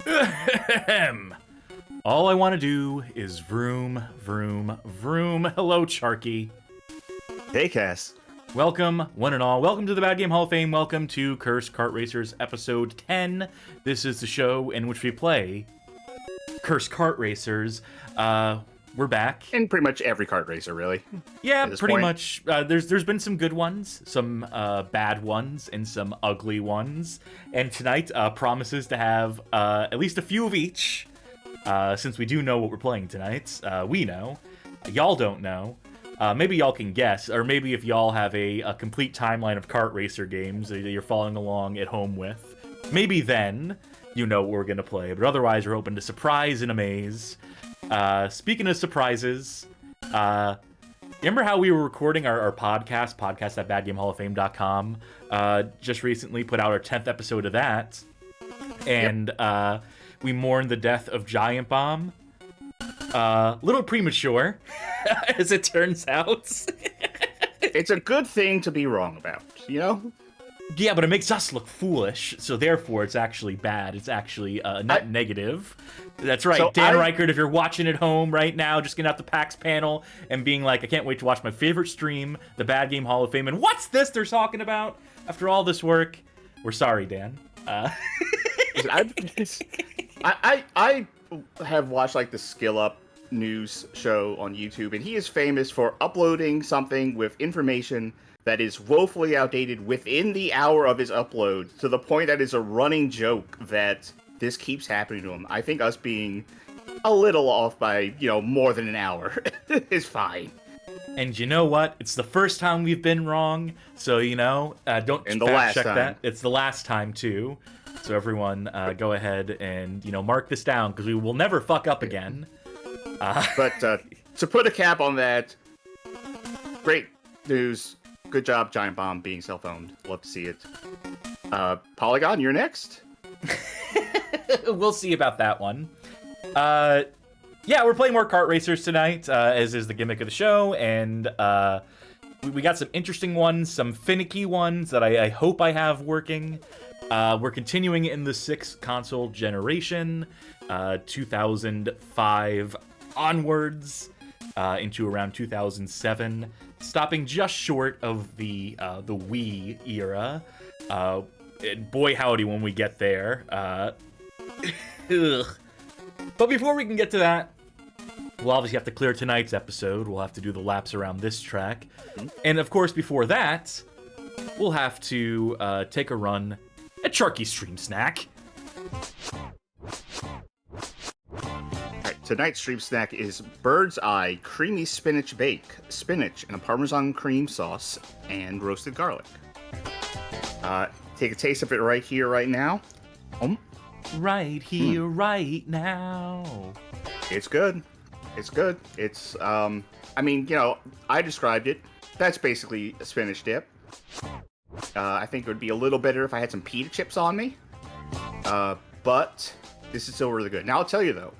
Ahem. All I want to do is vroom, vroom, vroom. Hello, Charky. Hey, Cass. Welcome, one and all. Welcome to the Bad Game Hall of Fame. Welcome to Kursed Kart Racers episode 10. This is the show in which we play Kursed Kart Racers. We're back. And pretty much every kart racer, really. Yeah, pretty much. There's been some good ones, some bad ones, and some ugly ones. And tonight promises to have at least a few of each. Since we do know what we're playing tonight. We know. Y'all don't know. Maybe y'all can guess, or maybe if y'all have a complete timeline of kart racer games that you're following along at home with, maybe then you know what we're going to play. But otherwise, we're open to surprise and amaze. Speaking of surprises, remember how we were recording our podcast at badgamehalloffame.com, just recently put out our 10th episode of that, and we mourned the death of Giant Bomb. Little premature, as it turns out. It's a good thing to be wrong about, you know? Yeah, but it makes us look foolish, so therefore it's actually bad. It's actually net negative. That's right, so Dan Reichert, if you're watching at home right now, just getting out the PAX panel and being like, I can't wait to watch my favorite stream, the Bad Game Hall of Fame, and what's this they're talking about? After all this work, we're sorry, Dan. I have watched like the Skill Up news show on YouTube, and he is famous for uploading something with information that is woefully outdated within the hour of his upload, to the point that it's a running joke that this keeps happening to him. I think us being a little off by, more than an hour is fine. And you know what? It's the first time we've been wrong, so, don't fact check that. It's the last time, too. So everyone, go ahead and, mark this down, because we will never fuck up again. But to put a cap on that, great news. Good job, Giant Bomb, being self-owned. Love to see it. Polygon, you're next. We'll see about that one. Yeah, we're playing more kart racers tonight, as is the gimmick of the show, and we got some interesting ones, some finicky ones that I hope I have working. We're continuing in the 6th console generation, 2005 onwards, into around 2007, stopping just short of the Wii era. And boy howdy when we get there. But before we can get to that, we'll obviously have to clear tonight's episode. We'll have to do the laps around this track. And of course, before that, we'll have to take a run at Charky's Stream Snack. Tonight's stream snack is Bird's Eye Creamy Spinach Bake. Spinach in a Parmesan cream sauce and roasted garlic. Take a taste of it right here, right now. Right here, right now. It's good. It's good. It's, I described it. That's basically a spinach dip. I think it would be a little better if I had some pita chips on me. But this is still really good. Now, I'll tell you, though.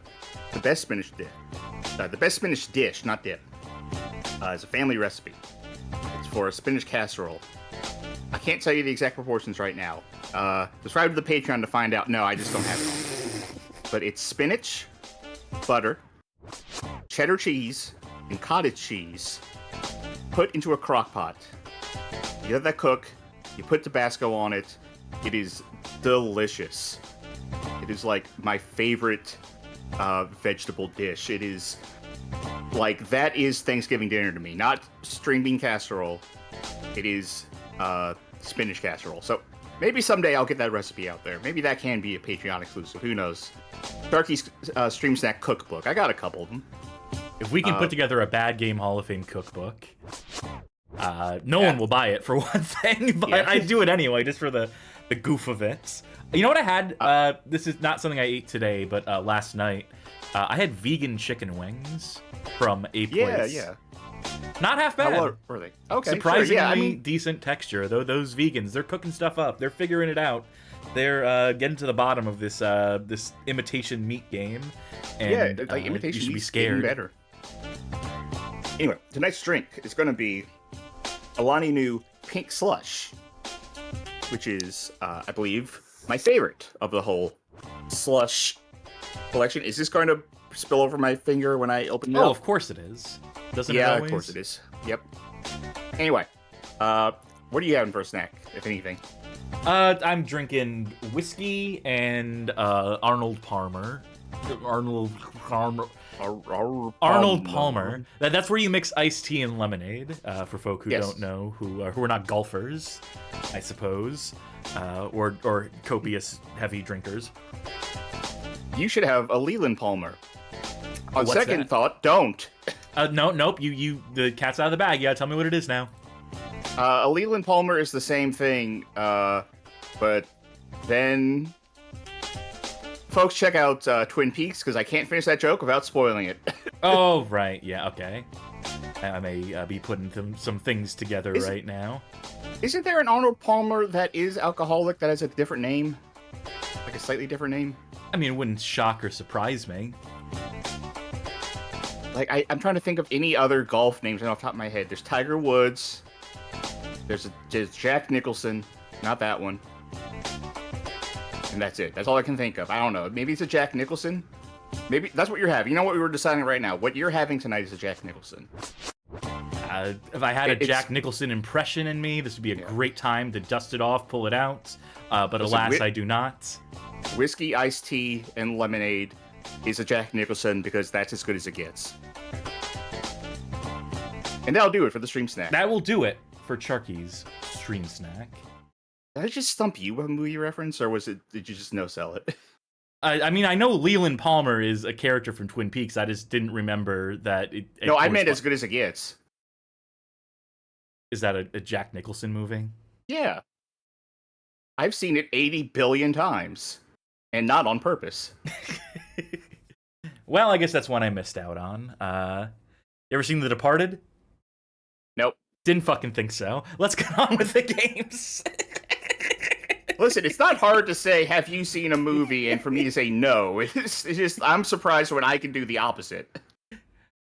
The best spinach dish, not dip, is a family recipe. It's for a spinach casserole. I can't tell you the exact proportions right now. Subscribe to the Patreon to find out. No, I just don't have it all. But it's spinach, butter, cheddar cheese, and cottage cheese put into a crock pot. You let that cook. You put Tabasco on it. It is delicious. It is like my favorite vegetable dish. It is like, that is Thanksgiving dinner to me. Not string bean casserole. It is spinach casserole. So maybe someday I'll get that recipe out there. Maybe that can be a Patreon exclusive. Who knows? Darky's Stream Snack cookbook. I got a couple of them. If we can put together a Bad Game Hall of Fame cookbook, no one will buy it for one thing, but I do it anyway, just for the goof of it. You know what I had? This is not something I ate today, but last night. I had vegan chicken wings from a place. Yeah. Not half bad. How were they? Okay, surprisingly decent texture. Though those vegans, they're cooking stuff up. They're figuring it out. They're getting to the bottom of this this imitation meat game. And, imitation you should be meat's scared. Getting better. Anyway, tonight's drink is going to be Alani Nu Pink Slush, which is, I believe, my favorite of the whole slush collection. Is this going to spill over my finger when I open it Oh, up? of course it is. Doesn't it Yeah, always? of course it is. Yep. Anyway, what are you having for a snack, if anything? I'm drinking whiskey and Arnold Palmer. Arnold Palmer. Arnold Palmer. That's where you mix iced tea and lemonade. For folk who Yes. don't know, who are not golfers, I suppose, or copious heavy drinkers. You should have a Leland Palmer. On What's second that? thought, don't. Nope. The cat's out of the bag. You gotta tell me what it is now. A Leland Palmer is the same thing, but then folks check out Twin Peaks because I can't finish that joke without spoiling it. Oh, right. Yeah. Okay. I may be putting some things together right now. Isn't there an Arnold Palmer that is alcoholic that has a different name? Like a slightly different name? I mean, it wouldn't shock or surprise me. Like, I'm trying to think of any other golf names right off the top of my head. There's Tiger Woods. There's Jack Nicholson. Not that one. And that's it. That's all I can think of. I don't know. Maybe it's a Jack Nicholson? Maybe that's what you're having. You know what we were deciding right now? What you're having tonight is a Jack Nicholson. If I had a Jack Nicholson impression in me, this would be a great time to dust it off, pull it out. But alas, I do not. Whiskey, iced tea, and lemonade is a Jack Nicholson because that's as good as it gets. And that'll do it for the stream snack. That will do it for Charky's stream snack. Did I just stump you with a movie reference, or did you just no-sell it? I mean, I know Leland Palmer is a character from Twin Peaks. I just didn't remember that it No, I meant as good as it gets. Is that a Jack Nicholson movie? Yeah. I've seen it 80 billion times. And not on purpose. Well, I guess that's one I missed out on. You ever seen The Departed? Nope. Didn't fucking think so. Let's get on with the games. Listen, it's not hard to say, have you seen a movie, and for me to say no. It's just, I'm surprised when I can do the opposite.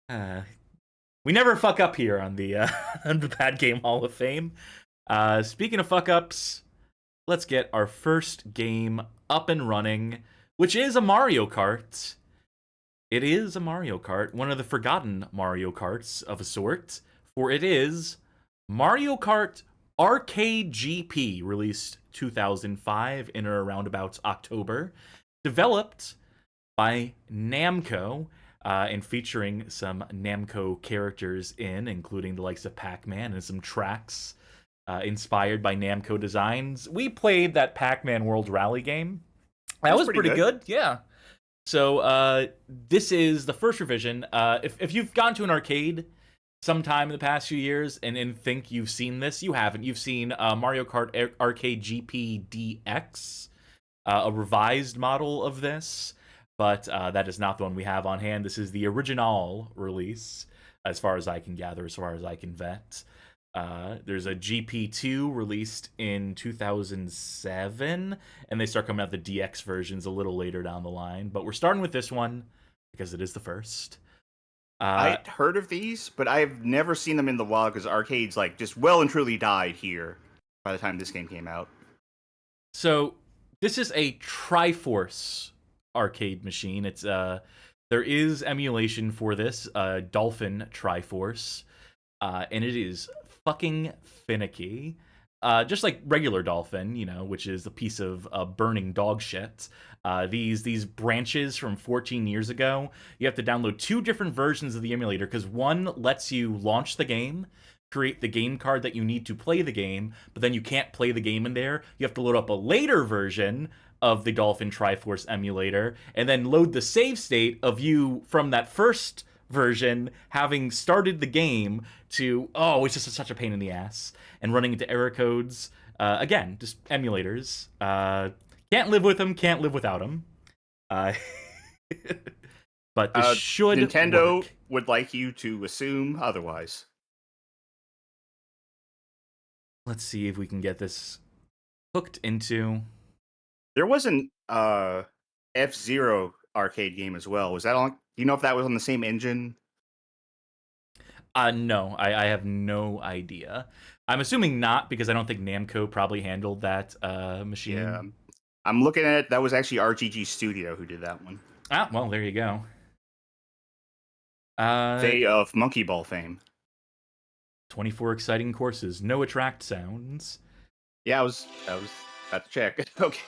We never fuck up here on the on the Bad Game Hall of Fame. Speaking of fuck ups, let's get our first game up and running, which is a Mario Kart. It is a Mario Kart, one of the forgotten Mario Karts of a sort, for it is Mario Kart Arcade GP, released 2005 in or around about October, developed by Namco, and featuring some Namco characters including the likes of Pac-Man and some tracks inspired by Namco designs. We played that Pac-Man World Rally game. That was pretty good. Yeah. So this is the first revision. If you've gone to an arcade sometime in the past few years and think you've seen this, you haven't. You've seen Mario Kart Arcade GP DX, a revised model of this, but that is not the one we have on hand. This is the original release, as far as I can gather, as far as I can vet. There's a GP2 released in 2007, and they start coming out the DX versions a little later down the line. But we're starting with this one because it is the first. I'd heard of these, but I've never seen them in the wild because arcades just well and truly died here by the time this game came out. So this is a Triforce arcade machine. It's there is emulation for this, Dolphin Triforce, and it is fucking finicky. Just like regular Dolphin, which is a piece of burning dog shit. These branches from 14 years ago, you have to download 2 different versions of the emulator, because one lets you launch the game, create the game card that you need to play the game, but then you can't play the game in there. You have to load up a later version of the Dolphin Triforce emulator, and then load the save state of you from that first version having started the game to, it's just such a pain in the ass, and running into error codes. Again, just emulators. Can't live with them, can't live without them. But this should Nintendo work. would like you to assume otherwise. Let's see if we can get this hooked into... There was an F-Zero arcade game as well. Was that on? Do you know if that was on the same engine? No, I have no idea. I'm assuming not, because I don't think Namco probably handled that machine. Yeah. I'm looking at it. That was actually RGG Studio who did that one. Ah, well, there you go. They of Monkey Ball fame. 24 exciting courses, no attract sounds. Yeah, I was about to check. Okay.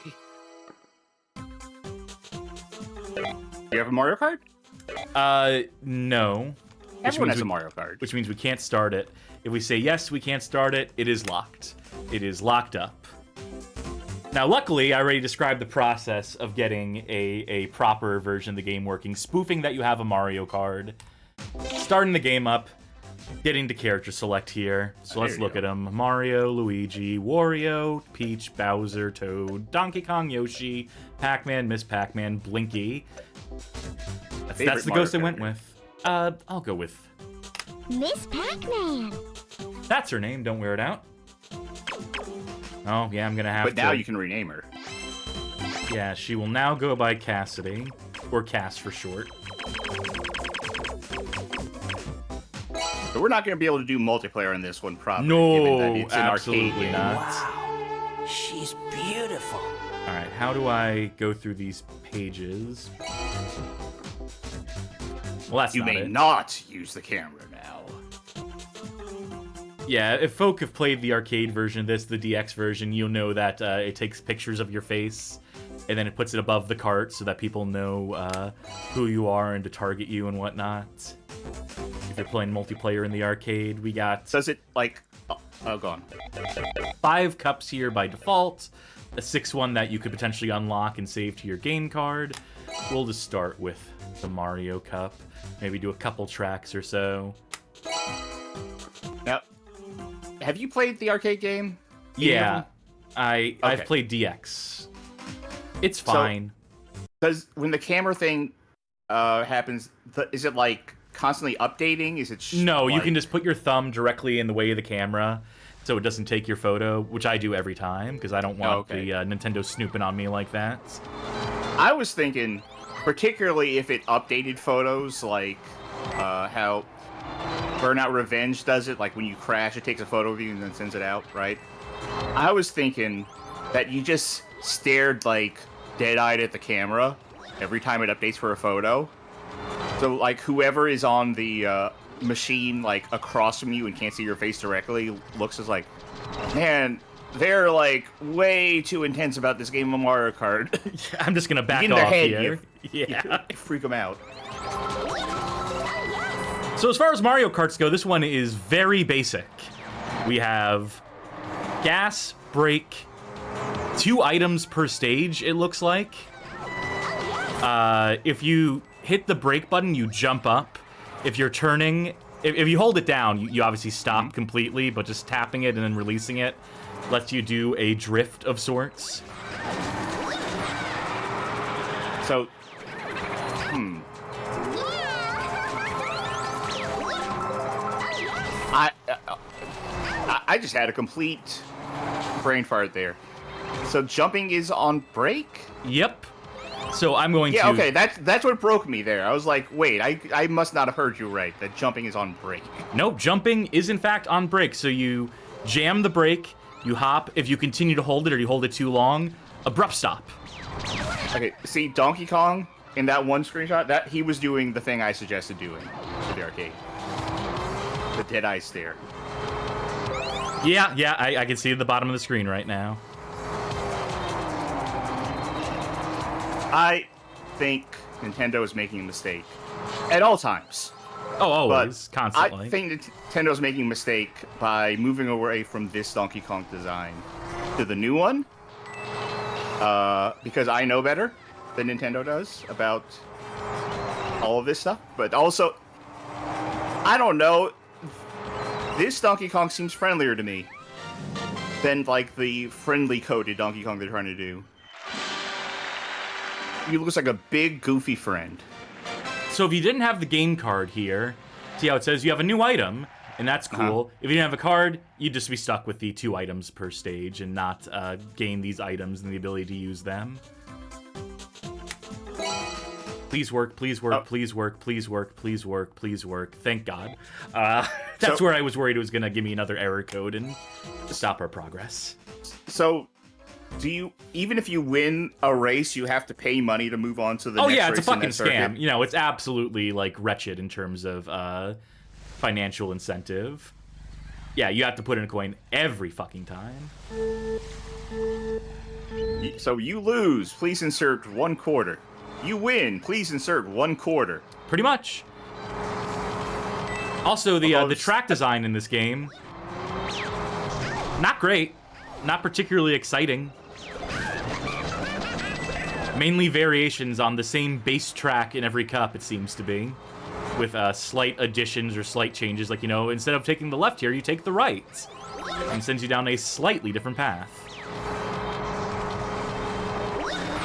You have a Mario Kart? No. Everyone has a Mario Kart. Which means we can't start it. If we say yes, we can't start it, it is locked. It is locked up. Now, luckily, I already described the process of getting a proper version of the game working, spoofing that you have a Mario card, starting the game up, getting to character select here. So let's look at them. Mario, Luigi, Wario, Peach, Bowser, Toad, Donkey Kong, Yoshi, Pac-Man, Miss Pac-Man, Blinky. That's the ghost I went with. I'll go with Miss Pac-Man. That's her name, don't wear it out. Oh, yeah, I'm gonna have to... But now you can rename her. Yeah, she will now go by Cassidy, or Cass for short. But we're not going to be able to do multiplayer in this one, probably. No, given that it's an absolutely arcade game. not. Wow, she's beautiful. All right, how do I go through these pages? Well, that's You not may it. not use the camera now. Yeah, if folk have played the arcade version of this, the DX version, you'll know that it takes pictures of your face, and then it puts it above the cart so that people know who you are and to target you and whatnot. If you're playing multiplayer in the arcade, we got... Does it, like... Oh, go on. 5 cups here by default, a 6th one that you could potentially unlock and save to your game card. We'll just start with the Mario Cup, maybe do a couple tracks or so. Now, have you played the arcade game? Yeah, I've Okay. played DX. It's fine. Because when the camera thing happens, is it like constantly updating? Is it No, you like... can just put your thumb directly in the way of the camera so it doesn't take your photo, which I do every time because I don't want the Nintendo snooping on me like that. I was thinking, particularly if it updated photos, like how Burnout Revenge does it, like when you crash, it takes a photo of you and then sends it out, right? I was thinking that you just stared, like, dead-eyed at the camera every time it updates for a photo. So, like, whoever is on the machine, like, across from you and can't see your face directly looks as like, man, they're, like, way too intense about this game of Mario Kart. I'm just gonna back in off their head, here. You freak them out. So as far as Mario Karts go, this one is very basic. We have gas, brake, 2 items per stage, it looks like. If you hit the brake button, you jump up. If you're turning, if you hold it down, you obviously stop completely, but just tapping it and then releasing it lets you do a drift of sorts. So, I just had a complete brain fart there. So jumping is on brake? Yep. So I'm going to... Yeah, okay, that's what broke me there. I was like, wait, I must not have heard you right, that jumping is on brake. Nope, jumping is in fact on brake. So you jam the brake, you hop. If you continue to hold it or you hold it too long, abrupt stop. Okay, see, Donkey Kong, in that one screenshot, that he was doing the thing I suggested doing for the arcade. The dead-eye stare. Yeah, I can see it at the bottom of the screen right now. I think Nintendo is making a mistake. At all times. Oh, always, But constantly. I think Nintendo's making a mistake by moving away from this Donkey Kong design to the new one. Because I know better than Nintendo does about all of this stuff. But also, I don't know. This Donkey Kong seems friendlier to me than, like, the friendly coded Donkey Kong they're trying to do. He looks like a big, goofy friend. So if you didn't have the game card here, see how it says you have a new item, and that's cool. If you didn't have a card, you'd just be stuck with the 2 items per stage and not gain these items and the ability to use them. Please work, please work, please work, please work, please work, please work. Thank God. That's where I was worried it was going to give me another error code and stop our progress. So, Do you, even if you win a race, you have to pay money to move on to the Oh next yeah, race it's a fucking in that circuit? scam. You know, it's absolutely like wretched in terms of financial incentive. Yeah, you have to put in a coin every fucking time. So you lose, please insert 1 quarter. You win, please insert 1 quarter. Pretty much. Also, the track design in this game, not great, not particularly exciting. Mainly variations on the same base track in every cup, it seems to be, with slight additions or slight changes. Like, you know, instead of taking the left here, you take the right, and sends you down a slightly different path.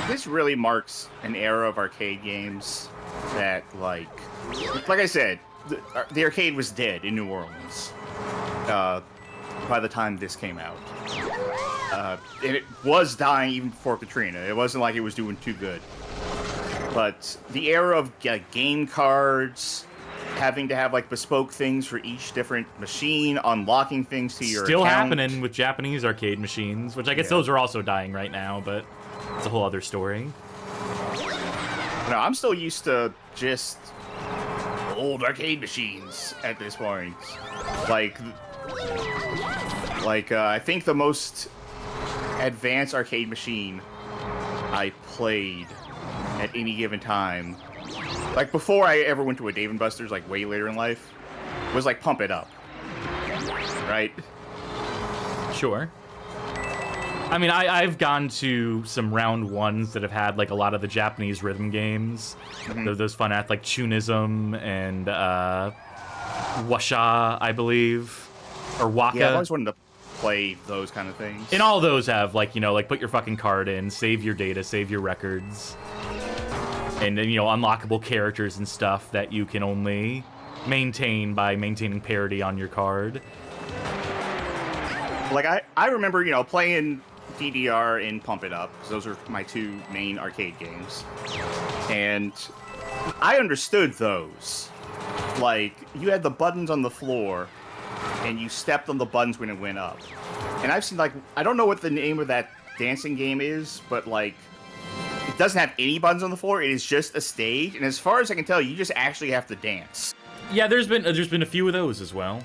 This really marks an era of arcade games that, like I said, the arcade was dead in New Orleans by the time this came out. And it was dying even before Katrina. It wasn't like it was doing too good. But the era of game cards, having to have like bespoke things for each different machine, unlocking things to your Still account. happening with Japanese arcade machines, which I guess those are also dying right now, but it's a whole other story. No, I'm still used to just old arcade machines at this point. Like I think the most advanced arcade machine I played at any given time, like before I ever went to a Dave & Buster's, like way later in life, was like Pump It Up. Right? Sure. I mean, I've gone to some round ones that have had like a lot of the Japanese rhythm games. Those fun at like Chunism and Washa, I believe, or Waka. Yeah, I've always wanted to play those kind of things. And all those have like, you know, like put your fucking card in, save your data, save your records, and then, you know, unlockable characters and stuff that you can only maintain by maintaining parity on your card. Like I remember, you know, playing DDR and Pump It Up, because those are my 2 main arcade games. And I understood those. Like, you had the buttons on the floor, and you stepped on the buttons when it went up. And I've seen, like, I don't know what the name of that dancing game is, but, like, it doesn't have any buttons on the floor. It is just a stage, and as far as I can tell, you just actually have to dance. Yeah, there's been a few of those as well.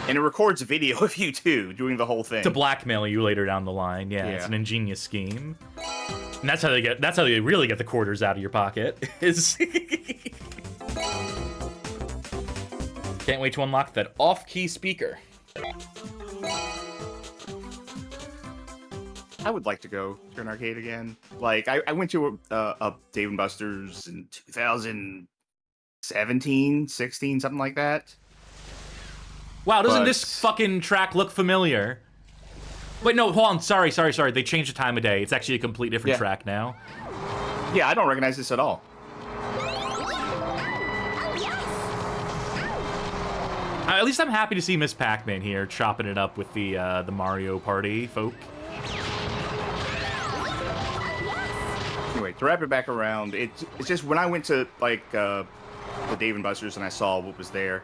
And it records a video of you, too, doing the whole thing. To blackmail you later down the line. Yeah, it's an ingenious scheme. And that's how they really get the quarters out of your pocket. Is Can't wait to unlock that off-key speaker. I would like to go to an arcade again. Like, I went to a Dave & Buster's in 2017, 16, something like that. Wow, doesn't this fucking track look familiar? Wait, no, hold on. Sorry. They changed the time of day. It's actually a complete different track now. Yeah, I don't recognize this at all. At least I'm happy to see Miss Pac-Man here, chopping it up with the Mario Party folk. Anyway, to wrap it back around, it's just when I went to, like, the Dave & Buster's and I saw what was there,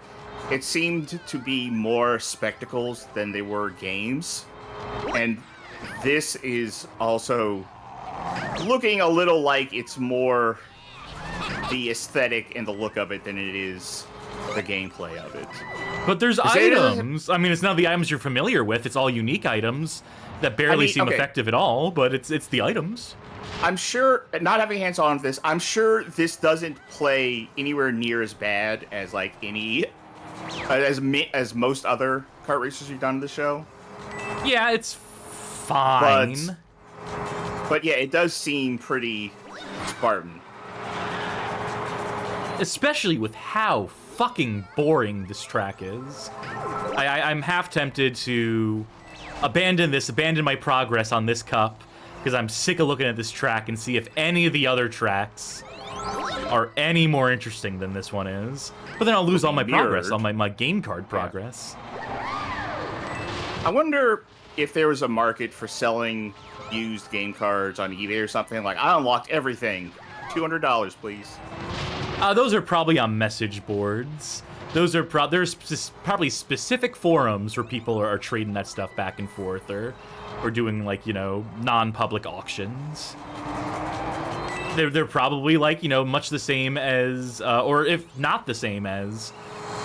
it seemed to be more spectacles than they were games. And this is also looking a little like it's more the aesthetic and the look of it than it is the gameplay of it. But there's items. I mean, it's not the items you're familiar with. It's all unique items that barely seem effective at all, but it's the items. I'm sure, not having hands-on with this, I'm sure this doesn't play anywhere near as bad as, like, any... as most other kart racers you've done to the show. Yeah, it's fine. But yeah, it does seem pretty Spartan. Especially with how fucking boring this track is. I'm half tempted to abandon my progress on this cup, because I'm sick of looking at this track and see if any of the other tracks are any more interesting than this one is. But then I'll lose all my progress, all my game card progress. I wonder if there was a market for selling used game cards on eBay or something. Like, I unlocked everything. $200, please. Those are probably on message boards. those are there's probably specific forums where people are trading that stuff back and forth, or doing like, you know, non-public auctions. They're probably like, you know, much the same as, or if not the same as,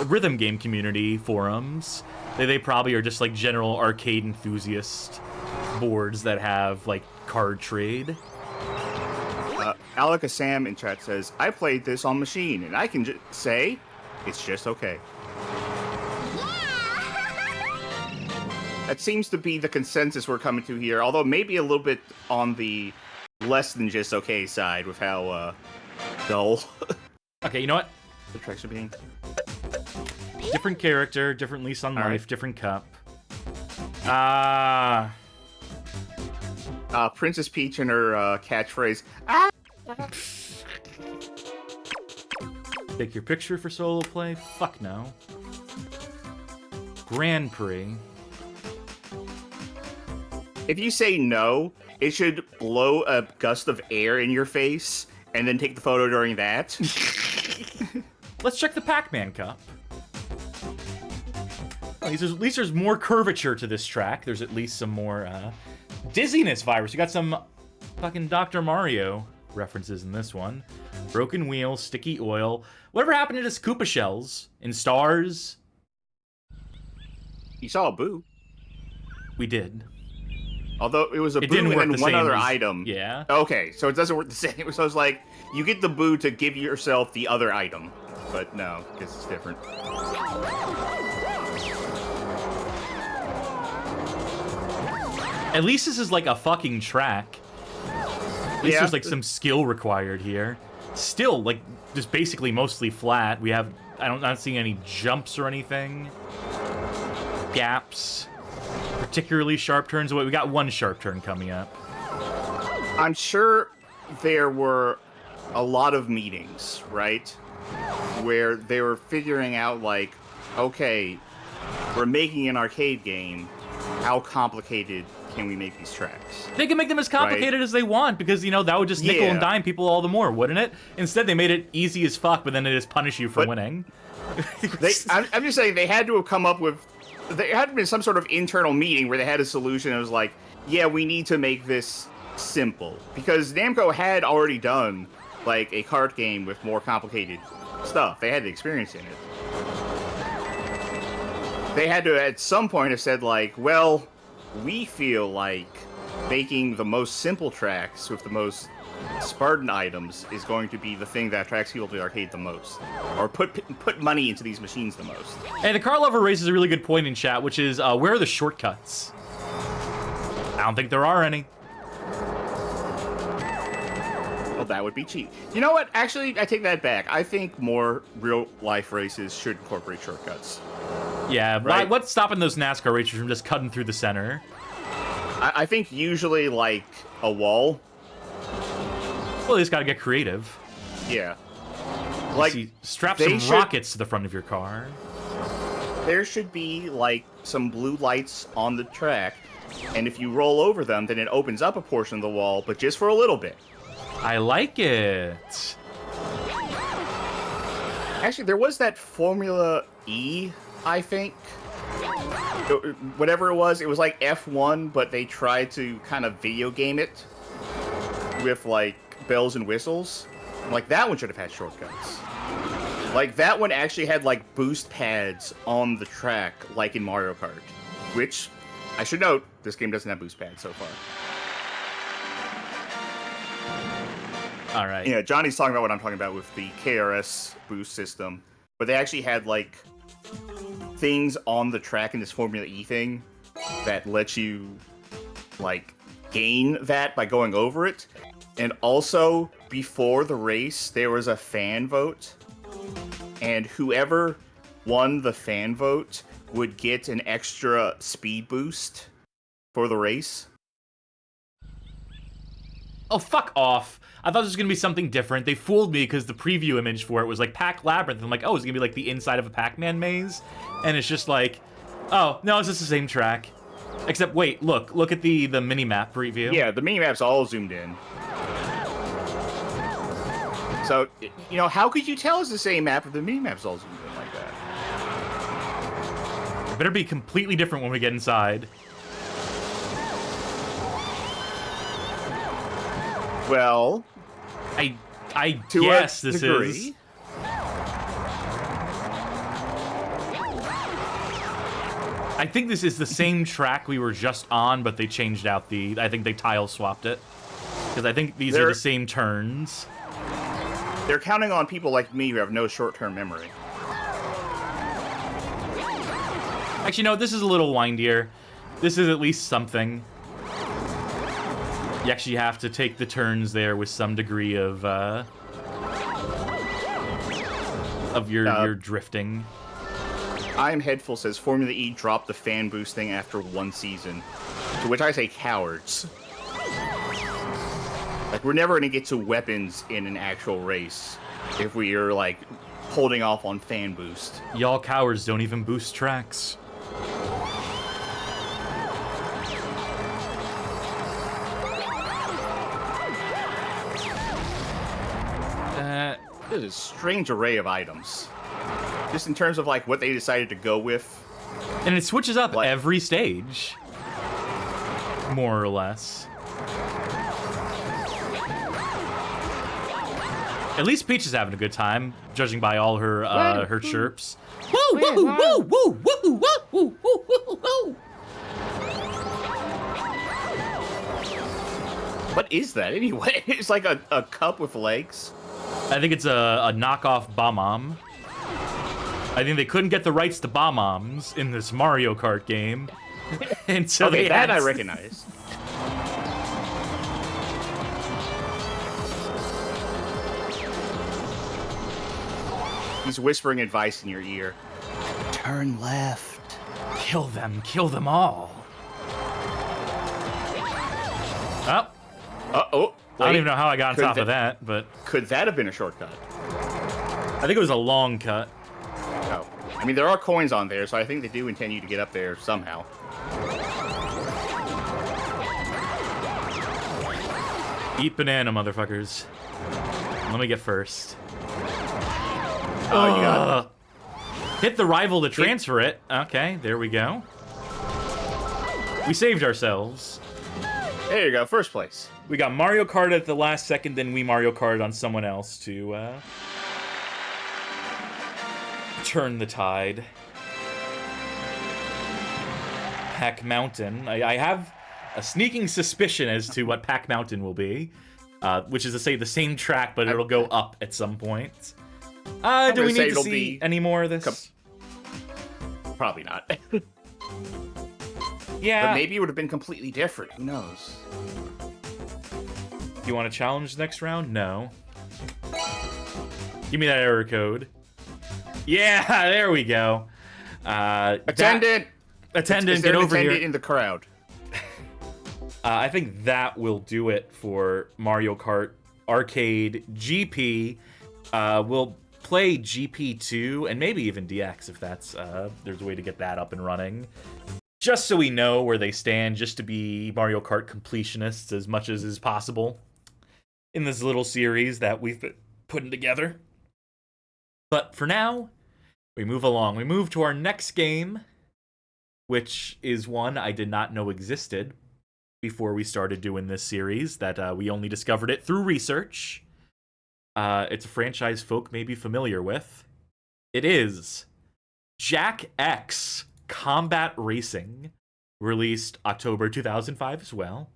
rhythm game community forums. They probably are just like general arcade enthusiast boards that have like card trade. Alaka Sam in chat says, I played this on machine, and I can just say, it's just okay. That seems to be the consensus we're coming to here, although maybe a little bit on the less than just okay side with how dull Okay, you know what? the tracks are being. Different character, different lease on life, right. different cup. Princess Peach and her catchphrase, ah! Take your picture for solo play? Fuck no. Grand Prix. If you say no, it should blow a gust of air in your face, and then take the photo during that. Let's check the Pac-Man Cup. At least there's more curvature to this track. There's at least some more dizziness virus. You got some fucking Dr. Mario references in this one. Broken wheel, sticky oil. Whatever happened to this Koopa shells in Stars? You saw a boo. We did. Although it was a It boo didn't work and the one same other as- item. Yeah. Okay, so it doesn't work the same. So it's like, you get the boo to give yourself the other item. But no, because it's different. At least this is like a fucking track. At least there's like some skill required here. Still, like, just basically mostly flat. We have, I'm not seeing any jumps or anything. Gaps. Particularly sharp turns. Wait, we got one sharp turn coming up. I'm sure there were a lot of meetings, right? Where they were figuring out, like, okay, we're making an arcade game. How complicated can we make these tracks? They can make them as complicated as they want, because, you know, that would just nickel and dime people all the more, wouldn't it? Instead, they made it easy as fuck, but then they just punish you for winning. I'm just saying, they had to have come up with... There had been some sort of internal meeting where they had a solution. It was like, yeah, we need to make this simple. Because Namco had already done, like, a kart game with more complicated stuff. They had the experience in it. They had to, at some point, have said, like, well, we feel like making the most simple tracks with the most Spartan items is going to be the thing that attracts people to the arcade the most. Or put money into these machines the most. And the Car Lover raises a really good point in chat, which is, where are the shortcuts? I don't think there are any. Well, that would be cheap. You know what? Actually, I take that back. I think more real-life races should incorporate shortcuts. Yeah, right. What's stopping those NASCAR racers from just cutting through the center? I think usually, like, a wall. Well, they just gotta get creative. Yeah. Like, strap some rockets to the front of your car. There should be, like, some blue lights on the track, and if you roll over them, then it opens up a portion of the wall, but just for a little bit. I like it. Actually, there was that Formula E, I think. Whatever it was like F1, but they tried to kind of video game it with, like, bells and whistles. Like, that one should have had shortcuts. Like, that one actually had, like, boost pads on the track, like in Mario Kart. Which, I should note, this game doesn't have boost pads so far. Alright. Yeah, Johnny's talking about what I'm talking about with the KRS boost system. But they actually had, like, things on the track in this Formula E thing that lets you, like, gain that by going over it. And also, before the race, there was a fan vote. And whoever won the fan vote would get an extra speed boost for the race. Oh, fuck off. I thought this was going to be something different. They fooled me because the preview image for it was like Pac Labyrinth. I'm like, oh, it's going to be like the inside of a Pac-Man maze? And it's just like, oh, no, it's just the same track. Except, wait, look at the mini-map preview. Yeah, the mini-map's all zoomed in. So, you know, how could you tell it's the same map if the mini-map's all zoomed in like that? It better be completely different when we get inside. Well, I to guess a this degree. is. I think this is the same track we were just on, but they changed out the... I think they tile swapped it. Because I think these are the same turns. They're counting on people like me who have no short-term memory. Actually, no, this is a little windier. This is at least something. You actually have to take the turns there with some degree of your drifting. I Am Headful says Formula E dropped the fan boosting after one season. To which I say cowards. Like, we're never gonna get to weapons in an actual race if we are, like, holding off on fan boost. Y'all cowards don't even boost tracks. There's a strange array of items. Just in terms of, like, what they decided to go with. And it switches up Like, every stage. More or less. At least Peach is having a good time, judging by all her her chirps. Woo woo woo woo woo woo woo woo woo. What is that anyway? It's like a cup with legs. I think it's a knockoff Bomb-Omb. I think they couldn't get the rights to Bomb-Ombs in this Mario Kart game. And so Okay, they that had... I recognize. He's whispering advice in your ear. Turn left. Kill them all. Oh, Oh, I don't even know how I got on Could top that- of that, but Could that have been a shortcut? I think it was a long cut. No. I mean, there are coins on there, so I think they do intend you to get up there somehow. Eat banana, motherfuckers. Let me get first. Oh, you got it. Hit the rival to transfer it. Okay, there we go. We saved ourselves. There you go, first place. We got Mario Kart at the last second, then we Mario Kart on someone else to turn the tide. Pack Mountain. I have a sneaking suspicion as to what Pack Mountain will be, which is to say the same track, but it'll go up at some point. Do we need to see any more of this? Probably not. Yeah. But maybe it would have been completely different. Who knows? You want to challenge next round? No. Give me that error code. Yeah, there we go. Attendant! Attendant, Is there get an over here. attendant in the crowd? I think that will do it for Mario Kart Arcade GP. We'll play GP2 and maybe even DX if that's there's a way to get that up and running. Just so we know where they stand, just to be Mario Kart completionists as much as is possible in this little series that we've been putting together. But for now, we move along. We move to our next game, which is one I did not know existed before we started doing this series, that we only discovered it through research. It's a franchise folk may be familiar with. It is Jak X Kombat Racing, released October 2005 as well.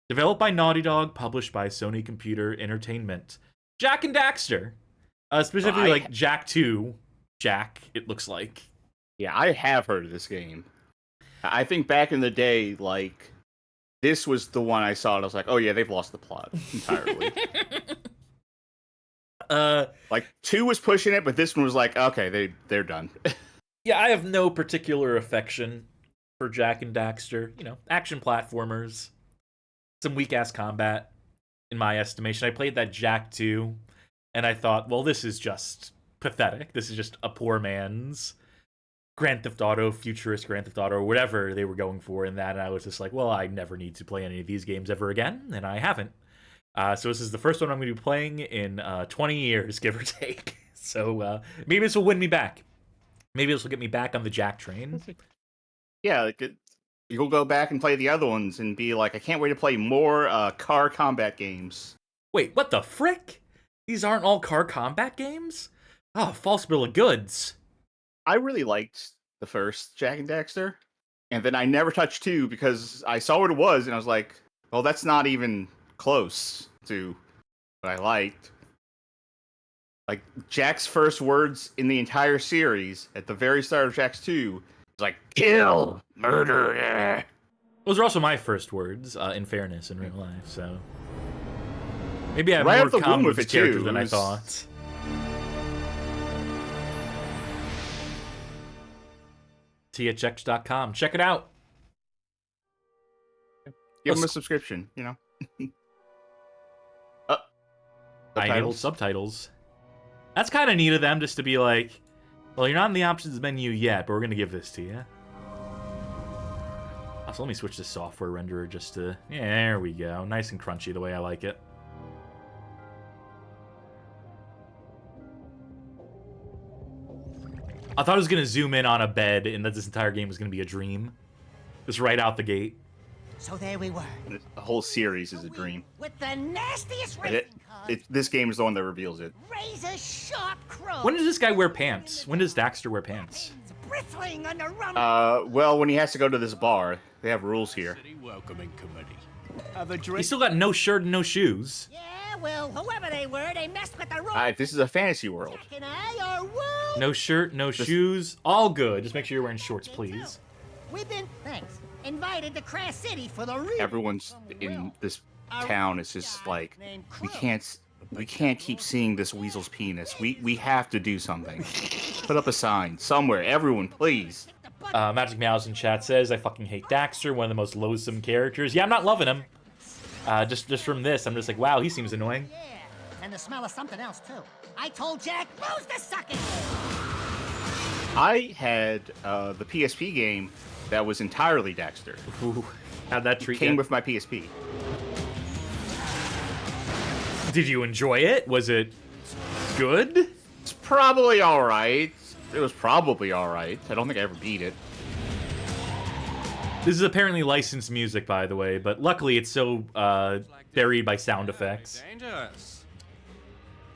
Developed by Naughty Dog, published by Sony Computer Entertainment. Jak and Daxter. Specifically, like Jak 2. Jak, it looks like. Yeah, I have heard of this game. I think back in the day, like, this was the one I saw and I was like, oh yeah, they've lost the plot entirely. Like, 2 was pushing it, but this one was like, okay, they're done. Yeah, I have no particular affection for Jak and Daxter. You know, action platformers. Some weak-ass combat, in my estimation. I played that Jak 2, and I thought, well, this is just pathetic. This is just a poor man's Grand Theft Auto, futurist Grand Theft Auto, or whatever they were going for in that. And I was just like, well, I never need to play any of these games ever again, and I haven't. So this is the first one I'm going to be playing in 20 years, give or take. So maybe this will win me back. Maybe this will get me back on the Jak train. Yeah, you'll go back and play the other ones and be like, I can't wait to play more car combat games. Wait, what the frick? These aren't all car combat games? Oh, false bill of goods. I really liked the first Jak and Daxter, and then I never touched 2 because I saw what it was and I was like, well, that's not even close to what I liked. Like, Jak's first words in the entire series at the very start of Jak's 2 is like, kill, murder, yeah. Those are also my first words, in fairness, in real life, so... Maybe I have Right more out the womb common with with it, this character too. than It I was- thought. THX.com. Check it out. Give them a subscription, you know? I enabled subtitles. That's kind of neat of them, just to be like, well, you're not in the options menu yet, but we're going to give this to you. Also, let me switch to software renderer just to... Yeah, there we go. Nice and crunchy the way I like it. I thought I was going to zoom in on a bed and that this entire game was going to be a dream. Just right out the gate. So there we were. The whole series is a dream. With the nastiest And racing cars, this game is the one that reveals it. razor sharp crows. When does this guy wear pants? When does Daxter wear pants? Bristling on the rum. Well, when he has to go to this bar, they have rules here. City welcoming committee. Have a drink. He's still got no shirt and no shoes. Yeah, well, whoever they were, they messed with the rules. This is a fantasy world. Jak and I are world. No shirt, no shoes, all good. Just make sure you're wearing shorts, please. We've been, thanks, invited to Crash City for the real. Everyone's in this town is just like, we can't keep seeing this weasel's penis. We have to do something. Put up a sign somewhere. Everyone, please. Magic Meows in chat says, I fucking hate Daxter, one of the most loathsome characters. Yeah, I'm not loving him. Just from this, I'm just like, wow, he seems annoying. Yeah, and the smell of something else, too. I told Jak, lose the sucking. I had the PSP game that was entirely Daxter. Ooh, how'd that treat Came you? with my PSP. Did you enjoy it? Was it good? It's probably alright. It was probably alright. I don't think I ever beat it. This is apparently licensed music, by the way, but luckily it's so buried by sound effects. Dangerous.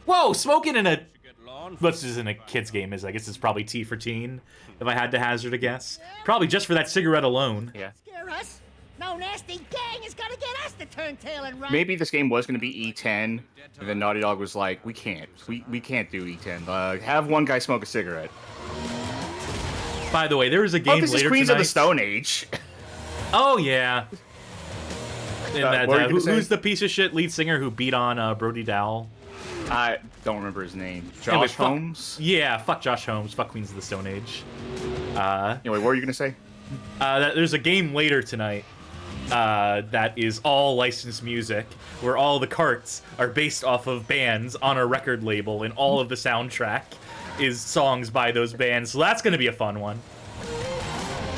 Whoa, smoking in a... Get lawn. What's this in a kid's game is? I guess it's probably T for teen, if I had to hazard a guess. Probably just for that cigarette alone. Yeah. Scare us? No nasty gang is gonna get us to turn tail and run. Maybe this game was going to be E10, and then Naughty Dog was like, we can't. We can't do E10. Have one guy smoke a cigarette. By the way, there is a game Oh, this is later Queens tonight. of the Stone Age. Oh, yeah. And that, what were you gonna say? who's the piece of shit lead singer who beat on Brody Dowell? I don't remember his name. Anyway, Josh fuck- Holmes? Yeah, fuck Josh Holmes. Fuck Queens of the Stone Age. Anyway, what were you going to say? There's a game later tonight that is all licensed music, where all the carts are based off of bands on a record label, and all of the soundtrack is songs by those bands. So that's going to be a fun one.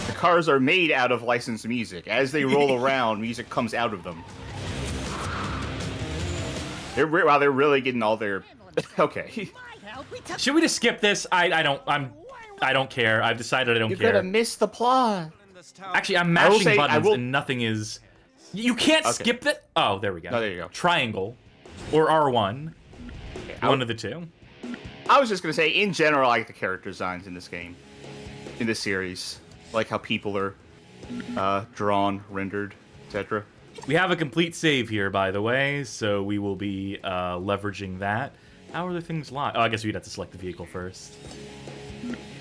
The cars are made out of licensed music. As they roll around, music comes out of them. Wow, they're really getting all their... Okay. My help, we took Should we just skip this? I don't care. I've decided I don't You're care. gonna miss the plot. In this town. Actually, I'm I will mashing say, I buttons will- and nothing is... You can't Okay. skip it? Oh, there we go. Oh, there you go. Triangle. Or R1. I- One of the two. I was just gonna say, in general, I like the character designs in this game. In this series. Like how people are drawn, rendered, etc. We have a complete save here, by the way, so we will be leveraging that. How are the things locked? Oh, I guess we'd have to select the vehicle first.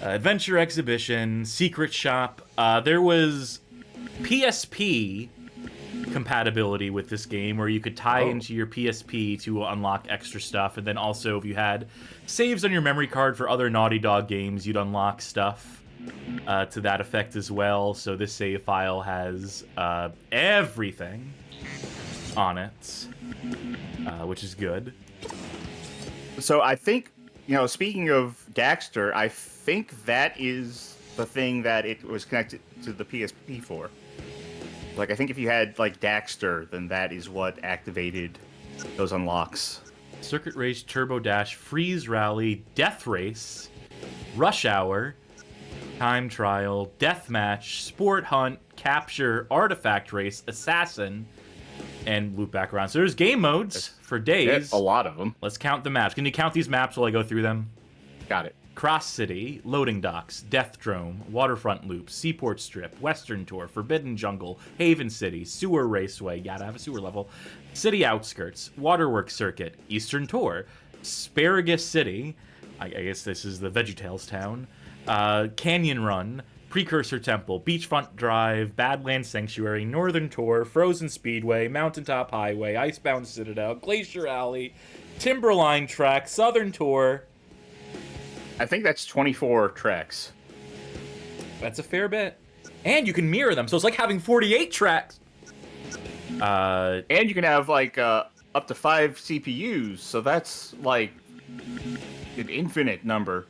Adventure Exhibition, Secret Shop. There was PSP compatibility with this game, where you could tie into your PSP to unlock extra stuff, and then also if you had saves on your memory card for other Naughty Dog games, you'd unlock stuff to that effect as well. So this save file has everything on it, which is good. So I think, speaking of Daxter, I think that is the thing that it was connected to the PSP for. Like, I think if you had, like, Daxter, then that is what activated those unlocks. Circuit Race, Turbo Dash, Freeze Rally, Death Race, Rush Hour, Time Trial, Deathmatch, Sport Hunt, Capture, Artifact Race, Assassin, and loop back around. So there's game modes for days. A lot of them. Let's count the maps. Can you count these maps while I go through them? Got it. Cross City, Loading Docks, Death Drome, Waterfront Loop, Seaport Strip, Western Tour, Forbidden Jungle, Haven City, Sewer Raceway, gotta have a sewer level, City Outskirts, Waterworks Circuit, Eastern Tour, Asparagus City, I guess this is the VeggieTales town, Canyon Run, Precursor Temple, Beachfront Drive, Badlands Sanctuary, Northern Tour, Frozen Speedway, Mountaintop Highway, Icebound Citadel, Glacier Alley, Timberline Track, Southern Tour. I think that's 24 tracks. That's a fair bit. And you can mirror them, so it's like having 48 tracks. And you can have, like, up to 5 CPUs, so that's, like, an infinite number.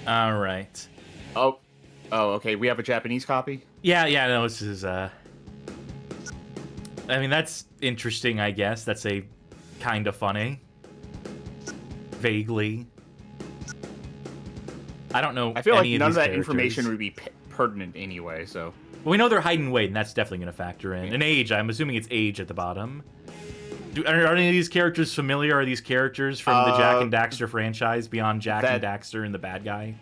All right. Oh, okay, we have a Japanese copy? Yeah, no, this is, I mean, that's interesting, I guess. That's a kind of funny. Vaguely. I don't know. I feel like any none of that characters. information would be pertinent anyway, so. Well, we know they're height and weight, and that's definitely going to factor in. And age, I'm assuming it's age at the bottom. Are any of these characters familiar? Are these characters from the Jak and Daxter franchise beyond Jak and Daxter and the bad guy?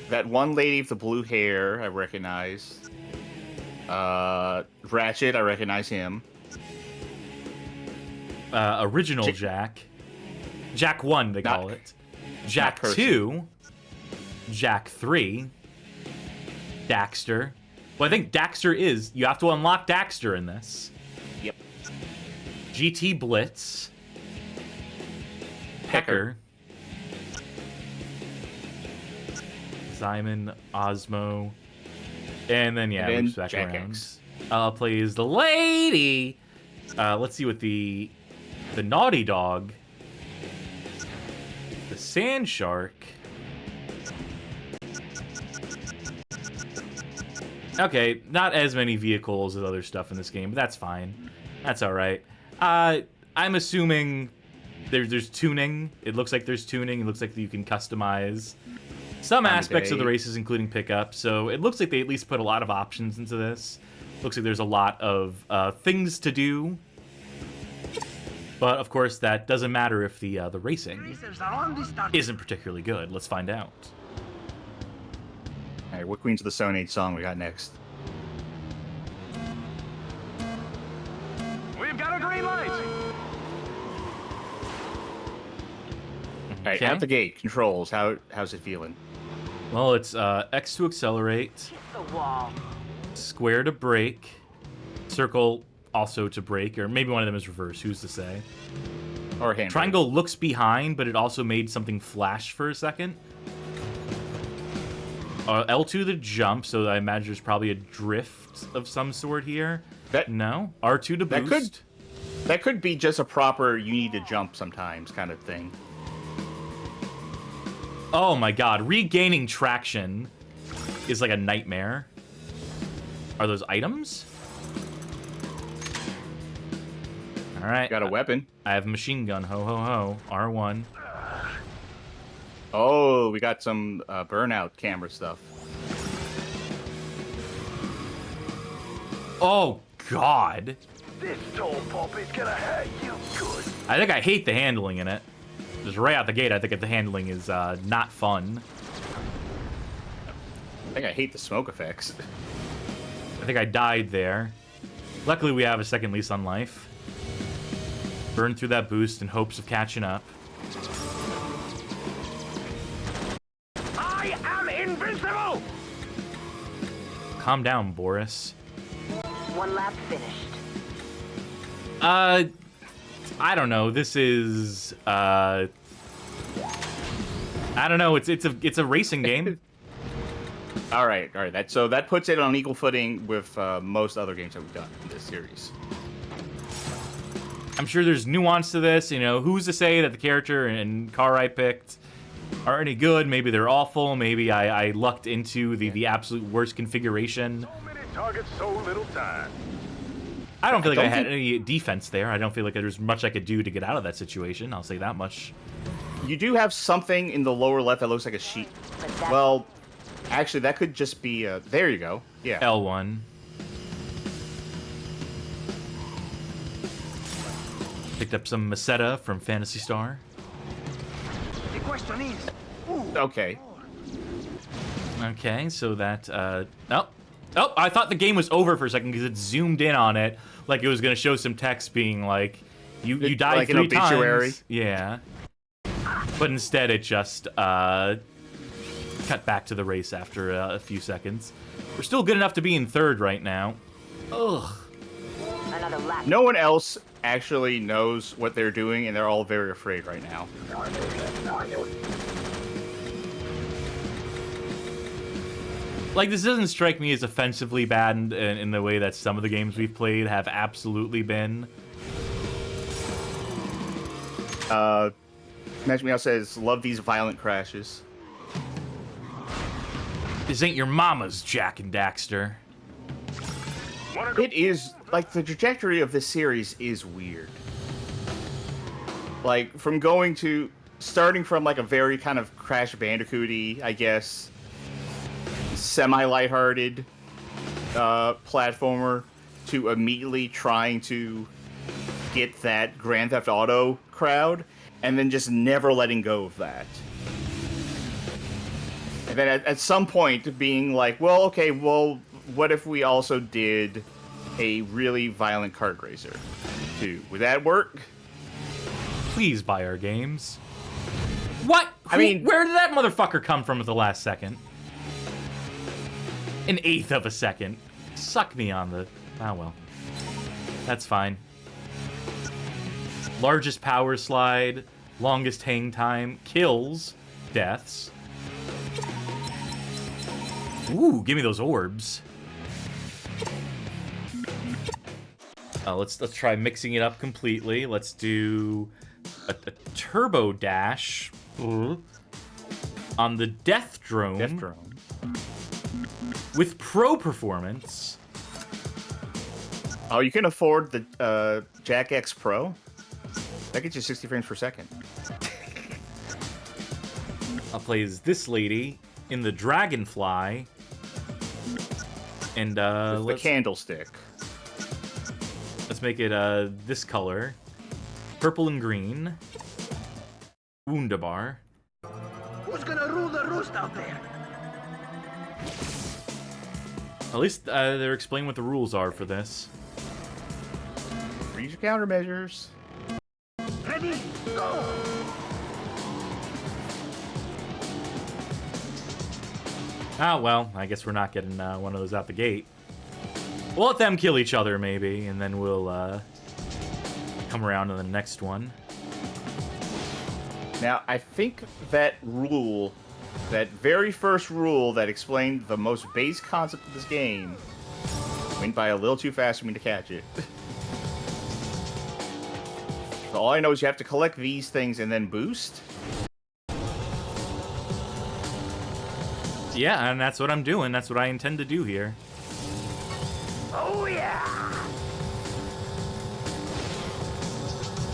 That one lady with the blue hair, I recognize. Ratchet, I recognize him. Original Jak. Jak 1, they call it. Jak 2. Jak 3. Daxter. Well, I think Daxter is. You have to unlock Daxter in this. Yep. GT Blitz. Pecker. Simon, Osmo. And then, yeah, and loops back Jak around. X. Plays the lady. Let's see what the Naughty Dog. The Sand Shark. Okay, not as many vehicles as other stuff in this game, but that's fine. That's all right. I'm assuming there's tuning. It looks like there's tuning. It looks like you can customize some aspects of the races, including pickup. So it looks like they at least put a lot of options into this. Looks like there's a lot of things to do. But, of course, that doesn't matter if the racing isn't particularly good. Let's find out. All right, what Queens of the Stone Age song we got next? We've got a green light. All right, out the gate, controls. How's it feeling? Well, it's X to accelerate, square to brake, circle also to brake, or maybe one of them is reverse. Who's to say? Or hand. Triangle looks behind, but it also made something flash for a second. L2 to jump, so I imagine there's probably a drift of some sort here. No? R2 to boost. That could be just a proper you need to jump sometimes kind of thing. Oh my god, regaining traction is like a nightmare. Are those items? Alright. Got a weapon. I have a machine gun. Ho, ho, ho. R1. Oh, we got some burnout camera stuff. Oh, God. This tall pop is gonna hurt you good. I think I hate the handling in it. Just right out the gate, I think the handling is not fun. I think I hate the smoke effects. I think I died there. Luckily, we have a second lease on life. Burn through that boost in hopes of catching up. I am invincible! Calm down, Boris. One lap finished. I don't know. This is I don't know. It's a racing game. All right. That puts it on equal footing with most other games that we've done in this series. I'm sure there's nuance to this. You know, who's to say that the character and car I picked are any good? Maybe they're awful. Maybe I lucked into the absolute worst configuration. So many targets, so little time. I don't feel like I had any defense there. I don't feel like there's much I could do to get out of that situation. I'll say that much. You do have something in the lower left that looks like a sheet. But that's Well, actually, that could just be. There you go. Yeah. L1. Picked up some Meseta from Phantasy Star. The question is, Okay. Okay, so that, oh, I thought the game was over for a second because it zoomed in on it like it was going to show some text being like, you died like an 3 obituary. times. Yeah. But instead it just, cut back to the race after a few seconds. We're still good enough to be in 3rd right now. Ugh. another lap. No one else actually knows what they're doing, and they're all very afraid right now. Like, this doesn't strike me as offensively bad in the way that some of the games we've played have absolutely been. Magic Meow says, love these violent crashes. This ain't your mama's, Jak and Daxter. It is, like, the trajectory of this series is weird. Like, from starting from, like, a very kind of Crash Bandicoot-y, I guess, semi-lighthearted platformer, to immediately trying to get that Grand Theft Auto crowd, and then just never letting go of that. And then at some point being like, well, okay, well, what if we also did a really violent kart racer too? Would that work? Please buy our games. What? I mean- Where did that motherfucker come from at the last second? An eighth of a second. Suck me on the... Oh, well. That's fine. Largest power slide, longest hang time, kills, deaths. Ooh, give me those orbs. Let's try mixing it up completely. Let's do a turbo dash on the Death Drone. Death Drone. With pro performance. Oh, you can afford the Jak X Pro? That gets you 60 frames per second. I'll play as this lady in the Dragonfly. And With the candlestick. let's make it this color. Purple and green. Wunderbar. who's gonna rule the roost out there? At least they're explaining what the rules are for this. Read your countermeasures. Ready? Go! Ah, well, I guess we're not getting one of those out the gate. We'll let them kill each other, maybe, and then we'll come around to the next one. Now, I think that rule, that very first rule that explained the most base concept of this game, went by a little too fast for me to catch it. So all I know is you have to collect these things and then boost. Yeah, and that's what I'm doing. That's what I intend to do here. Oh yeah!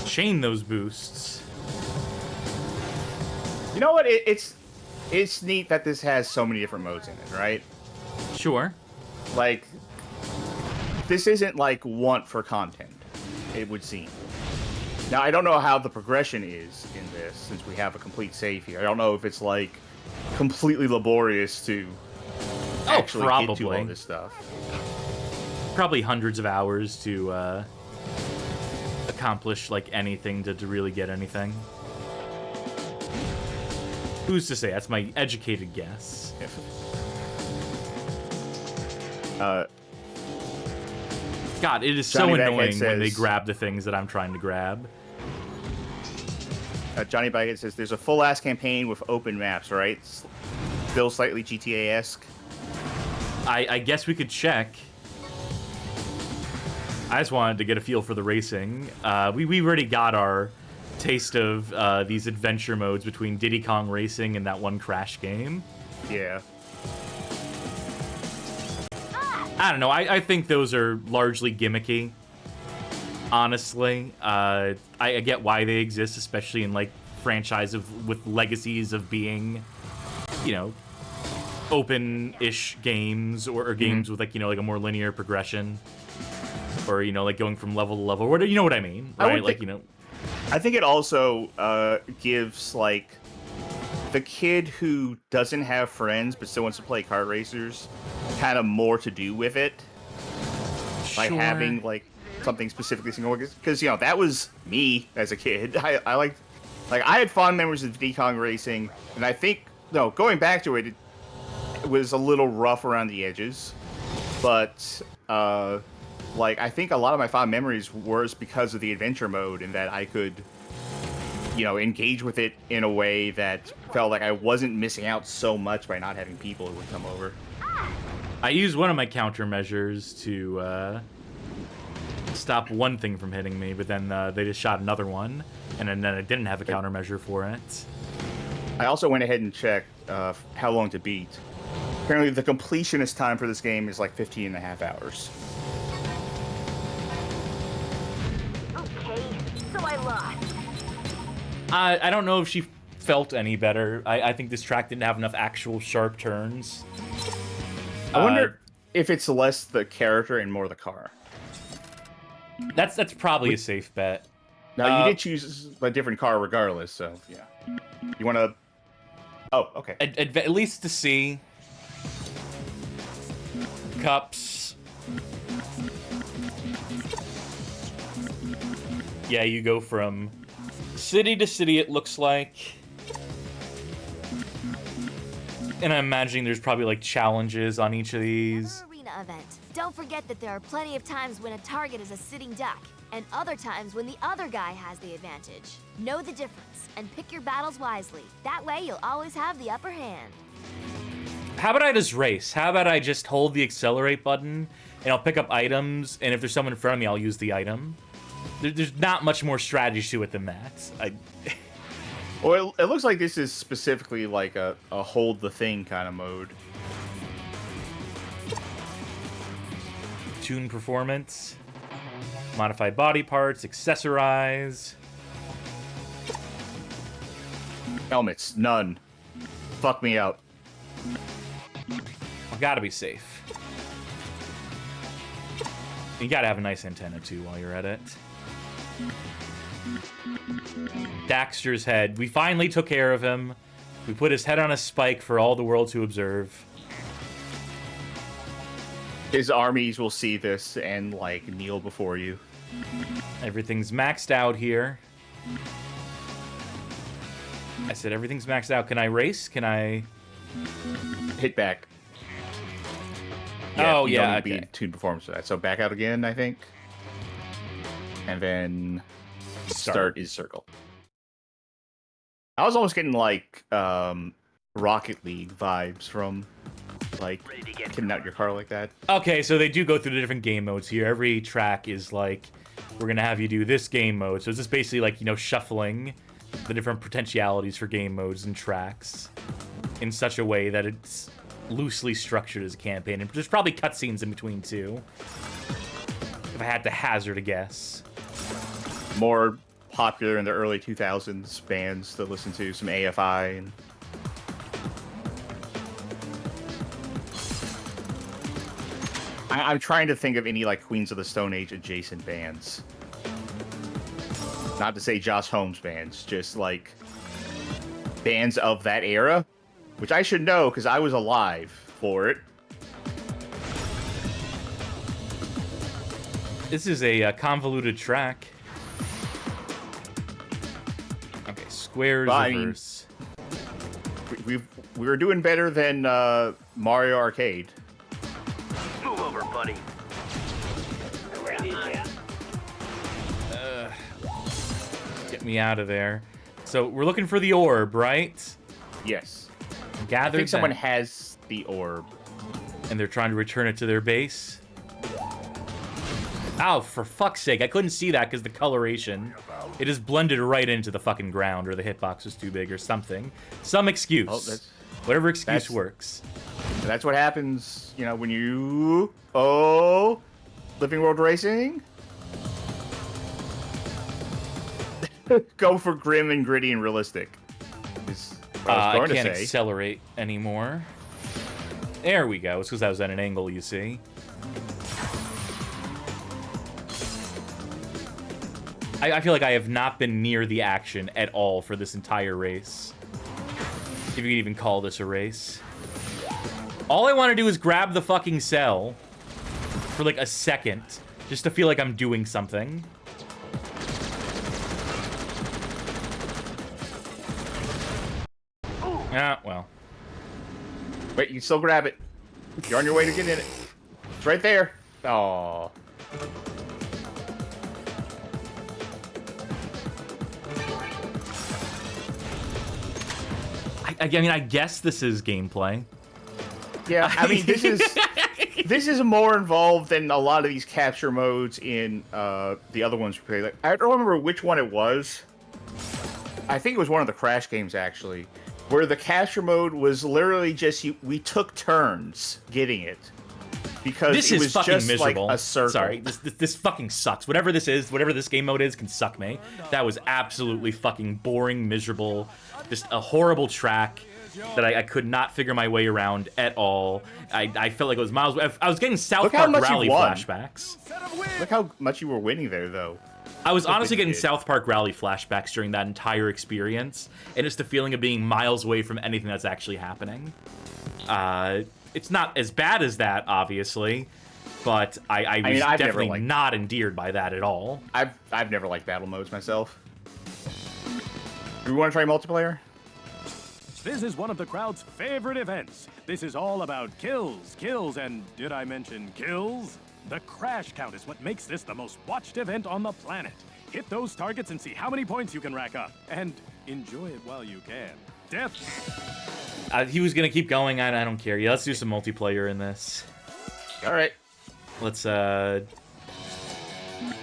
Chain those boosts. You know what? It's neat that this has so many different modes in it, right? Sure. Like, this isn't like want for content, it would seem. Now, I don't know how the progression is in this, since we have a complete save here. I don't know if it's like completely laborious to actually get to probably. all this stuff. Probably hundreds of hours to accomplish like anything to really get anything. Who's to say? That's my educated guess. God, it is so Johnny Backhead annoying when they says- grab the things that I'm trying to grab. Johnny Baggett says there's a full-ass campaign with open maps, right? Still slightly GTA-esque. I guess we could check. I just wanted to get a feel for the racing. We already got our taste of these adventure modes between Diddy Kong Racing and that one Crash game. Yeah. I don't know. I think those are largely gimmicky. Honestly, I get why they exist, especially in like franchise with legacies of being, you know, open-ish games or games with like, you know, like a more linear progression, or, you know, like going from level to level. What, you know what I mean, right? Like, you know, I think it also gives like the kid who doesn't have friends but still wants to play kart racers kind of more to do with it by having like something specifically single, because, you know, that was me as a kid. I like I had fond memories of Kong racing, and I think, no, going back to it, it was a little rough around the edges, but like, I think a lot of my fond memories was because of the adventure mode, and that I could, you know, engage with it in a way that felt like I wasn't missing out so much by not having people who would come over. I used one of my countermeasures to stop one thing from hitting me, but then they just shot another one, and then I didn't have a countermeasure for it. I also went ahead and checked how long to beat. Apparently, the completionist time for this game is like 15 and a half hours. Okay, so I lost. I don't know if she felt any better. I think this track didn't have enough actual sharp turns. I wonder if it's less the character and more the car. That's probably a safe bet. Now, you did choose a different car regardless, so yeah. You want to... Oh, okay. At least to see cups. Yeah, you go from city to city, it looks like. And I'm imagining there's probably like challenges on each of these. Arena event. Don't forget that there are plenty of times when a target is a sitting duck, and other times when the other guy has the advantage. Know the difference, and pick your battles wisely. That way you'll always have the upper hand. How about I just race? How about I just hold the accelerate button, and I'll pick up items, and if there's someone in front of me, I'll use the item. There's not much more strategy to it than that. Well, it looks like this is specifically like a hold the thing kind of mode. Tune performance. Modify body parts. Accessorize. Helmets, none. Fuck me out. I gotta be safe. You gotta have a nice antenna, too, while you're at it. Daxter's head. We finally took care of him. We put his head on a spike for all the world to observe. His armies will see this and, like, kneel before you. Everything's maxed out here. I said everything's maxed out. Can I race? Can I... Hit back. Yeah, oh, you yeah, don't okay. need tuned performance for that. So back out again, I think. And then start is circle. I was almost getting, like, Rocket League vibes from, like, getting out your car like that. Okay, so they do go through the different game modes here. Every track is like, we're going to have you do this game mode. So it's just basically like, you know, shuffling the different potentialities for game modes and tracks in such a way that it's loosely structured as a campaign. And there's probably cutscenes in between, too. If I had to hazard a guess. More popular in the early 2000s bands that listen to some AFI and... I'm trying to think of any, like, Queens of the Stone Age adjacent bands. Not to say Josh Holmes bands, just, like, bands of that era. Which I should know, because I was alive for it. This is a convoluted track. Okay, squares, reverse. We were doing better than Mario Arcade. Move over, buddy. Get me out of there. So we're looking for the orb, right? Yes. Gather I think someone that. has the orb. And they're trying to return it to their base. Ow, for fuck's sake. I couldn't see that because the coloration. It is blended right into the fucking ground, or the hitbox was too big or something. Some excuse. Oh, Whatever excuse works. That's what happens, you know, when you... Oh! Living World Racing? Go for grim and gritty and realistic. Is what I was going I can't to say. accelerate anymore. There we go. It's because I was at an angle, you see. I feel like I have not been near the action at all for this entire race. If you can even call this a race. All I want to do is grab the fucking cell for like a second, just to feel like I'm doing something. Ah, well. Wait, you can still grab it. You're on your way to get in it. It's right there. Oh. I mean, I guess this is gameplay. Yeah, I mean, this is more involved than a lot of these capture modes in the other ones we played. Like, I don't remember which one it was. I think it was one of the Crash games, actually, where the capture mode was literally just we took turns getting it. Because this it is was fucking just miserable. Like a circle. Sorry, this fucking sucks. Whatever this is, whatever this game mode is, can suck me. That was absolutely fucking boring, miserable, just a horrible track that I could not figure my way around at all. I felt like it was miles. I was getting South Park Rally flashbacks. Look how much you were winning there, though. I was honestly getting South Park Rally flashbacks during that entire experience, and just the feeling of being miles away from anything that's actually happening. It's not as bad as that, obviously, but I was definitely not endeared by that at all. I've never liked battle modes myself. Do we want to try multiplayer? This is one of the crowd's favorite events. This is all about kills, and did I mention kills? The crash count is what makes this the most watched event on the planet. Hit those targets and see how many points you can rack up, and enjoy it while you can. Death. He was gonna keep going. I don't care. Yeah, let's do some multiplayer in this. All right. Let's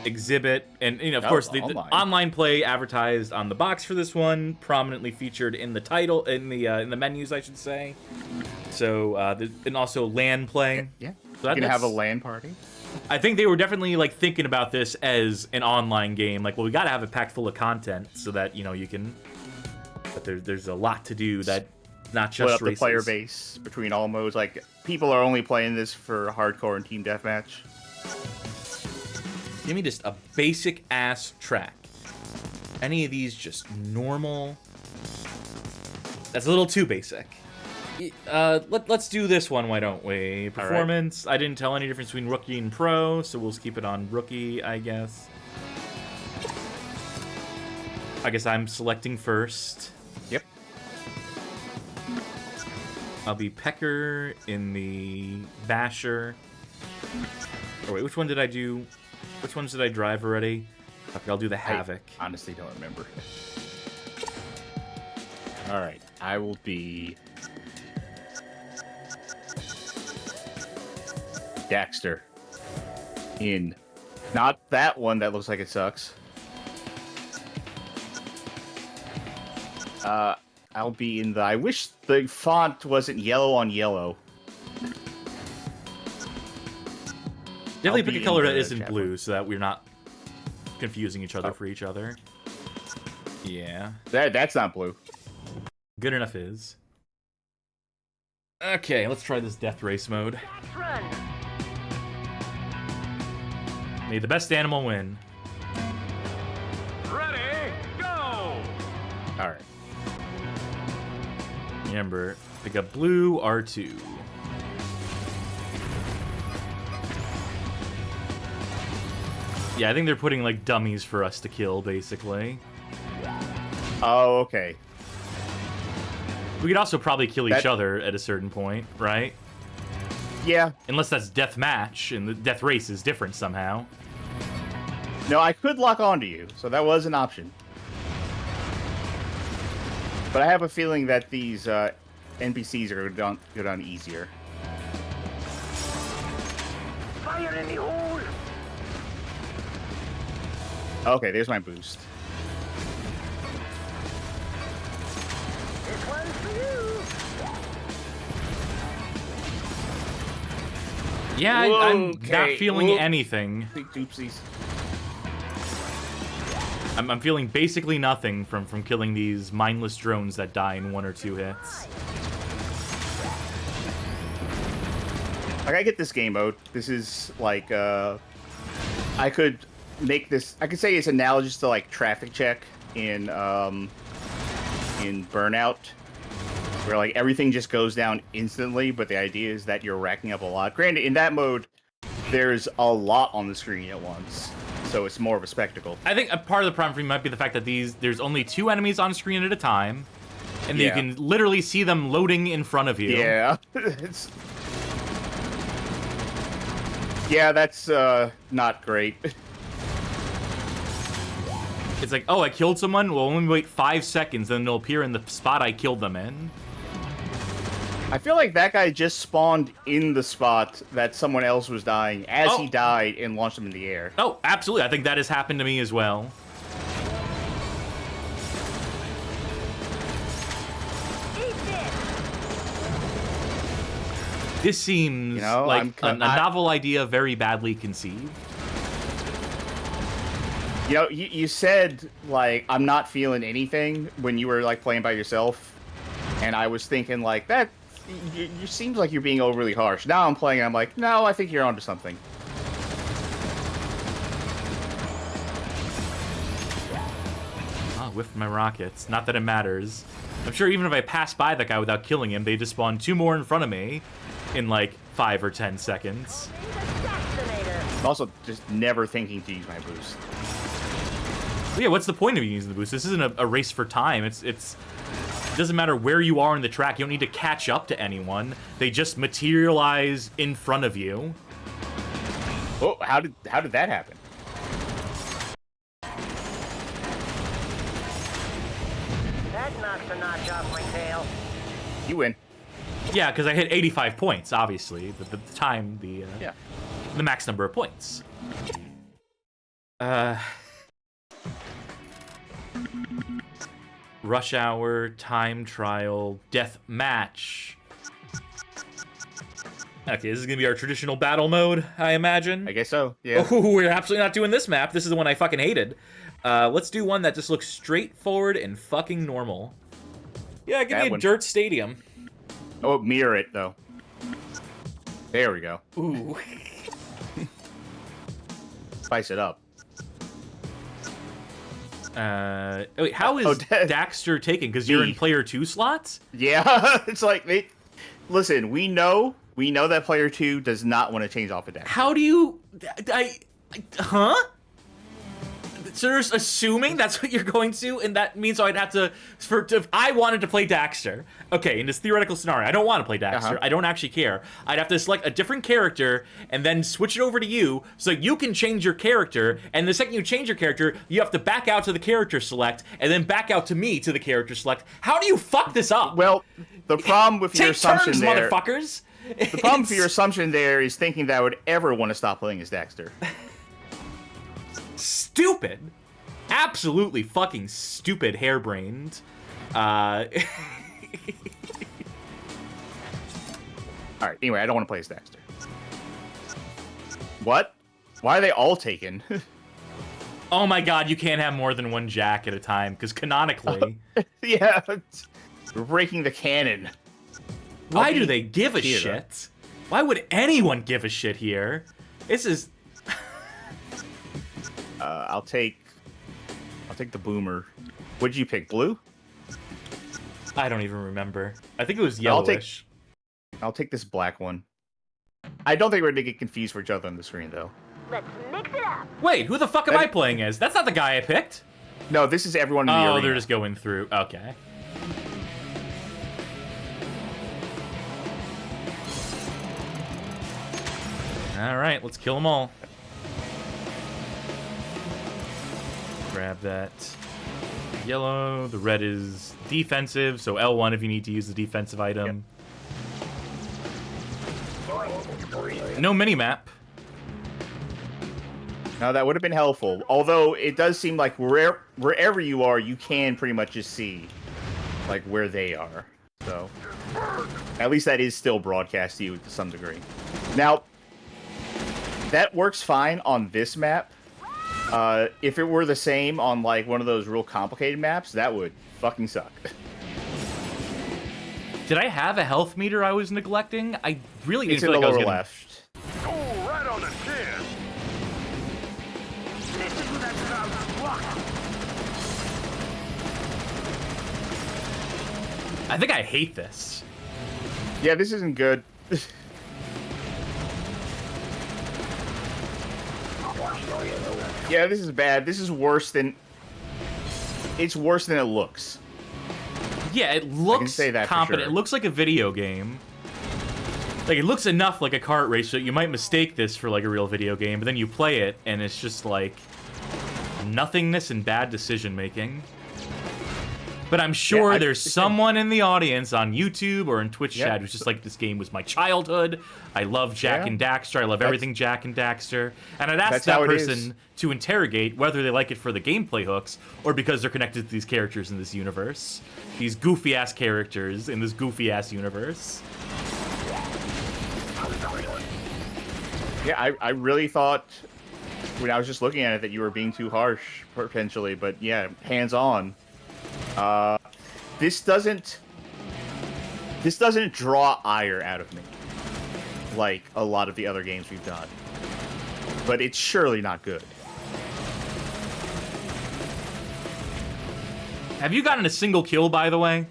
exhibit, and of course the online play advertised on the box for this one, prominently featured in the title, in the menus, I should say. So and also LAN play. Yeah. So you can have a LAN party. I think they were definitely like thinking about this as an online game. Like, well, we got to have it packed full of content so that you can. But there's a lot to do that. Not just split up the player base between all modes. Like, people are only playing this for hardcore and team deathmatch. Give me just a basic ass track. Any of these just normal? That's a little too basic. Let's do this one, why don't we? Performance. Right. I didn't tell any difference between rookie and pro, so we'll keep it on rookie, I guess. I guess I'm selecting first. Yep. I'll be Pecker in the Basher. Oh wait, which one did I do? Which ones did I drive already? Okay, I'll do the Havoc. I honestly don't remember. Alright, I will be Daxter in not that one that looks like it sucks. I'll be in the, I wish the font wasn't yellow on yellow. Definitely pick a color that isn't blue so that we're not confusing each other for each other. Yeah. That's not blue. Good enough is. Okay, let's try this death race mode. May the best animal win. Ready, go! Alright. Remember, pick up blue, R2. Yeah, I think they're putting, like, dummies for us to kill, basically. Oh, okay. We could also probably kill each other at a certain point, right? Yeah. Unless that's death match, and the death race is different somehow. No, I could lock onto you, so that was an option. But I have a feeling that these NPCs are going to go down easier. Fire in the hole! Okay, there's my boost. This one's for you! Yeah, I'm not feeling anything. Oopsies. I'm feeling basically nothing from killing these mindless drones that die in 1 or 2 hits. Like, I get this game mode. This is like, I could make this. I could say it's analogous to like Traffic Check in Burnout, where like everything just goes down instantly. But the idea is that you're racking up a lot. Granted, in that mode, there's a lot on the screen at once, so it's more of a spectacle. I think a part of the problem for me might be the fact that there's only 2 enemies on screen at a time, and you can literally see them loading in front of you. Yeah, yeah, that's not great. It's like, oh, I killed someone? Well, only wait 5 seconds, then they'll appear in the spot I killed them in. I feel like that guy just spawned in the spot that someone else was dying as he died and launched him in the air. Oh, absolutely. I think that has happened to me as well. This seems like a novel idea very badly conceived. You know, you said, like, I'm not feeling anything when you were, like, playing by yourself. And I was thinking, like, that... You seems like you're being overly harsh. Now I'm playing and I'm like, no, I think you're onto something. Oh, whiffed my rockets. Not that it matters. I'm sure even if I pass by that guy without killing him, they just spawn 2 more in front of me in, like, 5 or 10 seconds. I'm also just never thinking to use my boost. Well, yeah, what's the point of using the boost? This isn't a race for time. It doesn't matter where you are in the track. You don't need to catch up to anyone. They just materialize in front of you. Oh, how did that happen? That knocks a notch off my tail. You win. Yeah, because I hit 85 points, obviously. The time, the max number of points. Rush Hour, Time Trial, Death Match. Okay, this is gonna be our traditional battle mode, I imagine. I guess so, yeah. Oh, we're absolutely not doing this map. This is the one I fucking hated. Let's do one that just looks straightforward and fucking normal. Yeah, give me a dirt stadium. Oh, mirror it, though. There we go. Ooh. Spice it up. Wait, how is Daxter taken? Because you're in player 2 slots? Yeah, it's like, listen, we know that player 2 does not want to change off of Daxter. How do you... huh? So you're assuming that's what you're going to, and that means I'd have to... If I wanted to play Daxter, okay, in this theoretical scenario, I don't want to play Daxter. I don't actually care. I'd have to select a different character and then switch it over to you so you can change your character, and the second you change your character, you have to back out to the character select and then back out to me to the character select. How do you fuck this up? Well, the problem with your assumption turns, there... motherfuckers! The problem for your assumption there is thinking that I would ever want to stop playing as Daxter. Stupid. Absolutely fucking stupid, harebrained. Alright, anyway, I don't want to play as Daxter. What? Why are they all taken? Oh my god, you can't have more than one Jak at a time, because canonically... Yeah, we're breaking the canon. Why do they give a shit? Why would anyone give a shit here? This is... I'll take the boomer. What did you pick? Blue? I don't even remember. I think it was yellowish. I'll take this black one. I don't think we're gonna get confused for each other on the screen though. Let's mix it up. Wait, who the fuck am I playing as? That's not the guy I picked. No, this is everyone in the arena. Oh, they're just going through. Okay. All right, let's kill them all. Grab that yellow. The red is defensive, so L1 if you need to use the defensive item. Yep. No mini-map. Now that would have been helpful. Although it does seem like wherever you are, you can pretty much just see like where they are. So at least that is still broadcast to you to some degree. Now that works fine on this map. If it were the same on like one of those real complicated maps, that would fucking suck. Did I have a health meter I was neglecting? I really didn't It's in feel the like I was lower getting... left. Oh, right on the chin. This is where that crowd's blocked. I think I hate this. Yeah, this isn't good. Yeah, this is bad. This is worse than... It's worse than it looks. Yeah, it looks say that for competent. sure. It looks like a video game. Like, it looks enough like a kart race that you might mistake this for, like, a real video game, but then you play it, and it's just, like, nothingness and bad decision-making. But I'm sure there's someone in the audience on YouTube or in Twitch chat who's just like, this game was my childhood. I love Jak and Daxter. I love everything Jak and Daxter. And I'd ask that person to interrogate whether they like it for the gameplay hooks or because they're connected to these characters in this universe. These goofy-ass characters in this goofy-ass universe. Yeah, I really thought when I was just looking at it that you were being too harsh, potentially. But yeah, hands-on. This doesn't draw ire out of me like a lot of the other games we've done, but it's surely not good. Have you gotten a single kill, by the way?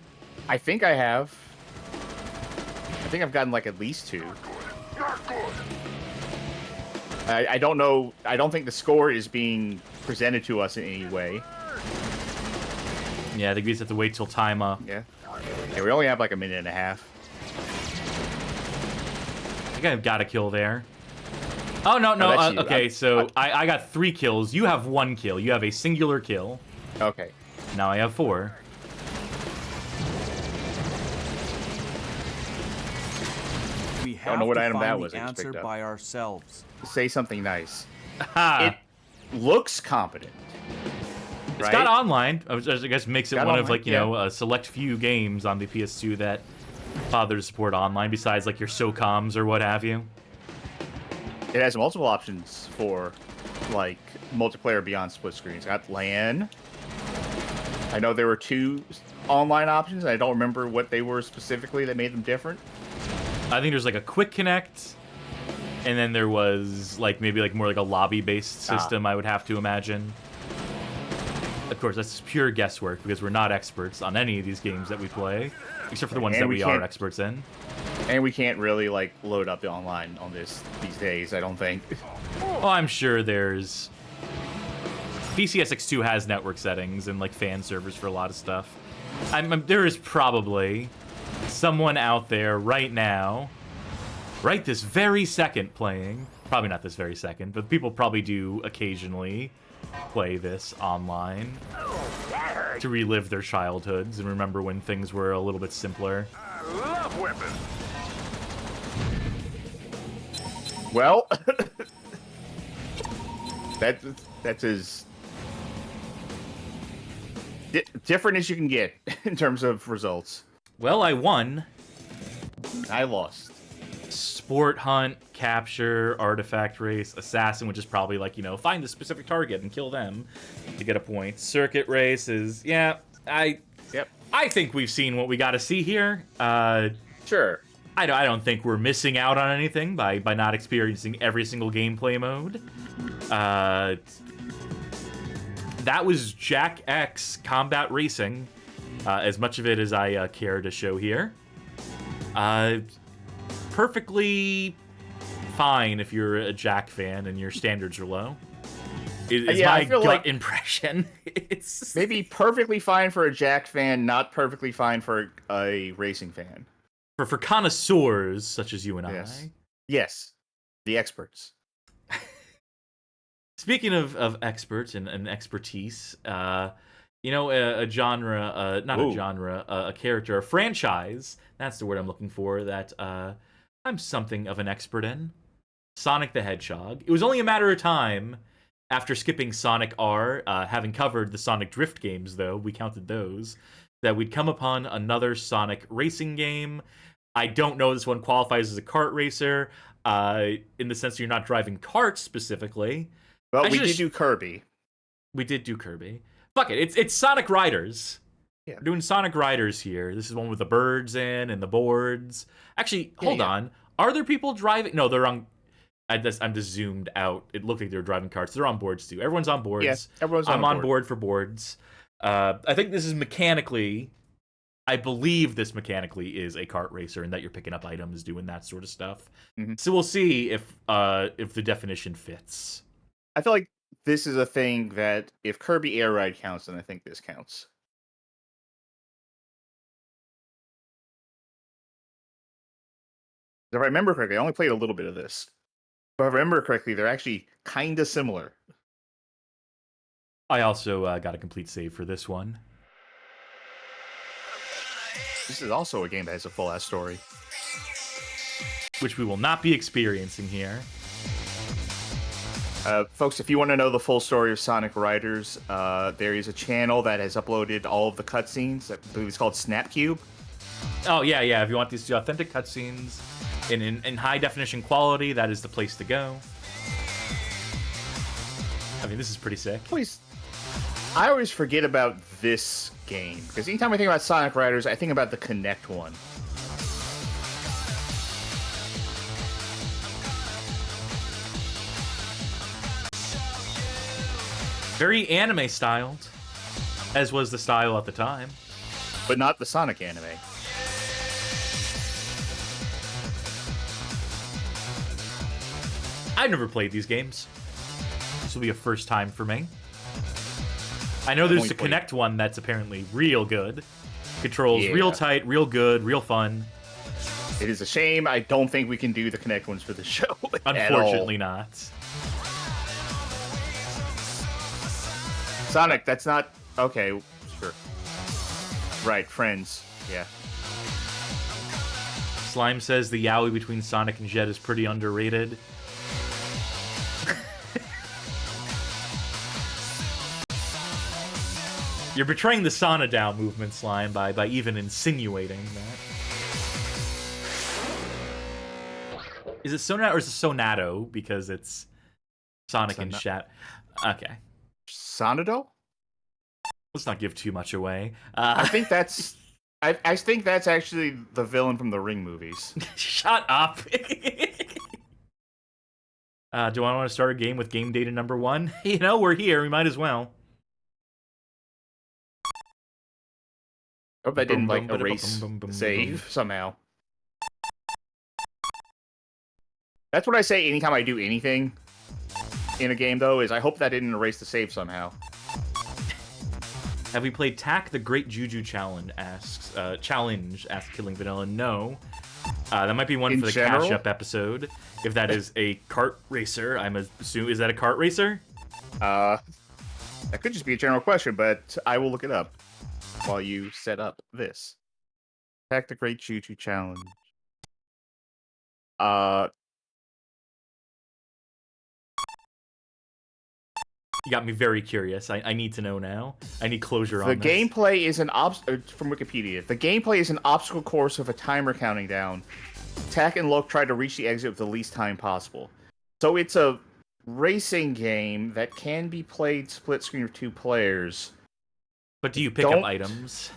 I think I have. I think I've gotten like at least 2. I don't know. I don't think the score is being presented to us in any way. Yeah, I think we just have to wait till time up. Yeah, we only have like a minute and a half. I think I've got a kill there. Oh, no. Okay, so I got 3 kills. You have 1 kill. You have a singular kill. Okay. Now I have 4. We have Don't know what to item find that the was I just answer picked up. by ourselves. Say something nice. Aha. It looks competent. It's right? got online. I guess makes it Got one of, online, like, you know, a select few games on the PS2 that bother to support online, besides, like, your SOCOMs or what have you. It has multiple options for, like, multiplayer beyond split screen. It's got LAN. I know there were 2 online options. I don't remember what they were specifically that made them different. I think there's, like, a quick connect, and then there was, like, maybe, like, more like a lobby-based system, I would have to imagine. Of course, that's pure guesswork, because we're not experts on any of these games that we play, except for the ones that we are experts in. And we can't really, like, load up the online on these days, I don't think. Well, I'm sure there's... PCSX2 has network settings and, like, fan servers for a lot of stuff. There is probably someone out there right now, right this very second playing, probably not this very second, but people probably do occasionally play this online to relive their childhoods and remember when things were a little bit simpler. I love weapons. Well, that's as different as you can get in terms of results. Well, I won. I lost. Sport hunt, capture, artifact race, assassin, which is probably like, you know, find a specific target and kill them to get a point. Circuit race is, yeah, I think we've seen what we got to see here. Sure. I don't think we're missing out on anything by not experiencing every single gameplay mode. That was Jak X Combat Racing, as much of it as I care to show here. Perfectly fine if you're a Jak fan and your standards are low. It's my gut impression. It's maybe perfectly fine for a Jak fan, not perfectly fine for a racing fan. For connoisseurs such as you and I. Yes, the experts. Speaking of experts and expertise, you know, a genre, not a genre, a character, a franchise, that's the word I'm looking for, that I'm something of an expert in. Sonic the Hedgehog. It was only a matter of time after skipping Sonic R, having covered the Sonic Drift games, though, we counted those, that we'd come upon another Sonic racing game. I don't know if this one qualifies as a kart racer, in the sense that you're not driving karts specifically. But we did do Kirby. We did do Kirby. Fuck it. It's Sonic Riders. Yeah. We're doing Sonic Riders here. This is one with the birds in and the boards. Actually, hold on. Are there people driving? No, they're on. I'm just zoomed out. It looked like they were driving carts. They're on boards too. Everyone's on boards. Yeah, everyone's on I'm on board for boards. I think this is mechanically. I believe this mechanically is a kart racer, and that you're picking up items, doing that sort of stuff. Mm-hmm. So we'll see if the definition fits. I feel like this is a thing that if Kirby Air Ride counts, then I think this counts. If I remember correctly, I only played a little bit of this. But if I remember correctly, they're actually kind of similar. I also got a complete save for this one. This is also a game that has a full-ass story. Which we will not be experiencing here. Folks, if you want to know the full story of Sonic Riders, there is a channel that has uploaded all of the cutscenes. I believe it's called Snapcube. Oh, yeah. If you want these authentic cutscenes in high-definition quality, that is the place to go. I mean, this is pretty sick. I always forget about this game, because anytime I think about Sonic Riders, I think about the Kinect one. Very anime-styled, as was the style at the time. But not the Sonic anime. I've never played these games. This will be a first time for me. I know there's the Kinect one that's apparently real good. Controls real tight, real good, real fun. It is a shame. I don't think we can do the Kinect ones for the show. Unfortunately not. Sonic, that's not... Okay, sure. Right, friends. Yeah. Slime says the yaoi between Sonic and Jet is pretty underrated. You're betraying the Sonadown movement, Slime, by even insinuating that. Is it Sonat or is it Sonato? Because it's Sonic and Shat. Okay. Sonado? Let's not give too much away. I think that's... I think that's actually the villain from the Ring movies. Shut up! Do I want to start a game with game data number 1? You know, we're here. We might as well. I hope that didn't, like, erase save somehow. That's what I say anytime I do anything in a game, though, is I hope that didn't erase the save somehow. Have we played Tak the Great Juju Challenge? Asks Killing Vanilla. No. That might be one for the Cash Up episode. If that is a kart racer, I'm assuming. Is that a kart racer? That could just be a general question, but I will look it up while you set up this. Tak the Great Juju Challenge. You got me very curious. I need to know now. I need closure on this. The gameplay is an from Wikipedia. The gameplay is an obstacle course with a timer counting down. Tak and Loke try to reach the exit with the least time possible. So it's a racing game that can be played split screen with 2 players. But do you pick up items?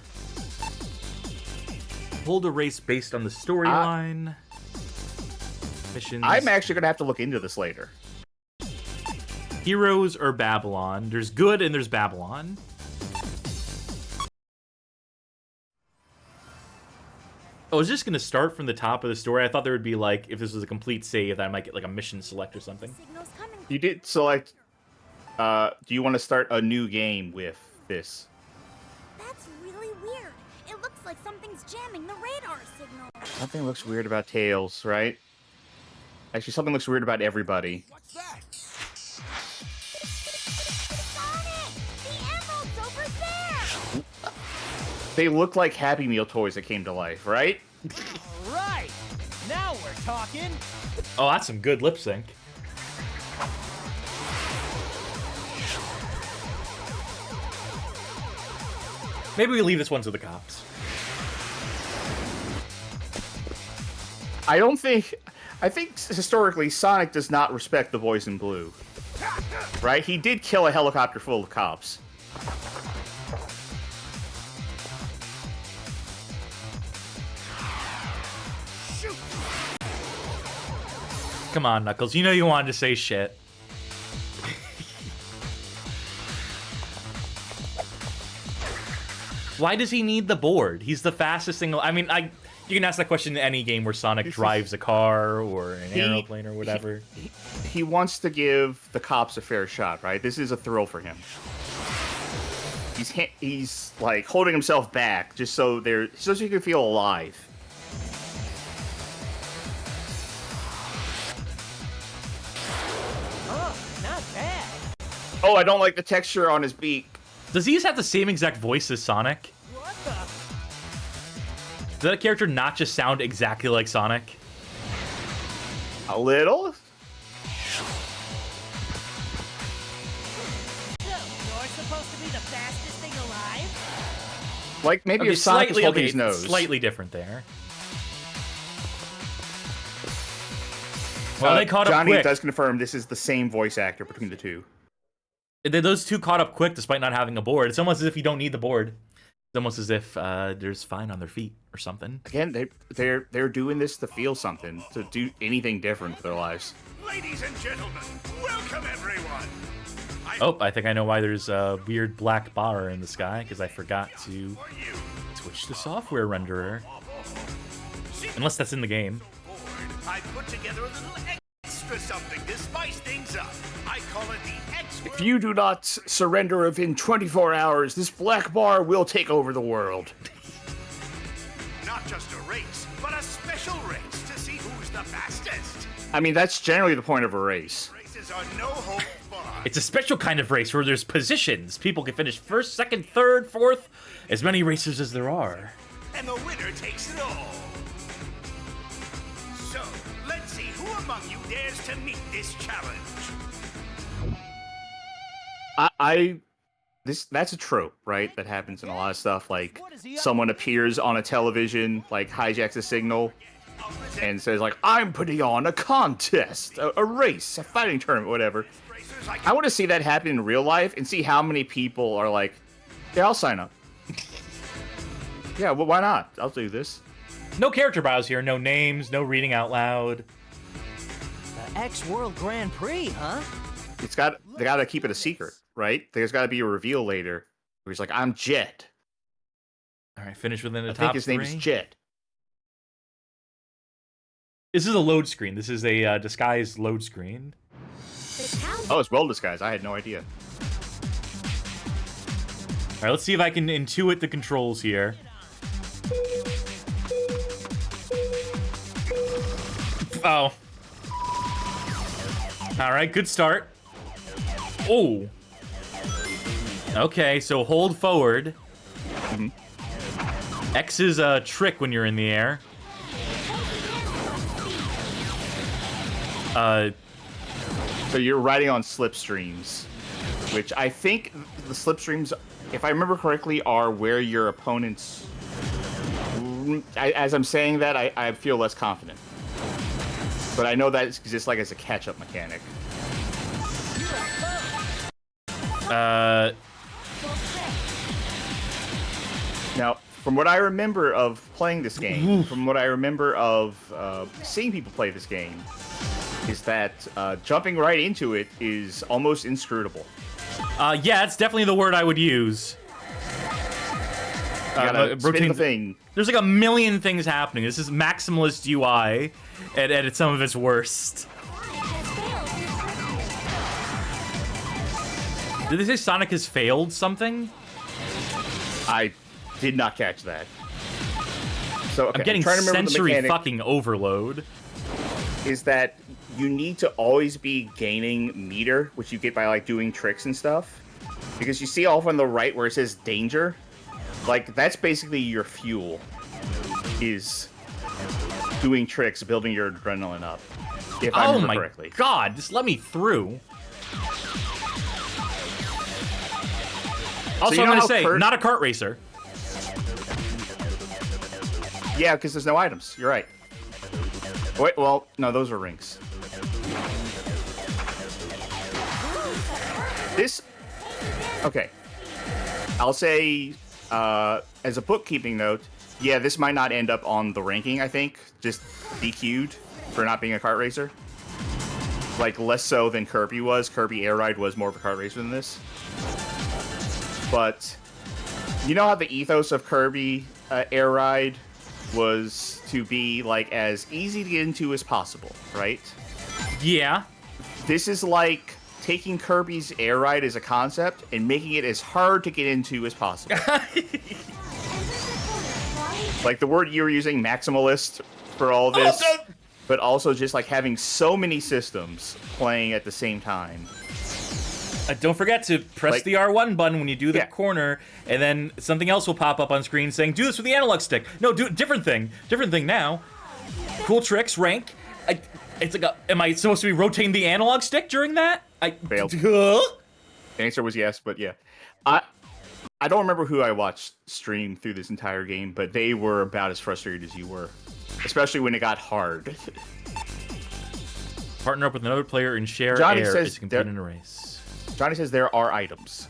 Hold a race based on the storyline. Missions. I'm actually going to have to look into this later. Heroes or Babylon? There's good and there's Babylon. Oh, is this going to start from the top of the story? I thought there would be, like, if this was a complete save, that I might get, like, a mission select or something. You did select... do you want to start a new game with this? That's really weird. It looks like something's jamming the radar signal. Something looks weird about Tails, right? Actually, something looks weird about everybody. What's that? Sonic! The emerald's over there! They look like Happy Meal toys that came to life, right? All right, now we're talking. Oh, that's some good lip sync. Maybe we leave this one to the cops. I think historically Sonic does not respect the boys in blue. Right? He did kill a helicopter full of cops. Come on, Knuckles. You know you wanted to say shit. Why does he need the board? He's the fastest thing. I mean, you can ask that question in any game where Sonic drives a car or an airplane or whatever. He wants to give the cops a fair shot, right? This is a thrill for him. He's like holding himself back just so he can feel alive. Oh, I don't like the texture on his beak. Does he have the same exact voice as Sonic? What the? Does that character not just sound exactly like Sonic? A little? So, you're supposed to be the fastest thing alive? Like, maybe Okay, if Sonic is holding okay, his nose. Slightly different there. Well, they caught up Johnny quick. does confirm this is the same voice actor between the two. Those two caught up quick despite not having a board. It's almost as if you don't need the board. It's almost as if they're just fine on their feet or something. Again, they're doing this to feel something, to do anything different with their lives. Ladies and gentlemen, welcome everyone. I think I know why there's a weird black bar in the sky, because I forgot to switch to software renderer. Unless that's in the game. I put together a little extra something to spice things up. I call it the X. If you do not surrender within 24 hours, this black bar will take over the world. Not just a race, but a special race to see who's the fastest. I mean, that's generally the point of a race. Races are no hope bar. It's a special kind of race where there's positions. People can finish first, second, third, fourth, as many racers as there are. And the winner takes it all. So, let's see who among you dares to meet this challenge. That's a trope, right? That happens in a lot of stuff. Like, someone appears on a television, like hijacks a signal, and says like, "I'm putting on a contest, a race, a fighting tournament, whatever." I want to see that happen in real life and see how many people are like, "Yeah, I'll sign up." Yeah, well, why not? I'll do this. No character bios here, no names, no reading out loud. The X World Grand Prix, huh? They gotta keep it a secret, right? There's gotta be a reveal later where he's like, "I'm Jet." All right, finish within the I top think his name is three. Jet. This is a load screen. This is a disguised load screen. Oh, it's well disguised. I had no idea. All right, let's see if I can intuit the controls here. Oh. All right, good start. Oh. Okay, so hold forward. X is a trick when you're in the air. So you're riding on slipstreams, which I think the slipstreams, if I remember correctly, are where your opponents... As I'm saying that, I feel less confident. But I know that exists like as a catch-up mechanic. Now, from what I remember of playing this game, from what I remember of seeing people play this game, is that jumping right into it is almost inscrutable. Yeah, it's definitely the word I would use. You gotta spin the thing. There's like a million things happening. This is maximalist UI at some of its worst. Did they say Sonic has failed something? I did not catch that. So okay, I'm getting trying to remember sensory the mechanic fucking overload. is that you need to always be gaining meter, which you get by like doing tricks and stuff. Because you see off on the right where it says danger, like that's basically your fuel, is doing tricks, building your adrenaline up. If I remember correctly. God, just let me through. Also, you I'm know gonna how say, Kurt- not a kart racer. Yeah, because there's no items. You're right. Wait, well, no, those are rinks. This... Okay. I'll say, as a bookkeeping note, yeah, this might not end up on the ranking, I think. Just DQ'd for not being a kart racer. Like, less so than Kirby was. Kirby Air Ride was more of a kart racer than this. But, you know how the ethos of Kirby Air Ride was to be, like, as easy to get into as possible, right? Yeah. This is like taking Kirby's Air Ride as a concept and making it as hard to get into as possible. Like the word you were using, maximalist, for all this, but also just like having so many systems playing at the same time. Don't forget to press Like- the R1 button when you do the corner, and then something else will pop up on screen saying, do this with the analog stick. No, do different thing now. Cool tricks, rank. It's like, am I supposed to be rotating the analog stick during that? Failed. The answer was yes, but yeah. I don't remember who I watched stream through this entire game, but they were about as frustrated as you were. Especially when it got hard. Partner up with another player and share Johnny air says to compete in a race. Johnny says there are items.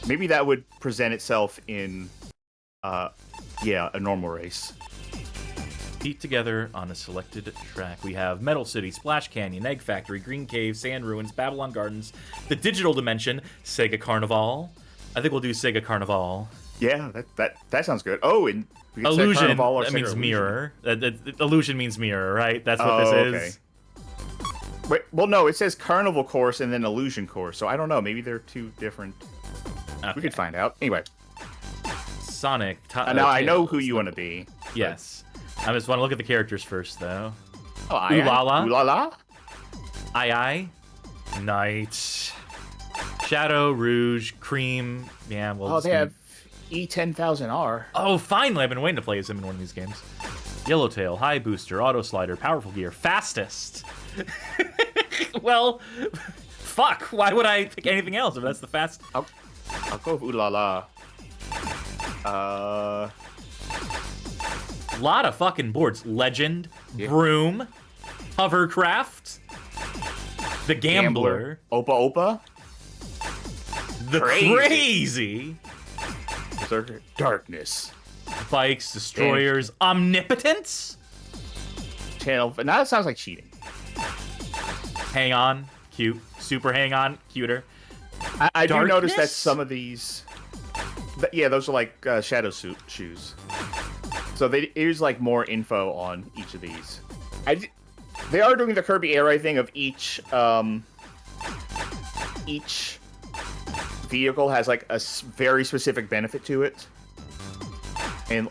Maybe that would present itself in, yeah, a normal race. Compete together on a selected track. We have Metal City, Splash Canyon, Egg Factory, Green Cave, Sand Ruins, Babylon Gardens, the Digital Dimension, Sega Carnival. I think we'll do Sega Carnival. Yeah, that sounds good. Oh, and we can say Illusion, Carnival or that Sega means Illusion. mirror. Illusion means mirror, right? That's what this is. Wait, well, no, it says Carnival Course and then Illusion Course, so I don't know. Maybe they're two different... Okay. We could find out. Anyway. Sonic. Now I know who you want to be. Yes. I just want to look at the characters first, though. Oh, Ooh La La. Ooh La La? Aye. Knight. Shadow, Rouge, Cream. Yeah, well. Oh, they have E10000R. Oh, finally! I've been waiting to play as him in one of these games. Yellowtail, High Booster, Auto Slider, Powerful Gear, Fastest. Well, fuck. Why would I pick anything else if that's the fast? I'll go with Ooh La La. Lot of fucking boards. Legend, Broom, Hovercraft, The Gambler, Opa Opa, The Crazy, Berserker, Darkness, Bikes, Destroyers, Omnipotence, Channel. Now that sounds like cheating. Hang On, cute, Super Hang On, cuter. I do notice that Darkness? some of these, yeah, those are like Shadow Suit shoes. So they use like more info on each of these. They are doing the Kirby Air Ride thing of each vehicle has like a very specific benefit to it, and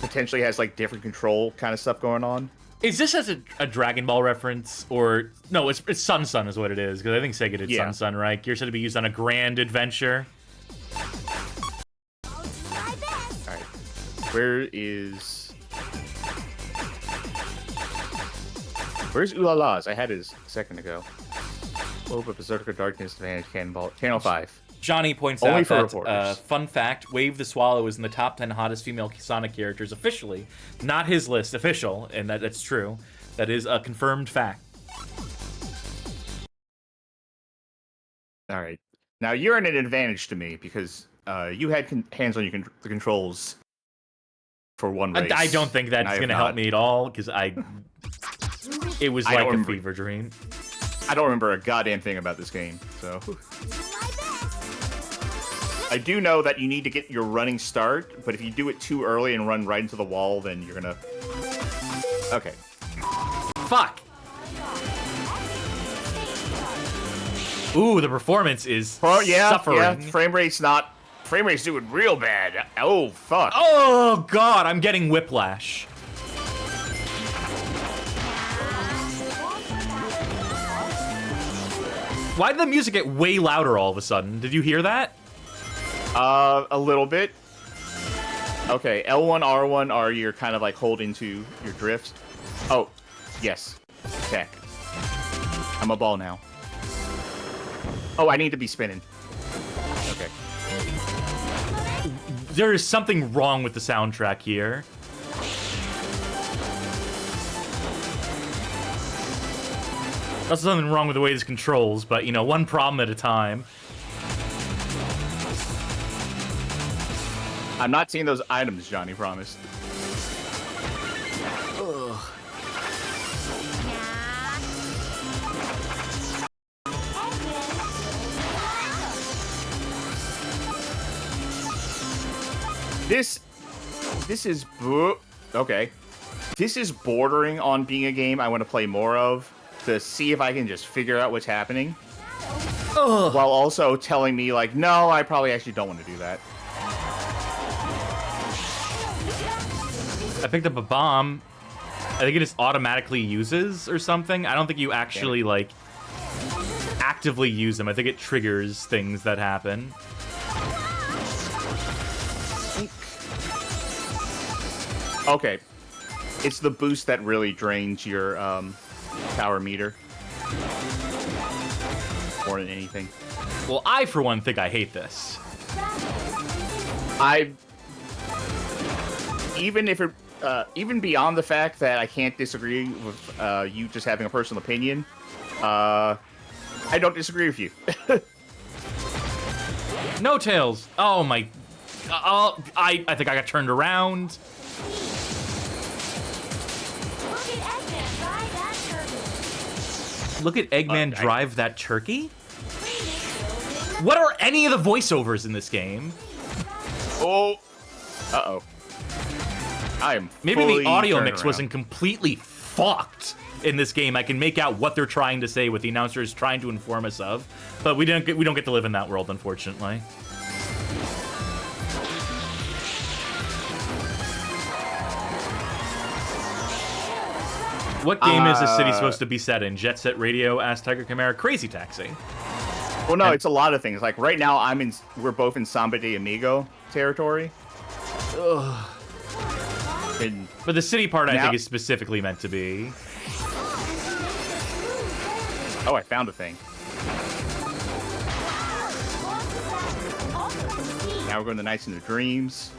potentially has like different control kind of stuff going on. Is this as a Dragon Ball reference, or no? It's Sun Sun is what it is, because I think Sega did Sun Sun, right? Gear said to be used on a grand adventure. Alright. Where's Ooh La La's? I had it a second ago. Oh, but Berserker, Darkness, Advantage, Cannonball. Channel 5. Johnny points Only out for that, reporters. fun fact, Wave the Swallow is in the top 10 hottest female Sonic characters officially. Not his list, official, and that's true. That is a confirmed fact. Alright. Now, you're at an advantage to me, because you had hands on the controls for one race. I don't think that's going to help me at all, because it was like a fever dream. I don't remember a goddamn thing about this game, so... I do know that you need to get your running start, but if you do it too early and run right into the wall, then you're gonna... Okay. Fuck! Ooh, the performance is suffering. Yeah, frame rate's doing real bad. Oh, fuck. Oh, God, I'm getting whiplash. Why did the music get way louder all of a sudden? Did you hear that? A little bit. Okay, L1, R1 are you're kind of like holding to your drifts. Oh, yes. Tech. I'm a ball now. Oh, I need to be spinning. Okay. There is something wrong with the soundtrack here. There's nothing wrong with the way this controls, but, you know, one problem at a time. I'm not seeing those items Johnny promised. Ugh. This is okay. This is bordering on being a game I want to play more of to see if I can just figure out what's happening. Ugh. While also telling me like, no, I probably actually don't want to do that. I picked up a bomb. I think it just automatically uses or something. I don't think you actually like actively use them. I think it triggers things that happen. Okay. It's the boost that really drains your power meter. More than anything. Well, I, for one, think I hate this. Even beyond the fact that I can't disagree with you just having a personal opinion, I don't disagree with you. No tails. Oh my. I think I got turned around. Look at Eggman drive that turkey? What are any of the voiceovers in this game? Oh. Uh-oh. I am Maybe the audio mix wasn't completely fucked in this game. I can make out what they're trying to say, what the announcer is trying to inform us of, but we don't get to live in that world, unfortunately. What game is this city supposed to be set in? Jet Set Radio, Ask Tiger Chimera, Crazy Taxi. Well, no, it's a lot of things. Like right now, we're both in Samba de Amigo territory. Ugh. But the city part, I think, is specifically meant to be. Oh, I found a thing. Now we're going to Nights into Dreams.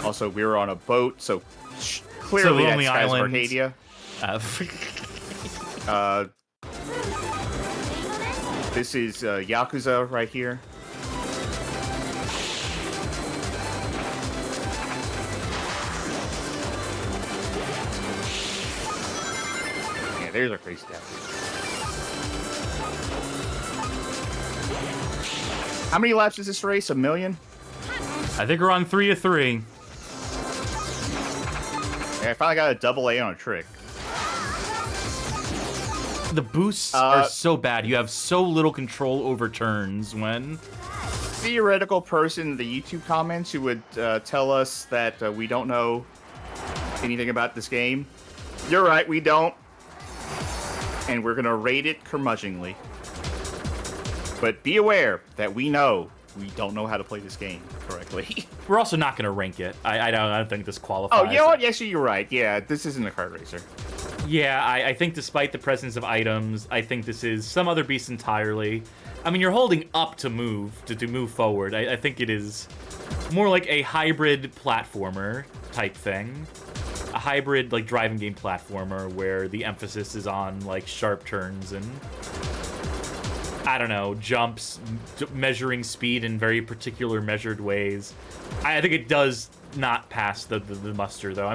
Also, we were on a boat, so clearly that's Skies of Arcadia. This is Yakuza right here. Yeah, there's our crazy taxi. How many laps is this race? 1 million? I think we're on 3 of 3. Yeah, I finally got a double A on a trick. The boosts are so bad. You have so little control over turns when... Theoretical person in the YouTube comments who would tell us that we don't know anything about this game. You're right, we don't. And we're going to rate it curmudgeonly. But be aware that we don't know how to play this game correctly. We're also not going to rank it. I don't think this qualifies. Oh, you know what? Yes, you're right. Yeah, this isn't a kart racer. Yeah, I think despite the presence of items, I think this is some other beast entirely. I mean, you're holding up to move forward. I think it is more like a hybrid platformer type thing. A hybrid, like, driving game platformer where the emphasis is on, like, sharp turns and... I don't know, jumps, measuring speed in very particular measured ways. I think it does not pass the muster, though.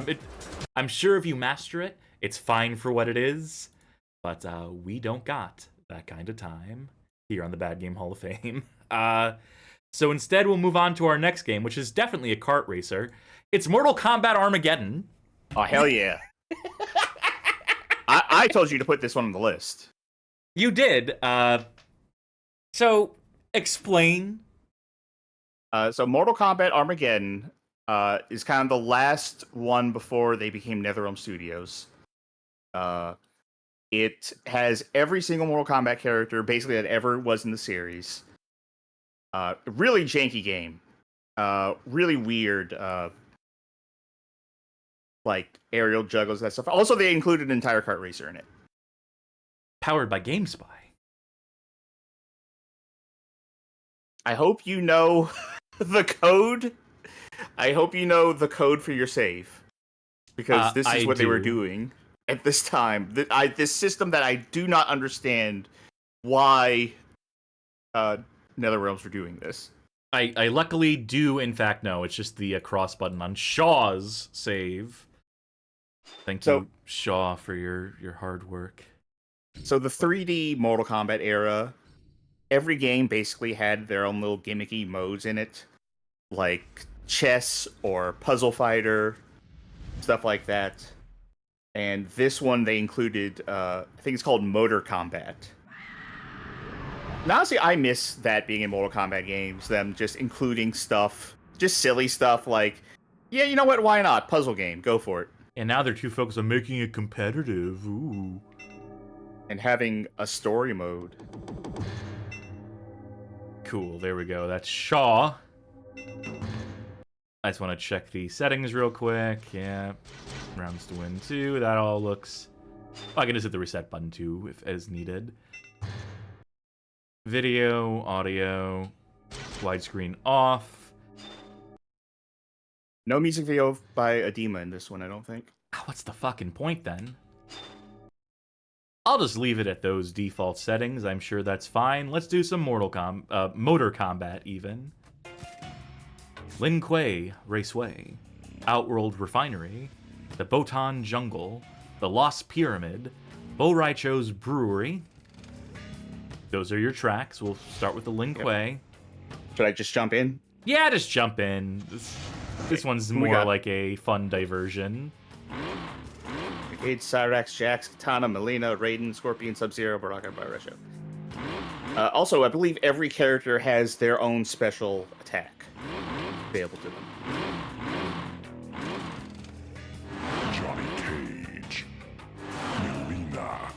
I'm sure if you master it, it's fine for what it is, but we don't got that kind of time here on the Bad Game Hall of Fame. So instead, we'll move on to our next game, which is definitely a kart racer. It's Mortal Kombat Armageddon. Oh, hell yeah. I told you to put this one on the list. You did. So, explain. So Mortal Kombat Armageddon is kind of the last one before they became NetherRealm Studios. It has every single Mortal Kombat character, basically, that ever was in the series. Really janky game. Really weird, like, aerial juggles, that stuff. Also, they included an entire kart racer in it. Powered by GameSpy. I hope you know the code. I hope you know the code for your save. Because this is what they were doing. at this time. This system that I do not understand why NetherRealms were doing this. I luckily do, in fact, know. It's just the cross button on Shaw's save. Thank you, Shaw, for your hard work. So the 3D Mortal Kombat era, every game basically had their own little gimmicky modes in it, like chess or puzzle fighter, stuff like that. And this one they included, I think it's called Motor Combat. And honestly, I miss that being in Mortal Kombat games, them just including stuff, just silly stuff like, yeah, you know what, why not? Puzzle game, go for it. And now they're too focused on making it competitive. Ooh. And having a story mode. Cool, there we go. That's Shaw. I just want to check the settings real quick. Yeah, rounds to win 2. That all looks... Oh, I can just hit the reset button too, if as needed. Video, audio, widescreen off. No music video by Adema in this one, I don't think. What's the fucking point then? I'll just leave it at those default settings. I'm sure that's fine. Let's do some Motor Combat even. Lin Kuei Raceway, Outworld Refinery, the Botan Jungle, the Lost Pyramid, Bo Raicho's Brewery. Those are your tracks. We'll start with the Lin Kuei. Should I just jump in? Yeah, just jump in. This one's more like a fun diversion. Brigade, Cyrax, Jax, Katana, Melina, Raiden, Scorpion, Sub-Zero, Baraka, Barasho. Also, I believe every character has their own special attack available to them. Johnny Cage. Melina.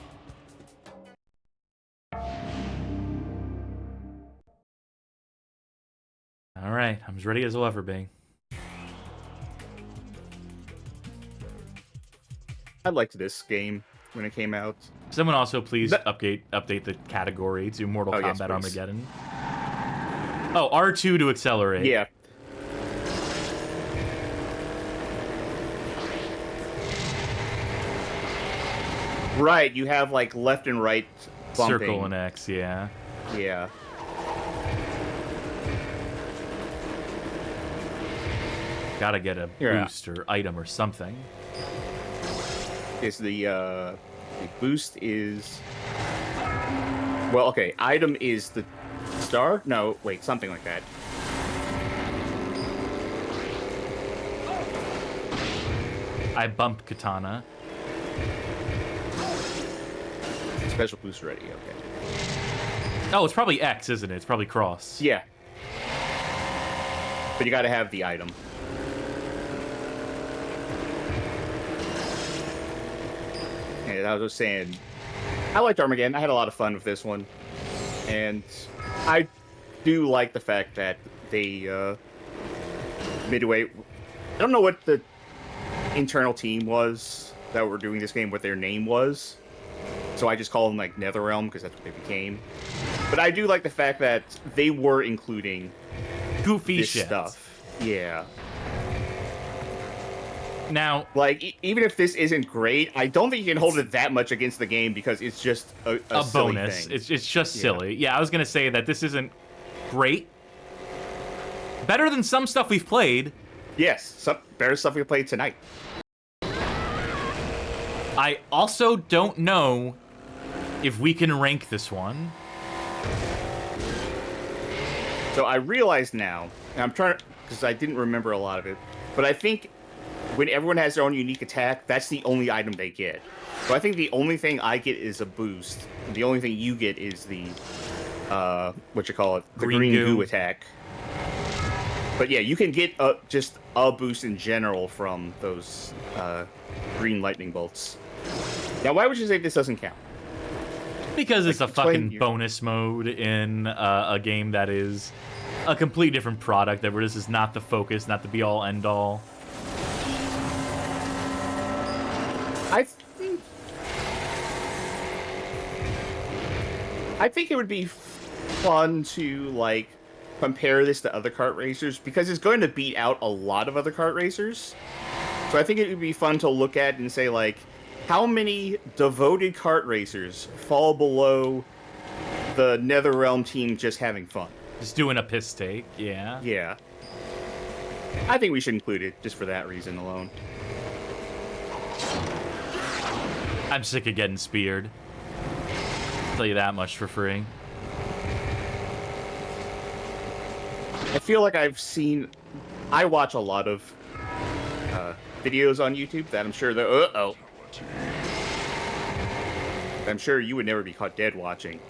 Alright, I'm as ready as I'll ever be. I liked this game when it came out. Someone also please update the category to Mortal Kombat yes, Armageddon. Oh, R2 to accelerate. Yeah. Right, you have like left and right bumping. Circle and X, yeah. Yeah. Gotta get a boost or item or something. Is the boost is... Well, okay, item is the star? No, wait, something like that. I bump Katana. Special boost ready, okay. Oh, it's probably X, isn't it? It's probably cross. Yeah. But you gotta have the item. And I was just saying, I liked Armageddon. I had a lot of fun with this one. And I do like the fact that they, Midway... I don't know what the internal team was that were doing this game, what their name was. So I just call them, like, NetherRealm, because that's what they became. But I do like the fact that they were including goofy this shit stuff. Yeah. Now, like, even if this isn't great, I don't think you can hold it that much against the game because it's just a bonus. Thing. It's just silly. Yeah, I was gonna say that this isn't great. Better than some stuff we've played. Yes, some better stuff we played tonight. I also don't know if we can rank this one. So I realize now, and I'm trying to, because I didn't remember a lot of it, but I think when everyone has their own unique attack, that's the only item they get. So I think the only thing I get is a boost. And the only thing you get is the, what you call it, the green goo attack. But yeah, you can get just a boost in general from those green lightning bolts. Now, why would you say this doesn't count? Because it's a fucking bonus mode in a game that is a completely different product, that this is not the focus, not the be-all, end-all. I think it would be fun to, like, compare this to other kart racers, because it's going to beat out a lot of other kart racers. So I think it would be fun to look at and say, like, How many devoted kart racers fall below the NetherRealm team just having fun? Just doing a piss take, yeah. Yeah. I think we should include it just for that reason alone. I'm sick of getting speared. I'll tell you that much for free. I feel like I watch a lot of videos on YouTube that I'm sure I'm sure you would never be caught dead watching.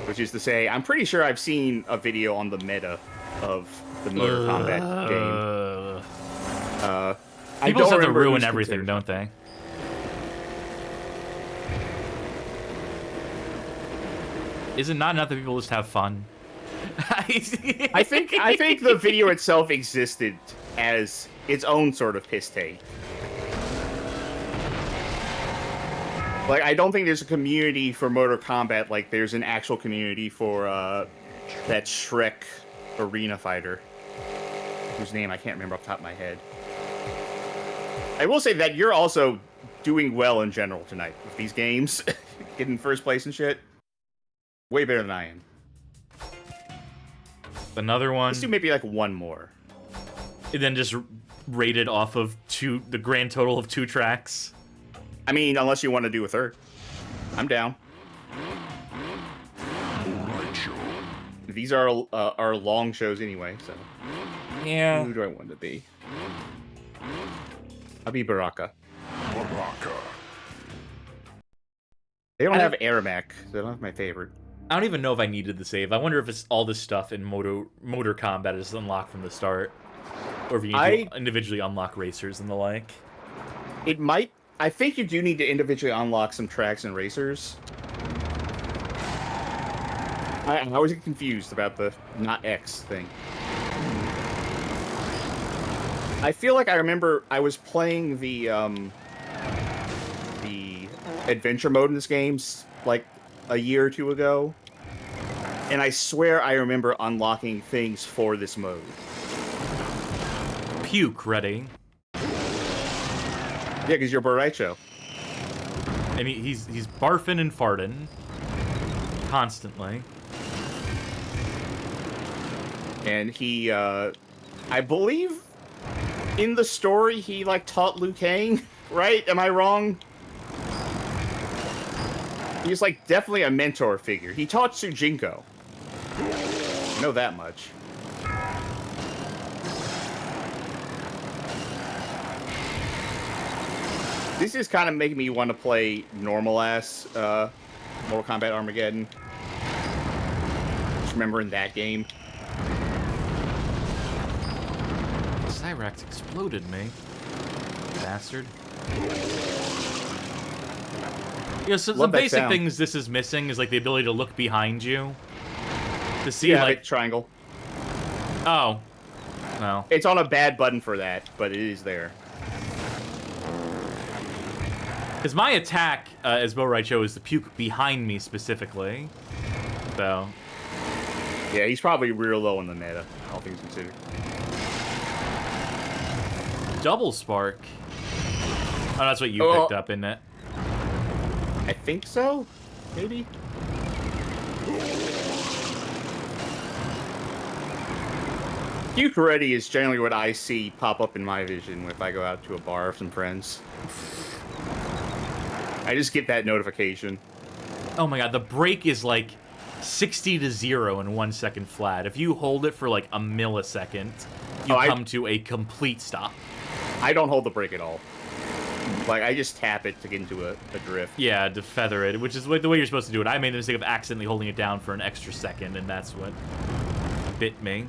Which is to say, I'm pretty sure I've seen a video on the meta of the Motor Kombat game. People said to ruin everything, don't they? Is it not enough that people just have fun? I think the video itself existed as its own sort of piss take. Like, I don't think there's a community for Motor Kombat like there's an actual community for that Shrek arena fighter, whose name I can't remember off the top of my head. I will say that you're also doing well in general tonight with these games. Getting first place and shit. Way better than I am. Another one. Let's do maybe like one more. And then just rated off of the grand total of 2 tracks. I mean, unless you want to do a third. I'm down. These are long shows anyway, so... Yeah. Who do I want to be? I'll be Baraka. They don't have Earache, so they don't have my favorite. I don't even know if I needed the save. I wonder if it's all this stuff in Motor Kombat is unlocked from the start. Or if you need to individually unlock racers and the like. It might... I think you do need to individually unlock some tracks and racers. I always get confused about the not X thing. I feel like I remember I was playing the adventure mode in this game like a year or two ago, and I swear I remember unlocking things for this mode. Puke ready. Yeah, because you're Borracho. And he's barfing and farting constantly. And he, I believe, in the story, he, like, taught Liu Kang, right? Am I wrong? He's, like, definitely a mentor figure. He taught Sujinko. I know that much. This is kind of making me want to play normal-ass Mortal Kombat Armageddon. Just remembering that game. Cyrax exploded me. Bastard. Yeah, so some basic things this is missing is like the ability to look behind you. To see like triangle. Oh. No. It's on a bad button for that, but it is there. Because my attack as Borracho is the puke behind me specifically. So. Yeah, he's probably real low in the meta, all things considered. Double spark. Oh, that's what you picked up, isn't it? I think so? Maybe? Puke ready is generally what I see pop up in my vision if I go out to a bar with some friends. I just get that notification. Oh my god, the brake is like 60 to 0 in 1 second flat. If you hold it for like a millisecond, you come to a complete stop. I don't hold the brake at all. Like, I just tap it to get into a drift. Yeah, to feather it, which is the way you're supposed to do it. I made the mistake of accidentally holding it down for an extra second, and that's what bit me.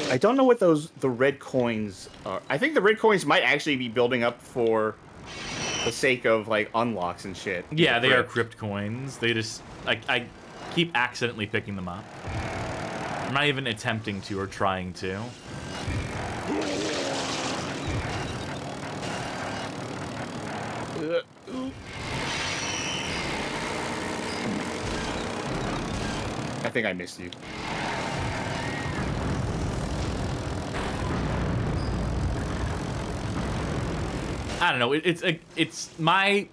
I don't know what the red coins are. I think the red coins might actually be building up for the sake of, like, unlocks and shit. Yeah, they are crypt coins. They just... I keep accidentally picking them up. I'm not even attempting to or trying to. I think I missed you. I don't know. It's my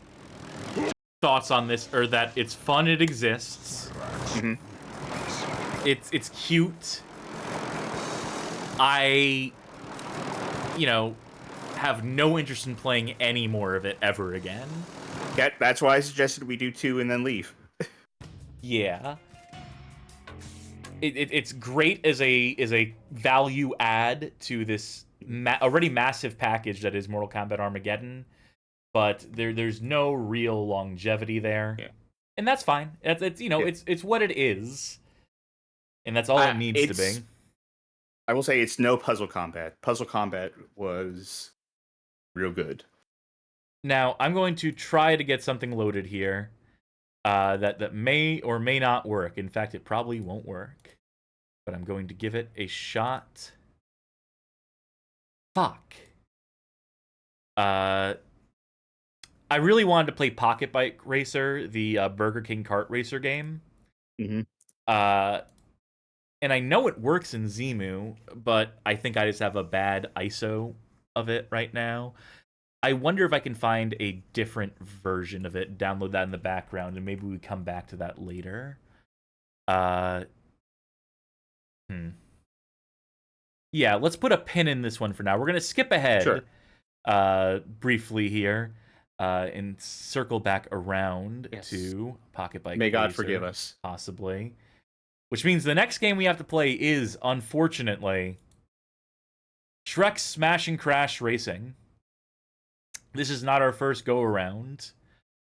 thoughts on this are that it's fun. It exists. Mm-hmm. It's cute. I, have no interest in playing any more of it ever again. That's why I suggested we do 2 and then leave. Yeah. It's great as a value add to this already massive package that is Mortal Kombat Armageddon, but there's no real longevity there, and that's fine. It's what it is, and that's all it needs to be. I will say it's no Puzzle Combat. Puzzle Combat was real good. Now I'm going to try to get something loaded here. That may or may not work. In fact, it probably won't work. But I'm going to give it a shot. Fuck. I really wanted to play PocketBike Racer, the Burger King Kart Racer game. Mm-hmm. And I know it works in Zemu, but I think I just have a bad ISO of it right now. I wonder if I can find a different version of it, download that in the background, and maybe we come back to that later. Yeah, let's put a pin in this one for now. We're going to skip ahead briefly here and circle back around to PocketBike. May God Racer, forgive us. Possibly. Which means the next game we have to play is, unfortunately, Shrek Smash and Crash Racing. This is not our first go-around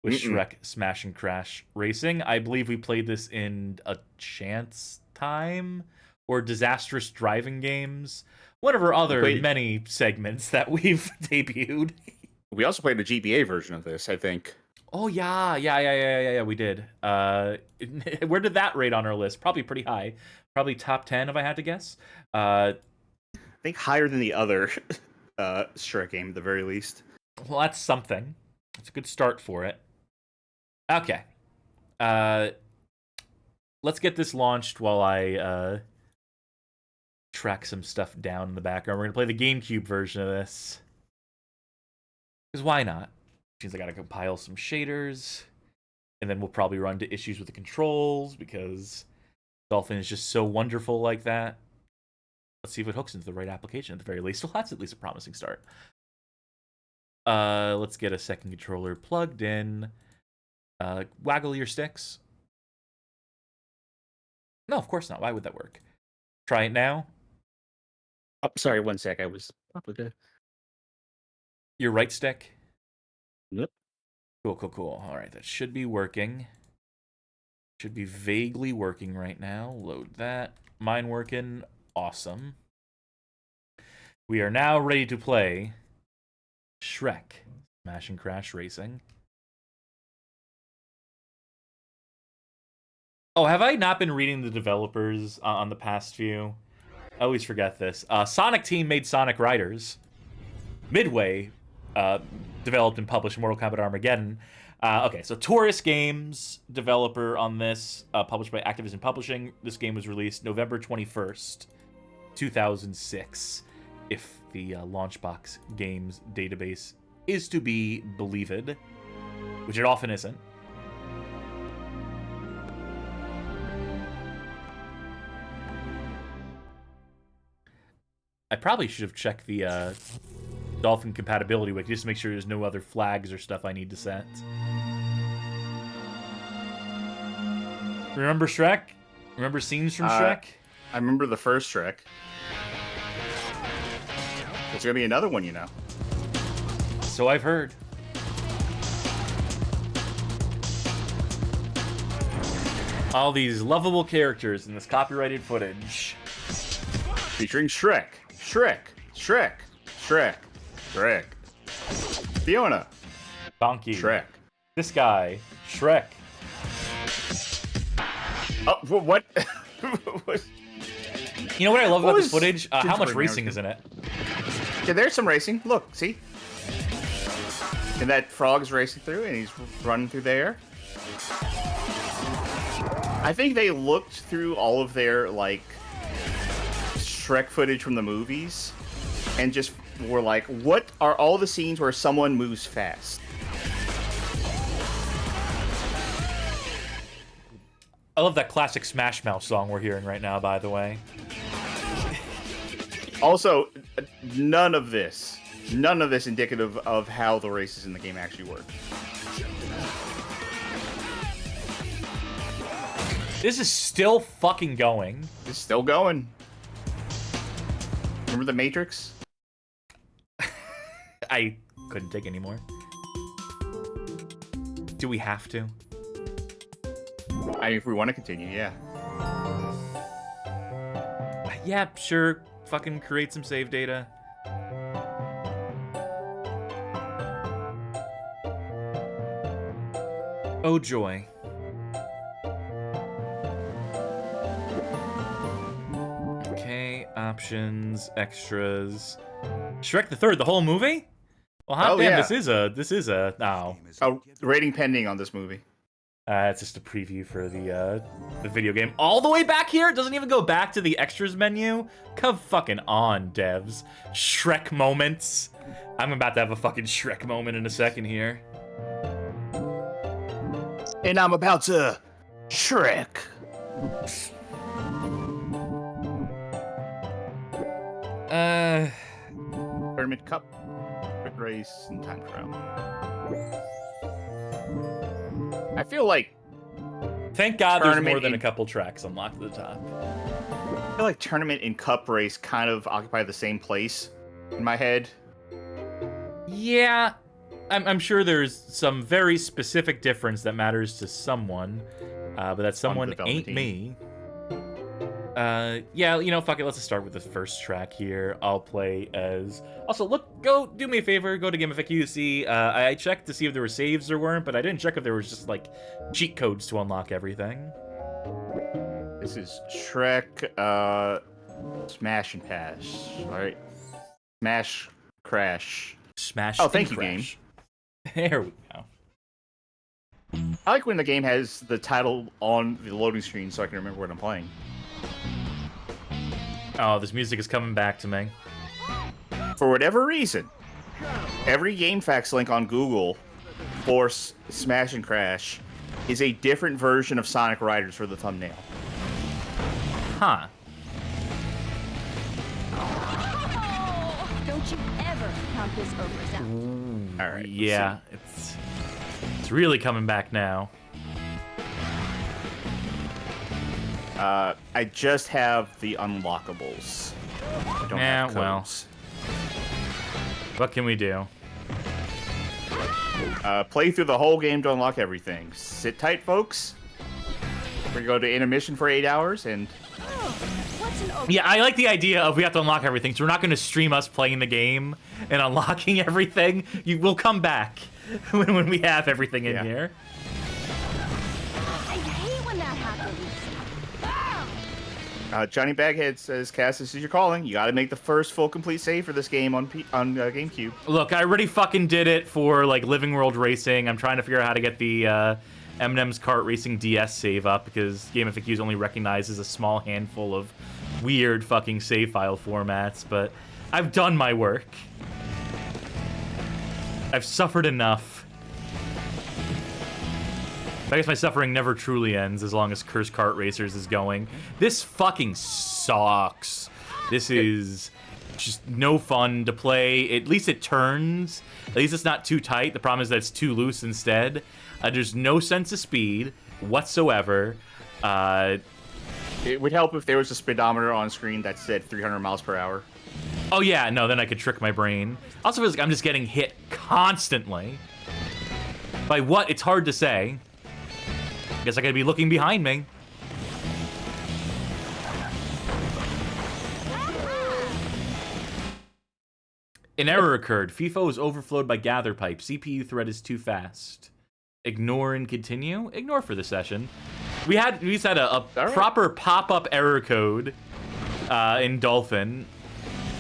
with Shrek Smash and Crash Racing. I believe we played this in a Chance Time or Disastrous Driving Games. One of our other many segments that we've debuted. We also played a GBA version of this, I think. Oh, yeah, we did. Where did that rate on our list? Probably pretty high. Probably top 10, if I had to guess. I think higher than the other Shrek game, at the very least. Well, that's something. It's a good start for it. Okay. Let's get this launched while I track some stuff down in the background. We're going to play the GameCube version of this. Because why not? Which means I got to compile some shaders. And then we'll probably run into issues with the controls because Dolphin is just so wonderful like that. Let's see if it hooks into the right application at the very least. Well, that's at least a promising start. Let's get a second controller plugged in. Waggle your sticks. No, of course not. Why would that work? Try it now. Oh, sorry, one sec. I was probably good. Your right stick? Yep. Cool. All right, that should be working. Should be vaguely working right now. Load that. Mine working. Awesome. We are now ready to play Shrek Smash and Crash Racing. Oh, have I not been reading the developers on the past few? I always forget this. Sonic Team made Sonic Riders. Midway developed and published Mortal Kombat Armageddon. Okay, so Taurus Games, developer on this, published by Activision Publishing. This game was released November 21st, 2006. If the Launchbox Games database is to be believed, which it often isn't. I probably should have checked the Dolphin compatibility wiki just to make sure there's no other flags or stuff I need to set. Remember Shrek? Remember scenes from Shrek? I remember the first Shrek. There's gonna be another one, you know. So I've heard. All these lovable characters in this copyrighted footage. Featuring Shrek, Fiona, Donkey, Shrek, this guy, Shrek. Oh, what? You know what I love about this footage? How much racing is in it? Yeah, there's some racing. Look, see? And that frog's racing through, and he's running through there. I think they looked through all of their, like, Shrek footage from the movies, and just were like, what are all the scenes where someone moves fast? I love that classic Smash Mouth song we're hearing right now, by the way. Also, none of this indicative of how the races in the game actually work. This is still fucking going. It's still going. Remember the Matrix? I couldn't take any more. Do we have to? If we want to continue, yeah. Yeah, sure. Fucking create some save data. Oh joy. Okay, options, extras. Shrek the Third, the whole movie? Well, hot damn, yeah. this is a oh. Oh, rating pending on this movie. It's just a preview for the video game. All the way back here? It doesn't even go back to the extras menu? Come fucking on, devs. Shrek moments. I'm about to have a fucking Shrek moment in a second here. And I'm about to Shrek. Tournament Cup, Quick Race, and Time Trial. I feel like... Thank God there's more than a couple tracks unlocked at the top. I feel like Tournament and Cup Race kind of occupy the same place in my head. Yeah, I'm sure there's some very specific difference that matters to someone, but that someone ain't me. Yeah, you know, fuck it, let's just start with the first track here. I'll play as... Also, look, go do me a favor, go to GameFAQ, see, I checked to see if there were saves there weren't, but I didn't check if there was just, like, cheat codes to unlock everything. This is Shrek, Smash and Pass, alright? Smash, Crash. Smash Oh, thank you, Crash. game. There we go. I like when the game has the title on the loading screen so I can remember what I'm playing. Oh, this music is coming back to me. For whatever reason, every GameFAQs link on Google for Smash and Crash is a different version of Sonic Riders for the thumbnail. Huh. Don't you ever count this over, Zach. All right. Yeah, it's really coming back now. I just have the unlockables. I don't have codes. What can we do? Play through the whole game to unlock everything. Sit tight, folks. We're gonna go to intermission for 8 hours and... Yeah, I like the idea of we have to unlock everything, so we're not going to stream us playing the game and unlocking everything. We'll come back when we have everything in here. I hate when that happens. Johnny Baghead says, Cass, this is your calling. You gotta make the first full complete save for this game on GameCube. Look, I already fucking did it for, like, Living World Racing. I'm trying to figure out how to get the M&M's Kart Racing DS save up, because GameFAQs only recognizes a small handful of weird fucking save file formats, but I've done my work. I've suffered enough. I guess my suffering never truly ends as long as Kursed Kart Racers is going. This fucking sucks. This is just no fun to play. At least it turns. At least it's not too tight. The problem is that it's too loose instead. There's no sense of speed whatsoever. It would help if there was a speedometer on screen that said 300 miles per hour. Oh yeah, no, then I could trick my brain. Also feels like I'm just getting hit constantly. By what? It's hard to say. Guess I gotta be looking behind me. An error occurred. FIFO is overflowed by gather pipe. CPU thread is too fast. Ignore and continue? Ignore for the session. We just had a proper pop-up error code in Dolphin.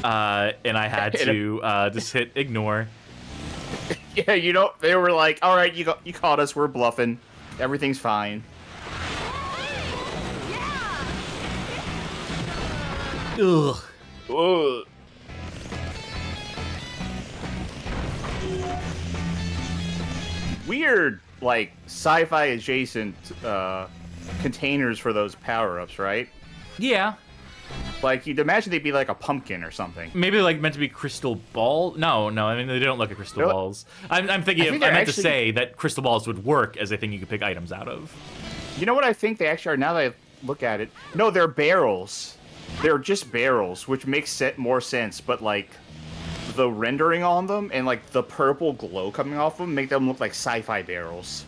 And I had to just hit ignore. Yeah, you know, they were like, all right, you caught us, we're bluffing. Everything's fine. Ugh. Ugh. weird, like, sci-fi adjacent containers for those power-ups, right? Yeah. Like, you'd imagine they'd be like a pumpkin or something. Maybe like meant to be crystal ball. No, I mean they don't look like crystal balls. I'm thinking. I meant to say that crystal balls would work as a thing you could pick items out of. You know what I think they actually are now that I look at it? No, they're barrels. They're just barrels, which makes more sense. But like the rendering on them and like the purple glow coming off them make them look like sci-fi barrels.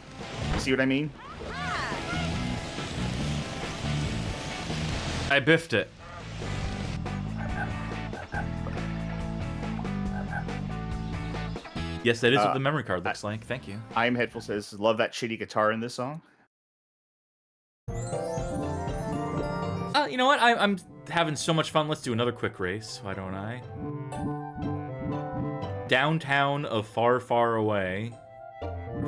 See what I mean? I biffed it. Yes, that is what the memory card looks like. Thank you. I Am Headful says, love that shitty guitar in this song. You know what? I'm having so much fun. Let's do another quick race. Why don't I? Downtown of Far, Far Away.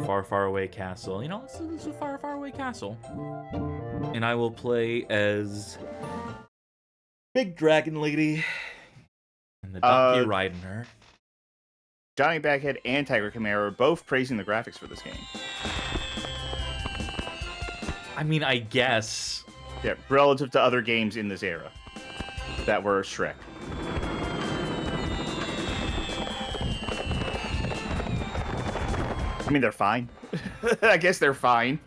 Far, Far Away Castle. You know, this is a Far, Far Away Castle. And I will play as Big Dragon Lady. And the donkey riding her. Johnny Backhead and Tiger Camaro are both praising the graphics for this game. I mean, I guess. Yeah, relative to other games in this era that were Shrek. I mean, they're fine. I guess they're fine.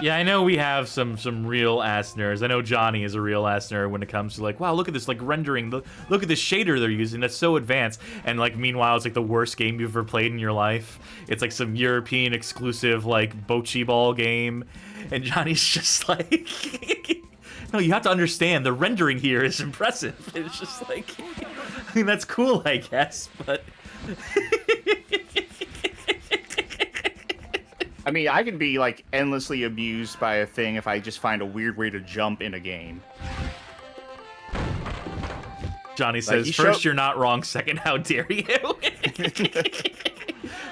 Yeah, I know we have some real ass nerds. I know Johnny is a real ass nerd when it comes to like, wow, look at this like rendering. Look at this shader they're using. That's so advanced. And like, meanwhile, it's like the worst game you've ever played in your life. It's like some European exclusive like bocce ball game, and Johnny's just like, no, you have to understand the rendering here is impressive. It's just like, I mean, that's cool, I guess, but. I mean, I can be, like, endlessly amused by a thing if I just find a weird way to jump in a game. Johnny says, first, you're not wrong. Second, how dare you?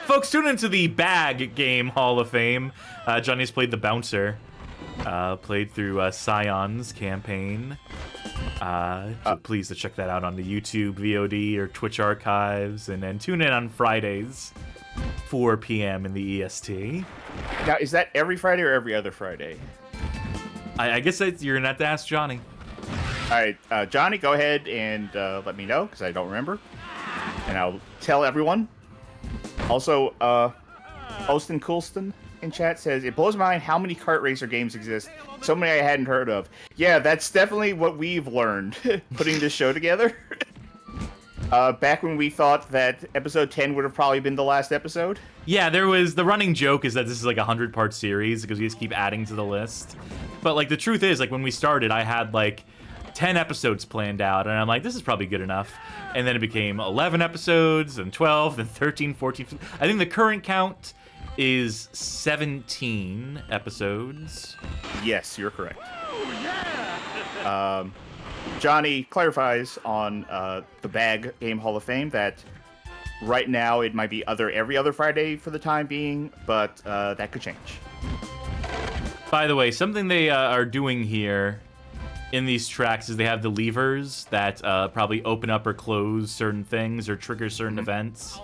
Folks, tune into the Bag Game Hall of Fame. Johnny's played the Bouncer. Played through Scion's campaign. So please check that out on the YouTube VOD or Twitch archives. And then tune in on Fridays. 4 p.m. in the EST. Now, is that every Friday or every other Friday? I guess you're going to have to ask Johnny. All right, Johnny, go ahead and let me know, because I don't remember. And I'll tell everyone. Also, Austin Coulston in chat says, it blows my mind how many kart racer games exist. So many I hadn't heard of. Yeah, that's definitely what we've learned putting this show together. Back when we thought that episode 10 would have probably been the last episode. Yeah, there was the running joke is that this is like a 100-part series because we just keep adding to the list. But like the truth is, like when we started, I had like 10 episodes planned out, and I'm like, this is probably good enough. And then it became 11 episodes, and 12, then 13, 14. I think the current count is 17 episodes. Yes, you're correct. Johnny clarifies on the Bag Game Hall of Fame that right now it might be every other Friday for the time being, but that could change. By the way, something they are doing here in these tracks is they have the levers that probably open up or close certain things or trigger certain events.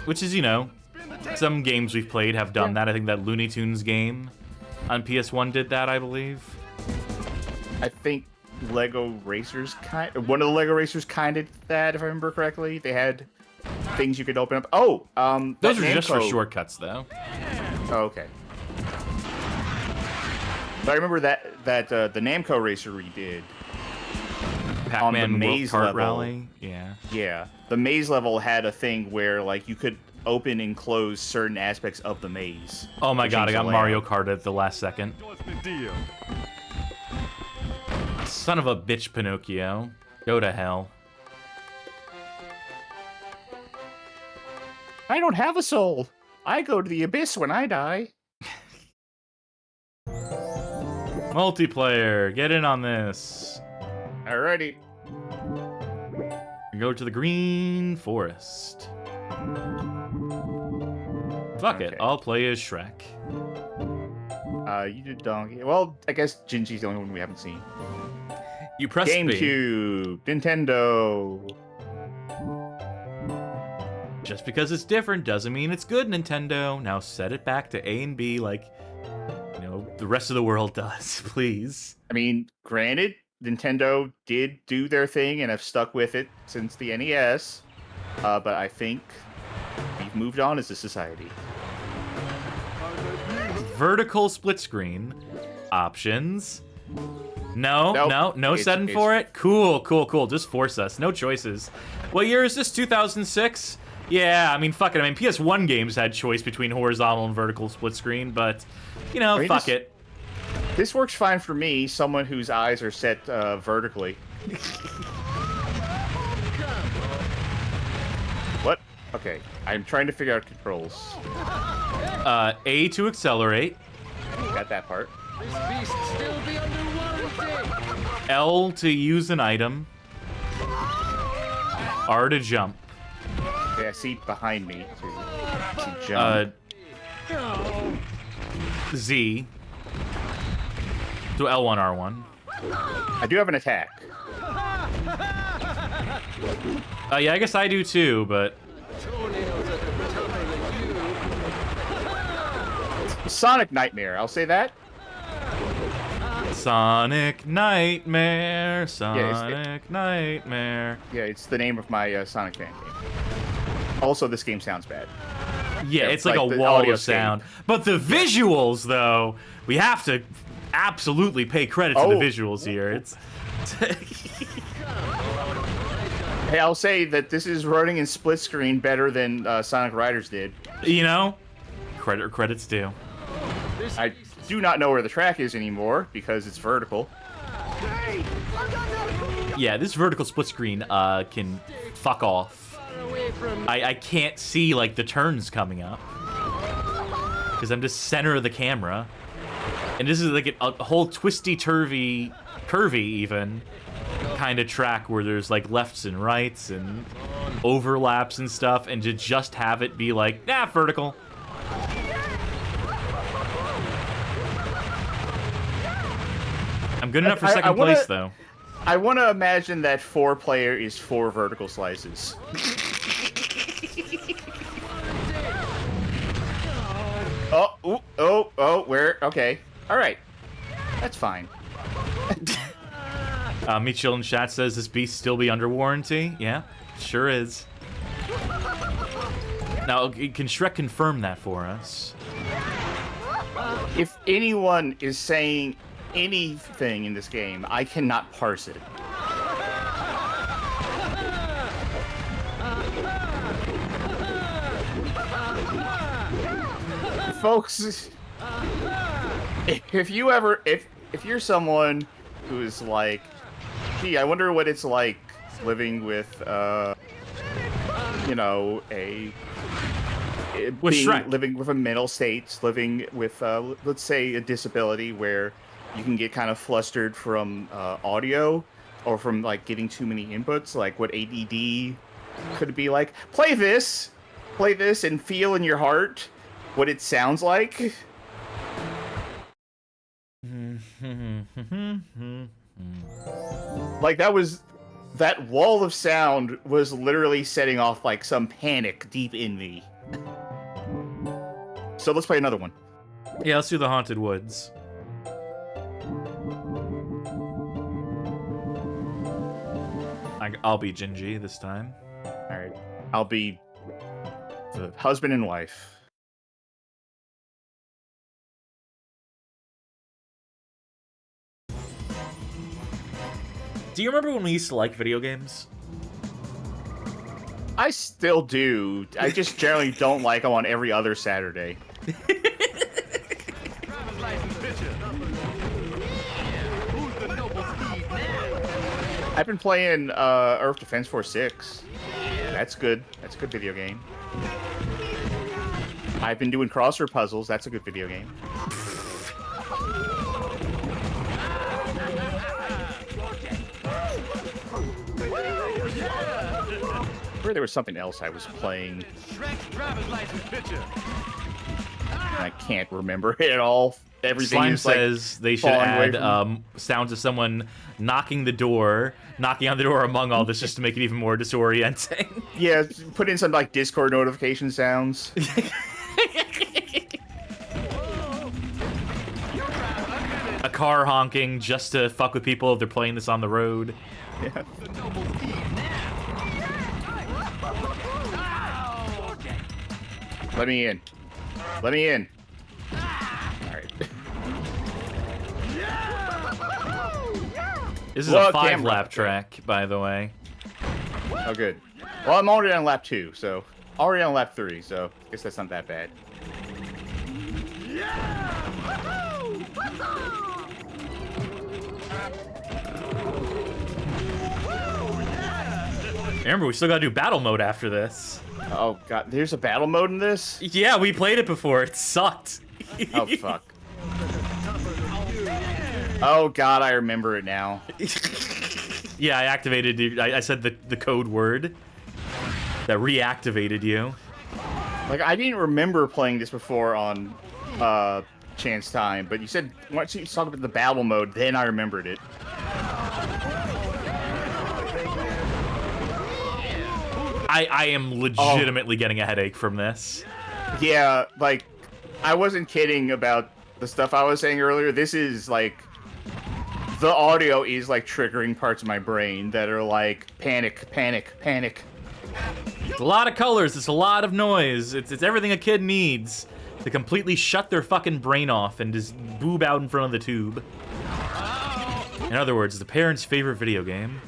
Which is, you know, some games we've played have done that. I think that Looney Tunes game on PS1 did that, I believe. I think Lego Racers one of the Lego Racers kind of did that, if I remember correctly. They had things you could open up. Oh, those are just for shortcuts, though. Oh, okay. But I remember that the Namco Racer redid on the maze Kart level. Rally. Yeah. Yeah, the maze level had a thing where like you could open and close certain aspects of the maze. Oh my god, I got Mario Kart at the last second. Son of a bitch, Pinocchio. Go to hell. I don't have a soul. I go to the abyss when I die. Multiplayer, get in on this. Alrighty. Go to the Green Forest. Fuck it, I'll play as Shrek. You did Donkey. Well, I guess Gingy's the only one we haven't seen. You pressed GameCube, Nintendo. Just because it's different doesn't mean it's good, Nintendo. Now set it back to A and B like, you know, the rest of the world does, please. I mean, granted, Nintendo did do their thing and have stuck with it since the NES, but I think we've moved on as a society. Vertical split screen options. No setting for it. Cool. Just force us. No choices. What year is this? 2006? Yeah, I mean, fuck it. I mean, PS1 games had choice between horizontal and vertical split screen, but, you know, fuck it. This works fine for me, someone whose eyes are set vertically. What? Okay, I'm trying to figure out controls. A to accelerate. Got that part. L to use an item. R to jump. Okay, I see behind me to jump. Z. So L1, R1. I do have an attack. Yeah, I guess I do too, but... Sonic Nightmare, I'll say that. Sonic Nightmare, Sonic Nightmare. Yeah, it's the name of my Sonic fan game. Also, this game sounds bad. Yeah, it's like a wall of sound. But the visuals, though, we have to absolutely pay credit to the visuals here. It's... Hey, I'll say that this is running in split screen better than Sonic Riders did. You know, credit's due. I do not know where the track is anymore because it's vertical. Yeah, this vertical split screen can fuck off. I can't see like the turns coming up because I'm just center of the camera, and this is like a whole twisty-turvy, curvy even kind of track where there's like lefts and rights and overlaps and stuff, and to just have it be like, nah, vertical. I'm good enough for second place, though. I want to imagine that 4-player is 4 vertical slices. Where? Okay. All right. That's fine. Mitchell in chat says, this beast still be under warranty? Yeah, sure is. Now, can Shrek confirm that for us? If anyone is saying anything in this game, I cannot parse it. Folks, if you're someone who's like, gee, I wonder what it's like living with, you know, living with a mental state, living with, let's say, a disability where you can get kind of flustered from audio or from like getting too many inputs, like what ADD could be like. Play this and feel in your heart what it sounds like. Like that wall of sound was literally setting off like some panic deep in me. So let's play another one. Yeah, let's do the Haunted Woods. I'll be Gingy this time. All right, I'll be the husband and wife. Do you remember when we used to like video games? I still do. I just generally don't like them on every other Saturday. I've been playing Earth Defense Force 6. That's good. That's a good video game. I've been doing crossword puzzles. That's a good video game. There was something else I was playing. I can't remember it at all everything Slime is like says they should falling away add from- sounds of someone knocking on the door among all this just to make it even more disorienting. Yeah, put in some like Discord notification sounds. A car honking just to fuck with people if they're playing this on the road. Yeah. Let me in. Let me in. Alright. This is Well, a 5-lap camera. track, by the way. Oh, good. Well, I'm already on lap 2, so... Already on lap 3, so... I guess that's not that bad. Remember, we still gotta do battle mode after this. Oh, God. There's a battle mode in this? Yeah, we played it before. It sucked. Oh, fuck. Oh, God, I remember it now. Yeah, I activated... I said the code word that reactivated you. Like, I didn't remember playing this before on Chance Time, but you said once you talked about the battle mode, then I remembered it. I am legitimately getting a headache from this. Yeah, like, I wasn't kidding about the stuff I was saying earlier. This is, like, the audio is, like, triggering parts of my brain that are, like, panic, panic, panic. It's a lot of colors, it's a lot of noise, it's everything a kid needs to completely shut their fucking brain off and just boob out in front of the tube. In other words, the parents' favorite video game.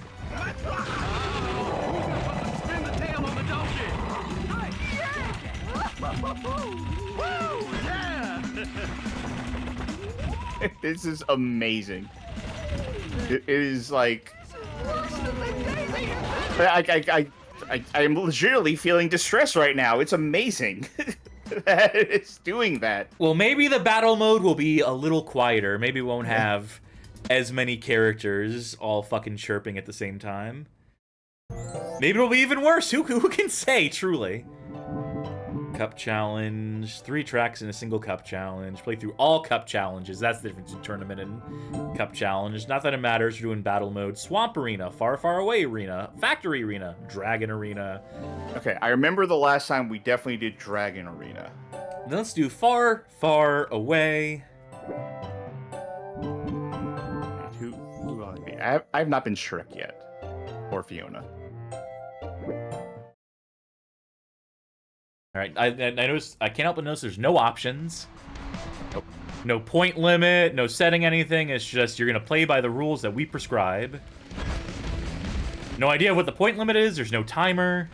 This is amazing. It is like I am legitimately feeling distress right now. It's amazing that it's doing that. Well, maybe the battle mode will be a little quieter. Maybe we won't have as many characters all fucking chirping at the same time. Maybe it'll be even worse. Who can say, truly? Cup challenge. 3 tracks in a single cup challenge. Play through all cup challenges. That's the difference between tournament and cup challenge. Not that it matters. We're doing battle mode. Swamp arena. Far, far away arena. Factory arena. Dragon arena. Okay, I remember the last time we definitely did Dragon Arena. Then let's do far, far away. Who will I be? I have not been Shrek yet. Or Fiona. All right, I noticed. I can't help but notice there's no options. Nope. No point limit. No setting anything. It's just you're gonna play by the rules that we prescribe. No idea what the point limit is. There's no timer.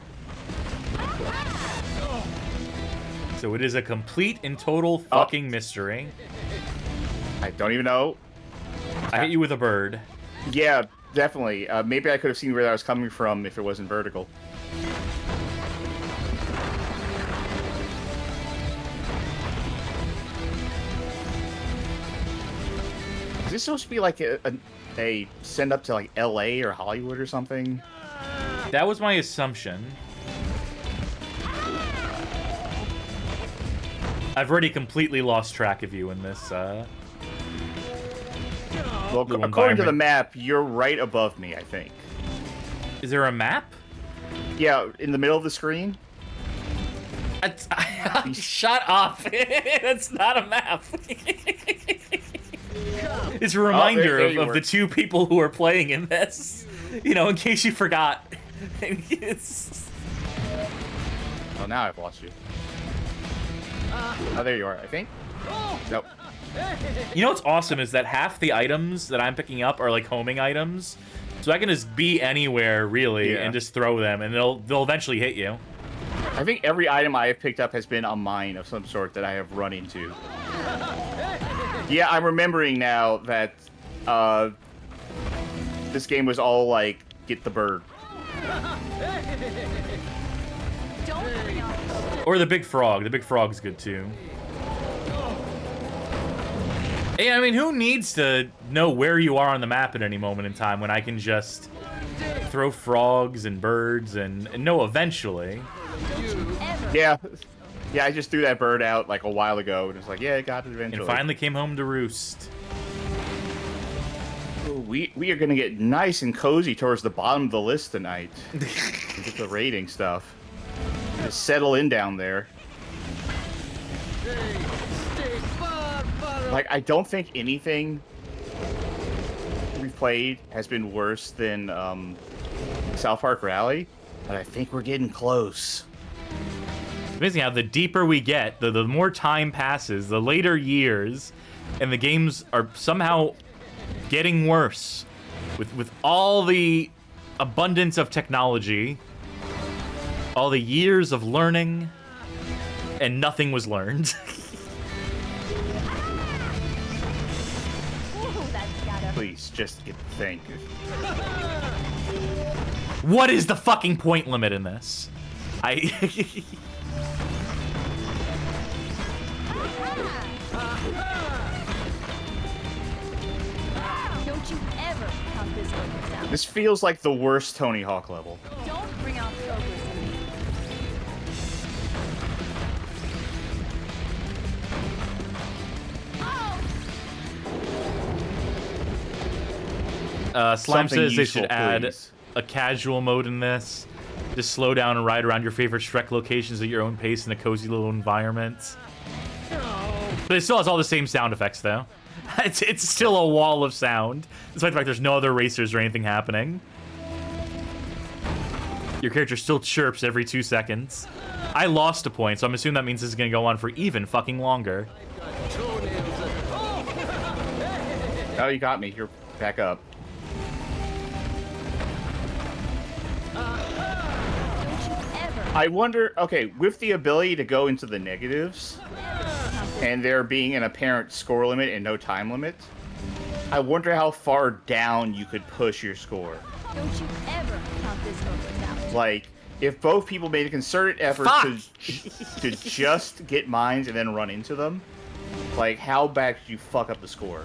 So it is a complete and total fucking mystery. I don't even know. I hit you with a bird. Yeah, definitely. Maybe I could have seen where that was coming from if it wasn't vertical. Is this supposed to be like a send up to like LA or Hollywood or something? That was my assumption. I've already completely lost track of you in this. Well, little according to the environment. map, you're right above me, I think. Is there a map? Yeah, in the middle of the screen. Shut up! That's not a map. It's a reminder of the 2 people who are playing in this. You know, in case you forgot. Oh, now I've lost you. Oh, there you are, I think. Nope. You know what's awesome is that half the items that I'm picking up are like homing items. So I can just be anywhere, really, and just throw them, and they'll eventually hit you. I think every item I have picked up has been a mine of some sort that I have run into. Yeah, I'm remembering now that this game was all like, get the bird. Or the big frog. The big frog's good too. Hey, I mean, who needs to know where you are on the map at any moment in time when I can just throw frogs and birds and know eventually? Yeah. Yeah, I just threw that bird out like a while ago, and it's like, yeah, it got it eventually. And finally came home to roost. Ooh, we are gonna get nice and cozy towards the bottom of the list tonight. Get the rating stuff. Just settle in down there. Like, I don't think anything we've played has been worse than South Park Rally, but I think we're getting close. It's amazing how the deeper we get, the more time passes, the later years, and the games are somehow getting worse. With all the abundance of technology, all the years of learning, and nothing was learned. Please, just get the thing. What is the fucking point limit in this? Don't you ever count this over down. This feels like the worst Tony Hawk level. Don't bring out Cobras to me. Slime Something says they useful, should add please. a casual mode in this. Just slow down and ride around your favorite Shrek locations at your own pace in a cozy little environment. But it still has all the same sound effects, though. It's still a wall of sound, despite the fact there's no other racers or anything happening. Your character still chirps every 2 seconds. I lost a point, so I'm assuming that means this is going to go on for even fucking longer. Oh, you got me. You're back up. I wonder, okay, with the ability to go into the negatives, and there being an apparent score limit and no time limit, I wonder how far down you could push your score. Don't you ever count this over down. Like, if both people made a concerted effort to just get mines and then run into them, like, how bad could you fuck up the score?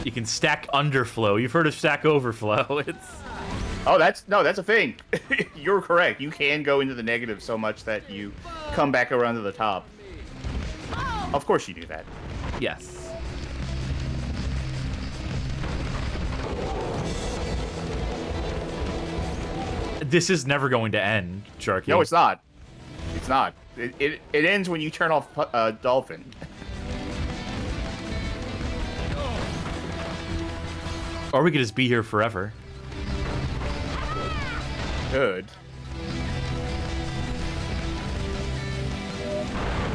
You can stack underflow. You've heard of stack overflow. It's... Oh, that's a thing. You're correct. You can go into the negative so much that you come back around to the top. Of course you do that. Yes. This is never going to end, Sharky. No, it's not. It's not. It ends when you turn off Dolphin. Or we could just be here forever. Good.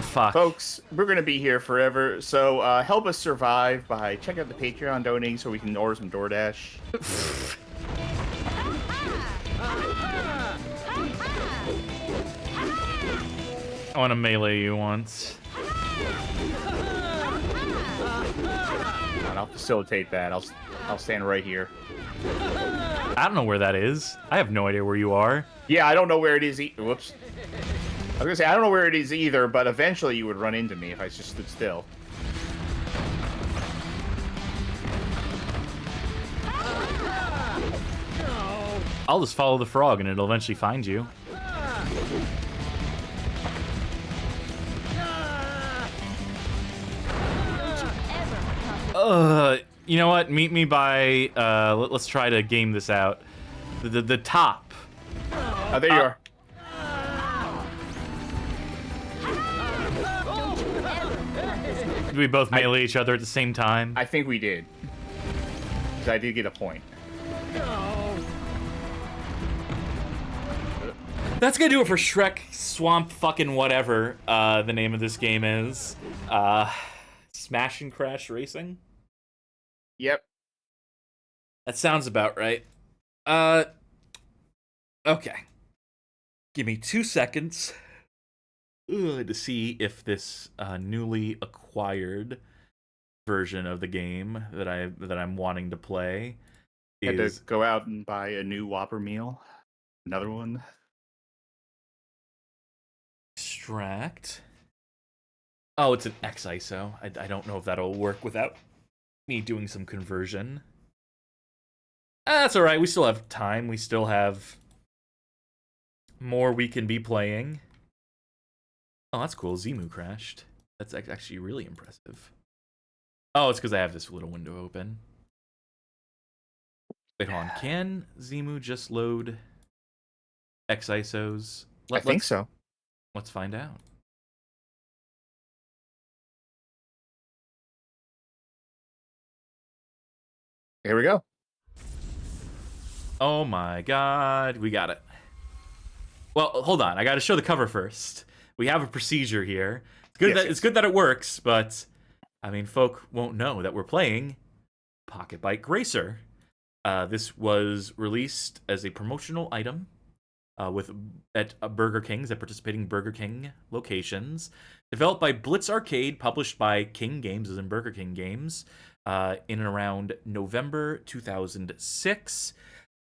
Fuck. Folks, we're going to be here forever, so help us survive by checking out the Patreon donating so we can order some DoorDash. I want to melee you once. And I'll facilitate that. I'll stand right here. I don't know where that is. I have no idea where you are. Yeah, I don't know where it is. Whoops. I was gonna say I don't know where it is either, but eventually you would run into me if I just stood still. I'll just follow the frog and it'll eventually find you. You know what? Meet me by, let's try to game this out. The top. Oh, there you are. Did we both melee each other at the same time? I think we did. 'Cause I did get a point. That's gonna do it for Shrek Swamp fucking whatever the name of this game is. Smash and Crash Racing? Yep. That sounds about right. Okay. Give me 2 seconds to see if this newly acquired version of the game that I'm wanting to play Had is to go out and buy a new Whopper meal. Another one. Extract. Oh, it's an X ISO. I don't know if that'll work without me doing some conversion. That's alright, we still have time. We still have more we can be playing. Oh, that's cool. Zemu crashed. That's actually really impressive. Oh, it's because I have this little window open. Wait, hold on. Can Zemu just load X ISOs? I think so. Let's find out. Here we go. Oh my god, we got it. Well, hold on. I got to show the cover first. We have a procedure here. It's good that it works, but I mean, folk won't know that we're playing PocketBike Racer. This was released as a promotional item at Burger King's, at participating Burger King locations. Developed by Blitz Arcade, published by King Games, as in Burger King Games, in and around November 2006.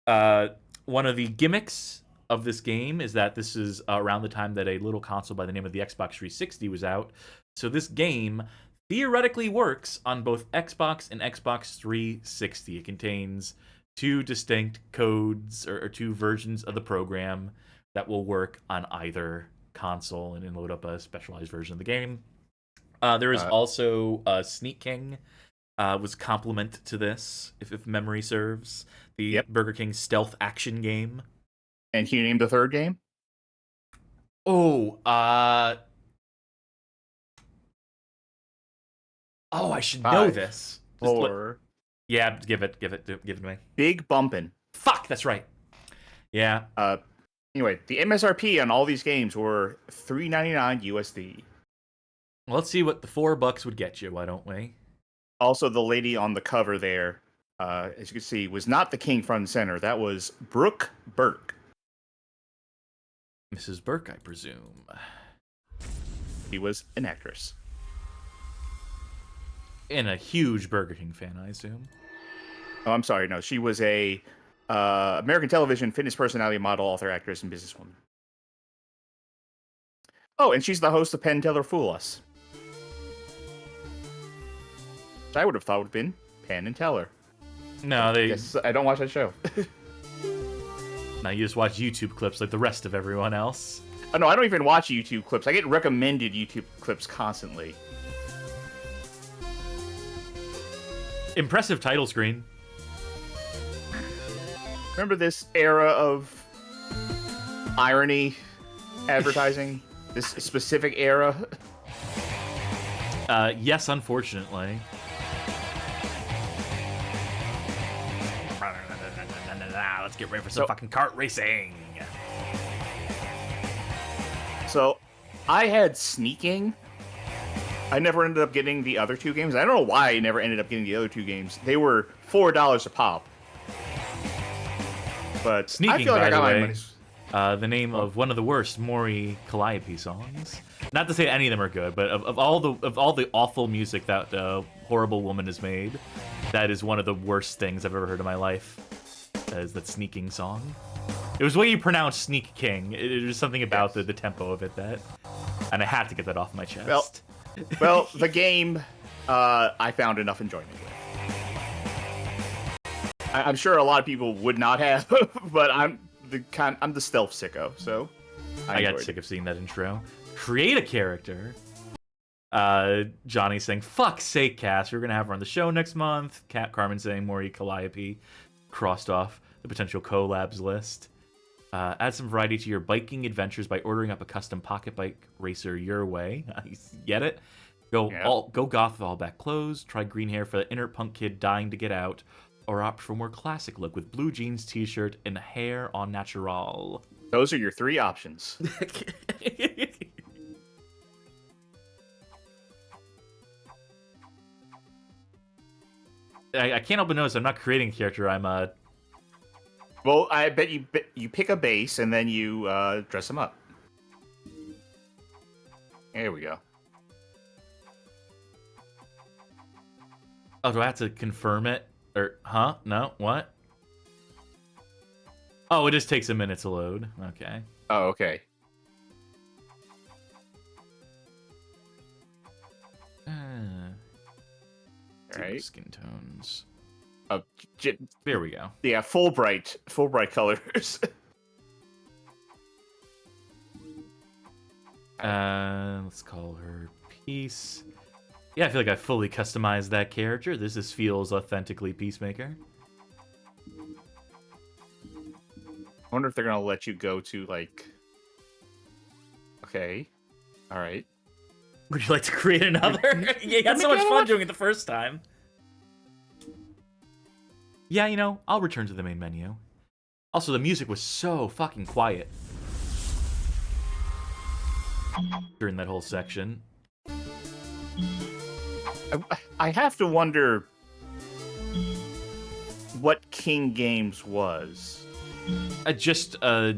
One of the gimmicks of this game is that this is around the time that a little console by the name of the Xbox 360 was out. So this game theoretically works on both Xbox and Xbox 360. It contains two distinct codes or two versions of the program that will work on either console and then load up a specialized version of the game. There is also Sneak King was complement to this, if memory serves. The Burger King stealth action game. And can you name the third game? Oh, I should know this. Yeah, give it to me. Big Bumpin'. Fuck, that's right. Yeah. Anyway, the MSRP on all these games were $3.99 USD. Well, let's see what the $4 would get you. Why don't we? Also, the lady on the cover there, as you can see, was not the king front and center. That was Brooke Burke. Mrs. Burke, I presume. She was an actress. And a huge Burger King fan, I assume. Oh, I'm sorry. No, she was a American television fitness personality, model, author, actress, and businesswoman. Oh, and she's the host of Penn Teller Fool Us. Which I would have thought would have been Penn and Teller. No, I don't watch that show. Now you just watch YouTube clips like the rest of everyone else. Oh, no, I don't even watch YouTube clips. I get recommended YouTube clips constantly. Impressive title screen. Remember this era of irony advertising? This specific era? Yes, unfortunately. Let's get ready for some fucking kart racing. So, I had Sneaking. I never ended up getting the other two games. I don't know why I never ended up getting the other two games. They were $4 a pop. But Sneaking, I feel like by I got the my way, money. the name of one of the worst Maury Calliope songs. Not to say any of them are good, but of all the awful music that horrible woman has made, that is one of the worst things I've ever heard in my life. That is that Sneaking song. It was the way you pronounce Sneak King. There's something about the tempo of it and I had to get that off my chest. Well, the game I found enough enjoyment with. I'm sure a lot of people would not have, but I'm the stealth sicko, so I got sick of seeing that intro. Create a character. Johnny saying, "Fuck's sake, Cass, we're gonna have her on the show next month." Carmen saying, "Maury Calliope," crossed off the potential collabs list. Add some variety to your biking adventures by ordering up a custom PocketBike Racer your way. Get it? Go goth with all back clothes. Try green hair for the inner punk kid dying to get out, or opt for a more classic look with blue jeans, t-shirt, and hair en natural. Those are your three options. I can't help but notice I'm not creating a character. I'm Well, I bet you pick a base and then you dress them up. There we go. Oh, do I have to confirm it? Or, huh? No? What? Oh, it just takes a minute to load. Okay. Oh, okay. Alright. Skin tones. There we go. Yeah, full bright colors. Let's call her Peace. Yeah, I feel like I fully customized that character. This feels authentically Peacemaker. I wonder if they're gonna let you go to like. Okay, all right. Would you like to create another? Yeah, you had so much fun doing it the first time. Yeah, you know, I'll return to the main menu. Also, the music was so fucking quiet during that whole section. I have to wonder what King Games was. Just a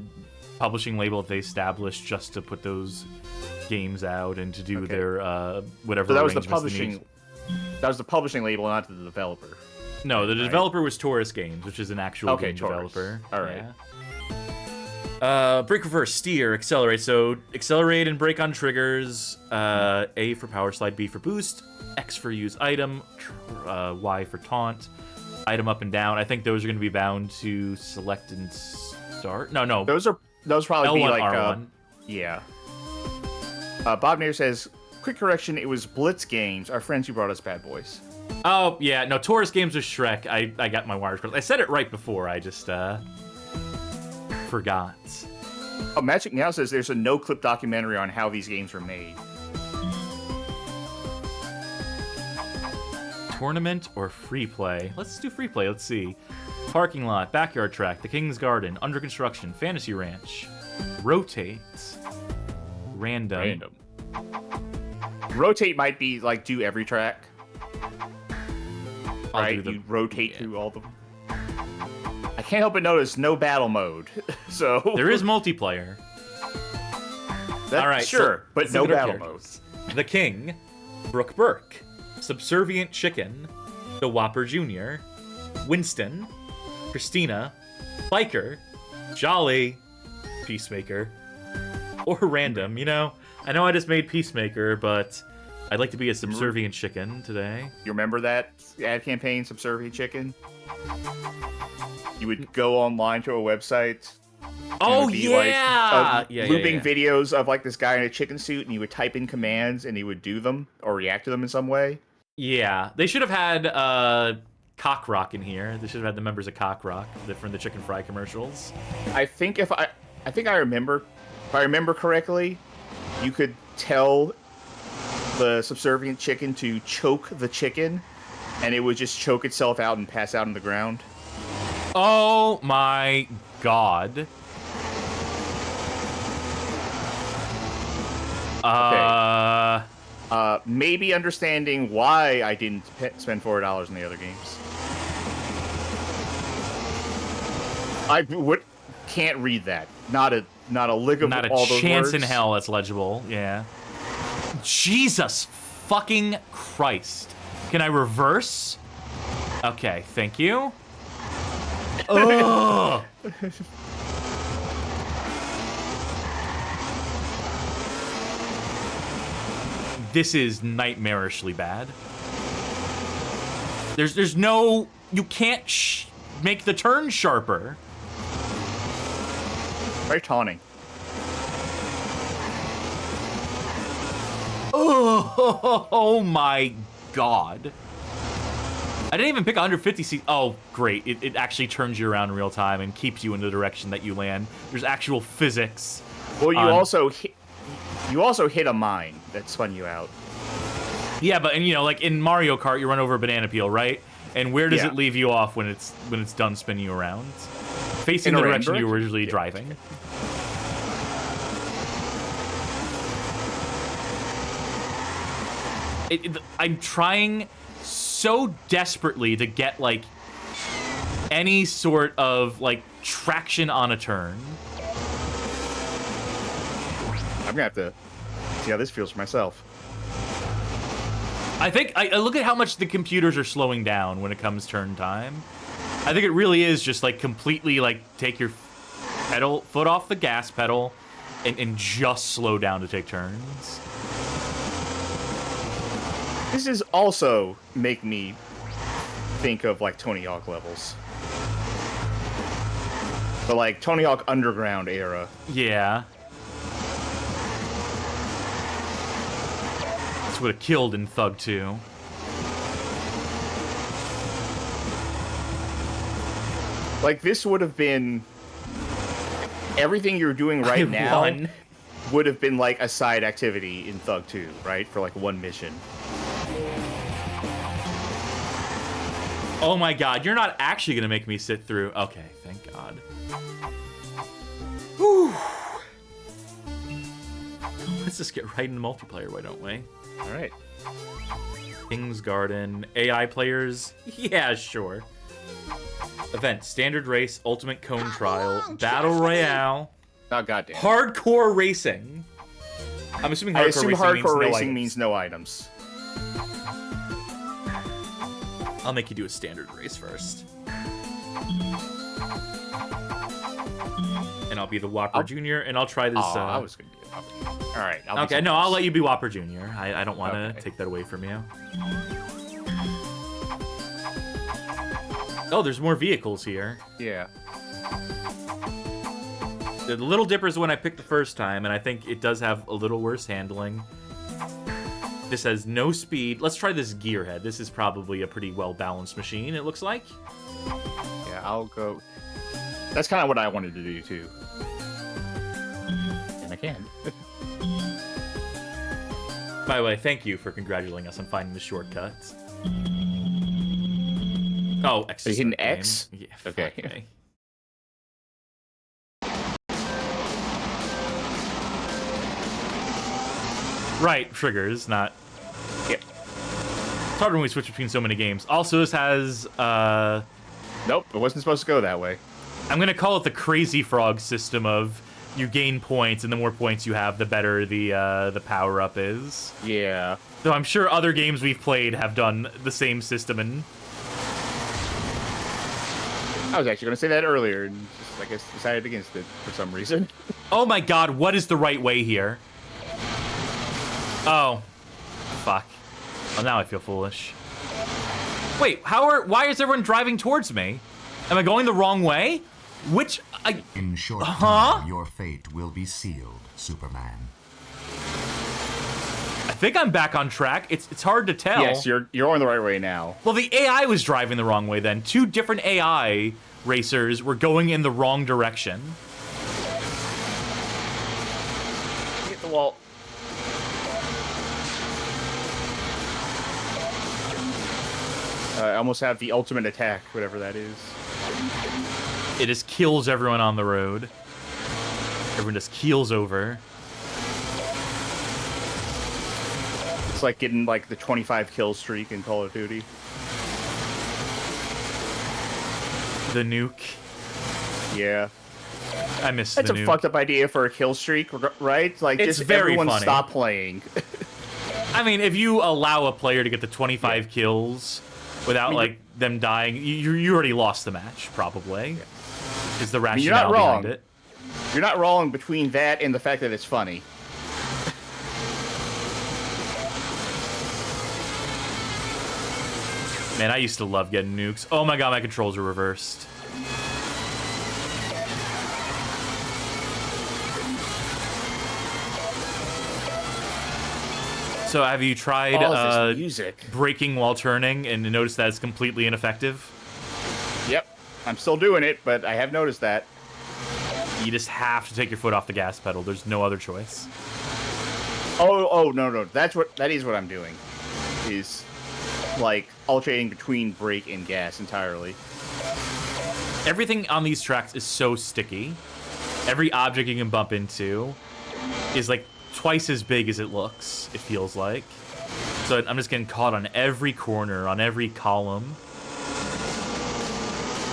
publishing label that they established just to put those games out and to do their whatever. So that was the arrangements they publishing. need. That was the publishing label, not the developer. No, the developer was Taurus Games, which is an actual game Taurus. developer. All right. Yeah. Brake, reverse, steer, accelerate. So accelerate and brake on triggers. A for power slide, B for boost, X for use item, Y for taunt. Item up and down. I think those are going to be bound to select and start. No. Those probably L1, be like R1. Yeah. Bob Nair says, quick correction, it was Blitz Games, our friends who brought us Bad Boys. Oh, yeah. No, Taurus Games was Shrek. I got my wires crossed. I said it right before. I just forgot. Oh, Magic Now says there's a no-clip documentary on how these games were made. Tournament or free play? Let's do free play. Let's see. Parking lot, backyard track, the King's Garden, under construction, fantasy ranch, rotate, random. Rotate might be like do every track. I'll You rotate through all the. I can't help but notice no battle mode. So there is multiplayer. All right, sure, so but no battle mode. The King, Brooke Burke, Subservient Chicken, the Whopper Jr., Winston, Christina, Biker, Jolly, Peacemaker, or Random. You know, I know I just made Peacemaker, but I'd like to be a Subservient Chicken today. You remember that ad campaign, Subservient Chicken? You would go online to a website. Oh, yeah! Looping yeah. videos of like this guy in a chicken suit, and he would type in commands, and he would do them or react to them in some way. Yeah, they should have had Cock Rock in here. They should have had the members of Cock Rock from the chicken fry commercials. I think if I remember correctly, you could tell the subservient chicken to choke the chicken, and it would just choke itself out and pass out on the ground. Oh my god. Maybe understanding why I didn't spend $4 in the other games. Can't read that. Not a lick of all those words. Not a chance in hell that's legible. Yeah. Jesus fucking Christ. Can I reverse? Okay, thank you. Ugh. This is nightmarishly bad. There's no... You can't make the turn sharper. Very taunting. Oh my god. I didn't even pick 150 seats. Oh, great. It actually turns you around in real time and keeps you in the direction that you land. There's actual physics. Well, you also hit a mine that spun you out. Yeah, but you know, like in Mario Kart, you run over a banana peel, right? And where does it leave you off when it's done spinning you around? Facing the direction you were originally driving. I'm trying so desperately to get like any sort of like traction on a turn. I'm gonna have to see how this feels for myself. I think I look at how much the computers are slowing down when it comes turn time. I think it really is just like completely like take your foot off the gas pedal and just slow down to take turns. This is also make me think of like Tony Hawk levels. The like Tony Hawk Underground era. Yeah. This would have killed in Thug 2. Like, this would have been... Everything you're doing right now won. would have been, like, a side activity in Thug 2, right? For, like, one mission. Oh my god, you're not actually gonna make me sit through... Okay, thank god. Whew. Let's just get right into multiplayer, why don't we? Alright. King's Garden. AI players? Yeah, sure. Event. Standard race. Ultimate cone trial. Battle Royale. Oh, goddamn. Hardcore racing. I'm assuming I assume hardcore racing means no items. I'll make you do a standard race first. And I'll be the Whopper Jr. and I'll try this. Oh, I was going to be a Whopper. Alright. Okay, no, I'll let you be Whopper Jr. I don't want to take that away from you. Oh, there's more vehicles here. Yeah. The Little Dipper is the one I picked the first time, and I think it does have a little worse handling. This has no speed. Let's try this Gearhead. This is probably a pretty well-balanced machine, it looks like. Yeah, I'll go... That's kind of what I wanted to do, too. And I can. By the way, thank you for congratulating us on finding the shortcuts. Oh, X. Are you hitting X? Yeah, okay. Right, triggers, not... Yep. It's hard when we switch between so many games. Also, this has, Nope, it wasn't supposed to go that way. I'm gonna call it the Crazy Frog system of you gain points, and the more points you have, the better the power-up is. Yeah. So I'm sure other games we've played have done the same system, and... I was actually going to say that earlier, and just, I guess, decided against it for some reason. Oh my god, what is the right way here? Oh. Fuck. Well, now I feel foolish. Wait, why is everyone driving towards me? Am I going the wrong way? Which, In short time, your fate will be sealed, Superman. I think I'm back on track. It's hard to tell. Yes, you're on the right way now. Well, the AI was driving the wrong way then. Two different AI racers were going in the wrong direction. Hit the wall. I almost have the ultimate attack, whatever that is. It just kills everyone on the road. Everyone just keels over. It's like getting like the 25 kill streak in Call of Duty. The nuke. Yeah. I miss the nuke. That's a fucked up idea for a kill streak, right? Like, it's just very everyone funny. stop playing. I mean, if you allow a player to get the 25 kills without, like, them dying, you already lost the match, probably. Is the rationale You're not wrong. behind it. You're not wrong between that and the fact that it's funny. Man, I used to love getting nukes. Oh my god, my controls are reversed. So have you tried braking while turning and noticed that it's completely ineffective? Yep. I'm still doing it, but I have noticed that. You just have to take your foot off the gas pedal. There's no other choice. Oh, no. That is what I'm doing. Is, like, alternating between brake and gas entirely. Everything on these tracks is so sticky. Every object you can bump into is, like, twice as big as it looks, it feels like. So I'm just getting caught on every corner, on every column.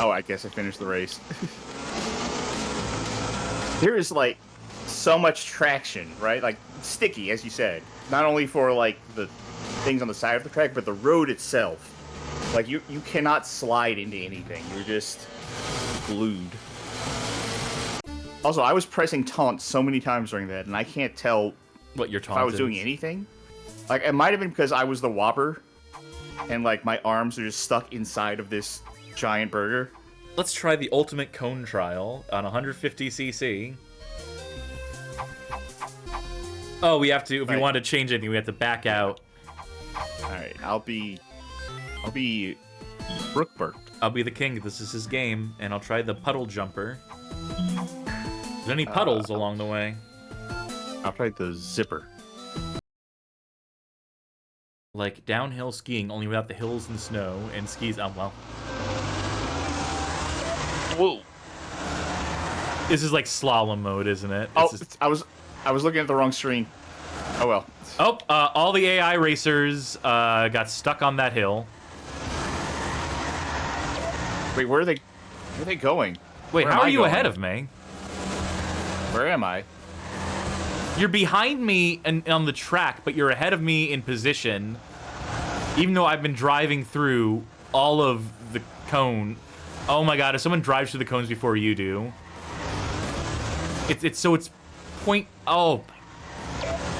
Oh, I guess I finished the race. There is, like, so much traction, right? Like, sticky, as you said. Not only for, like, the things on the side of the track, but the road itself. Like, you cannot slide into anything. You're just glued. Also, I was pressing taunt so many times during that, and I can't tell what your taunt if I was doing anything. Like, it might have been because I was the Whopper, and, like, my arms are just stuck inside of this giant burger. Let's try the ultimate cone trial on 150cc. Oh, we have to, if we want to change anything, we have to back out Alright, I'll be Brookbert. I'll be the king. This is his game, and I'll try the puddle jumper. Is there any puddles along the way? I'll try the zipper. Like downhill skiing, only without the hills and snow, and skis. Oh well. Whoa. This is like slalom mode, isn't it? I was looking at the wrong screen. Oh well. Oh, all the AI racers got stuck on that hill. Wait, where are they going? Wait, Where how am are I you going? ahead of me? Where am I? You're behind me on the track, but you're ahead of me in position, even though I've been driving through all of the cone. Oh my god, if someone drives through the cones before you do. It's point... Oh.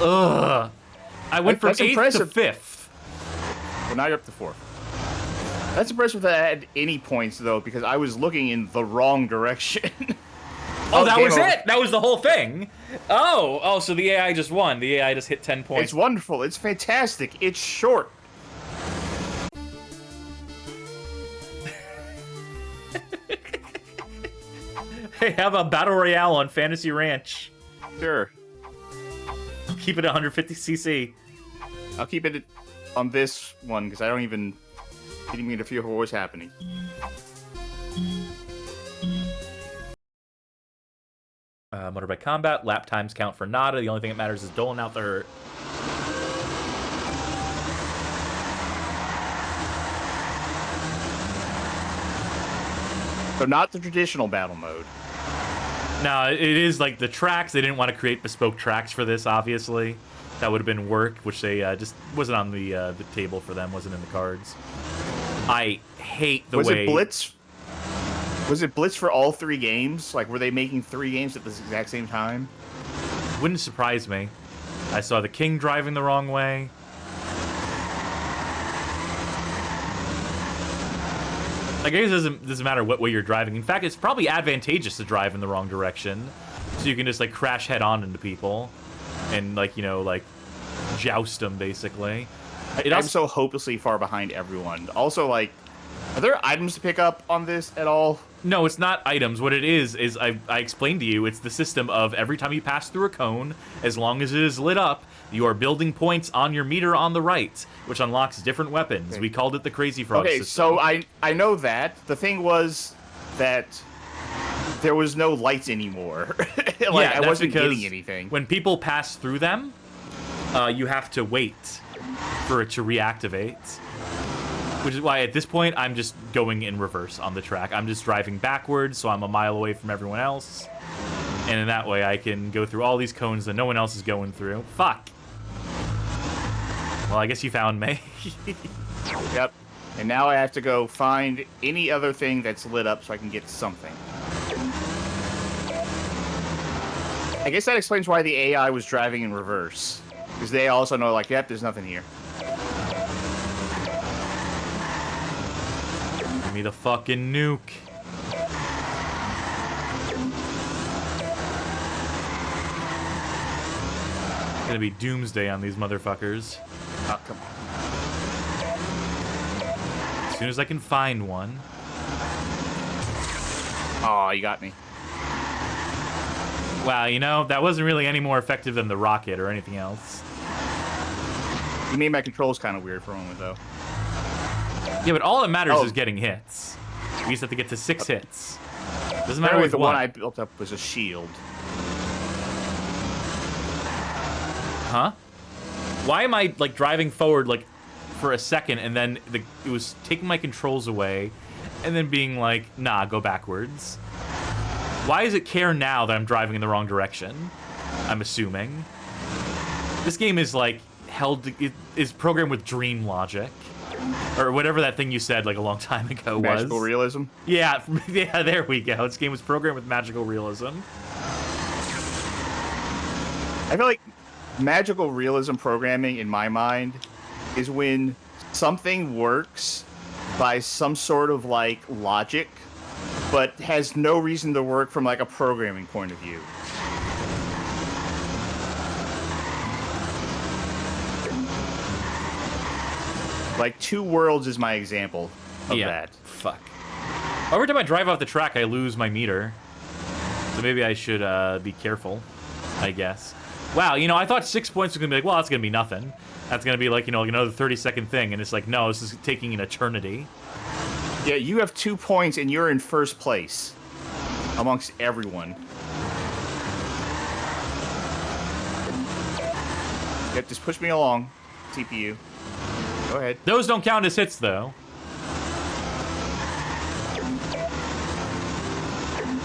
Ugh. I went from 8th to 5th. Well, now you're up to 4th. That's impressive that I had any points, though, because I was looking in the wrong direction. Oh, that was it! That was the whole thing! Oh, so the AI just won. The AI just hit 10 points. It's wonderful. It's fantastic. It's short. Hey, how about Battle Royale on Fantasy Ranch? Sure. Keep it 150cc. I'll keep it on this one, because I don't even get a feel for what's happening. Motorbike combat, lap times count for nada. The only thing that matters is doling out the hurt. So not the traditional battle mode. No, it is like the tracks. They didn't want to create bespoke tracks for this, obviously. That would have been work, which they just wasn't on the table for them, wasn't in the cards. I hate the way... Was it Blitz for all 3 games? Like, were they making 3 games at the exact same time? Wouldn't surprise me. I saw the King driving the wrong way. I guess it doesn't matter what way you're driving. In fact, it's probably advantageous to drive in the wrong direction. So you can just, like, crash head-on into people. And, like, you know, like, joust them, basically. I'm so hopelessly far behind everyone. Also, like, are there items to pick up on this at all? No, it's not items. What it is I explained to you, it's the system of every time you pass through a cone, as long as it is lit up, you are building points on your meter on the right, which unlocks different weapons. Okay. We called it the Crazy Frog system. So I know that. The thing was that there was no lights anymore. Like, yeah, I wasn't getting anything. When people pass through them, you have to wait for it to reactivate. Which is why, at this point, I'm just going in reverse on the track. I'm just driving backwards, so I'm a mile away from everyone else. And in that way, I can go through all these cones that no one else is going through. Fuck. Well, I guess you found me. Yep. And now I have to go find any other thing that's lit up so I can get something. I guess that explains why the AI was driving in reverse. Because they also know, like, yep, there's nothing here. Give me the fucking nuke. It's gonna be doomsday on these motherfuckers. Oh, come on. As soon as I can find one. Oh, you got me. Wow, you know, that wasn't really any more effective than the rocket or anything else. You made my controls kind of weird for a moment, though. Yeah, but all that matters is getting hits. We just have to get to 6 hits. Doesn't matter with with the what. one I built up was a shield. Huh? Why am I, like, driving forward, like, for a second, and then it was taking my controls away, and then being like, nah, go backwards? Why does it care now that I'm driving in the wrong direction? I'm assuming. This game is, like, it is programmed with dream logic. Or whatever that thing you said, like, a long time ago was. Magical realism? Yeah, there we go. This game was programmed with magical realism. I feel like magical realism programming, in my mind, is when something works by some sort of, like, logic, but has no reason to work from, like, a programming point of view. Like, 2 worlds is my example of that. Fuck. Every time I drive off the track, I lose my meter. So maybe I should be careful, I guess. Wow, you know, I thought 6 points was going to be like, well, that's going to be nothing. That's going to be like, you know, like another 30-second thing. And it's like, no, this is taking an eternity. Yeah, you have 2 points and you're in first place amongst everyone. Yep, just push me along, TPU. Go ahead. Those don't count as hits, though.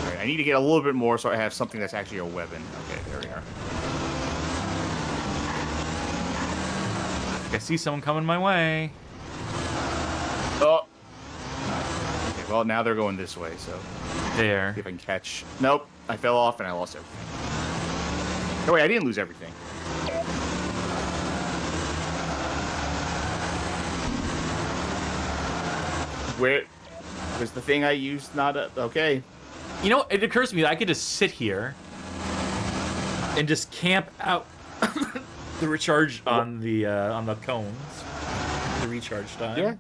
Alright, I need to get a little bit more so I have something that's actually a weapon. Okay, there we are. I see someone coming my way. Oh! Okay, well, now they're going this way, so... There. See if I can catch... Nope, I fell off and I lost everything. Oh, wait, I didn't lose everything. Where was the thing I used? Not okay. You know, it occurs to me that I could just sit here and just camp out the recharge on the cones. The recharge time. Yeah.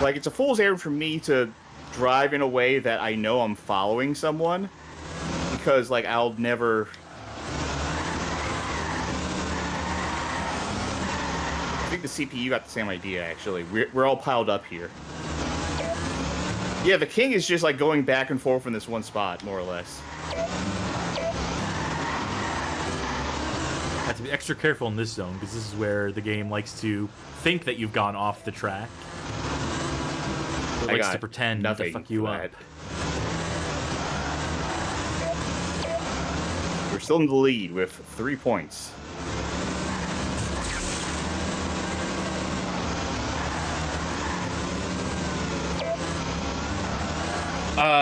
Like, it's a fool's errand for me to drive in a way that I know I'm following someone, because like I'll never. I think the CPU got the same idea, actually. We're all piled up here. Yeah, the king is just, like, going back and forth in this one spot, more or less. Have to be extra careful in this zone, because this is where the game likes to think that you've gone off the track. It likes to pretend to fuck you up. We're still in the lead with 3 points.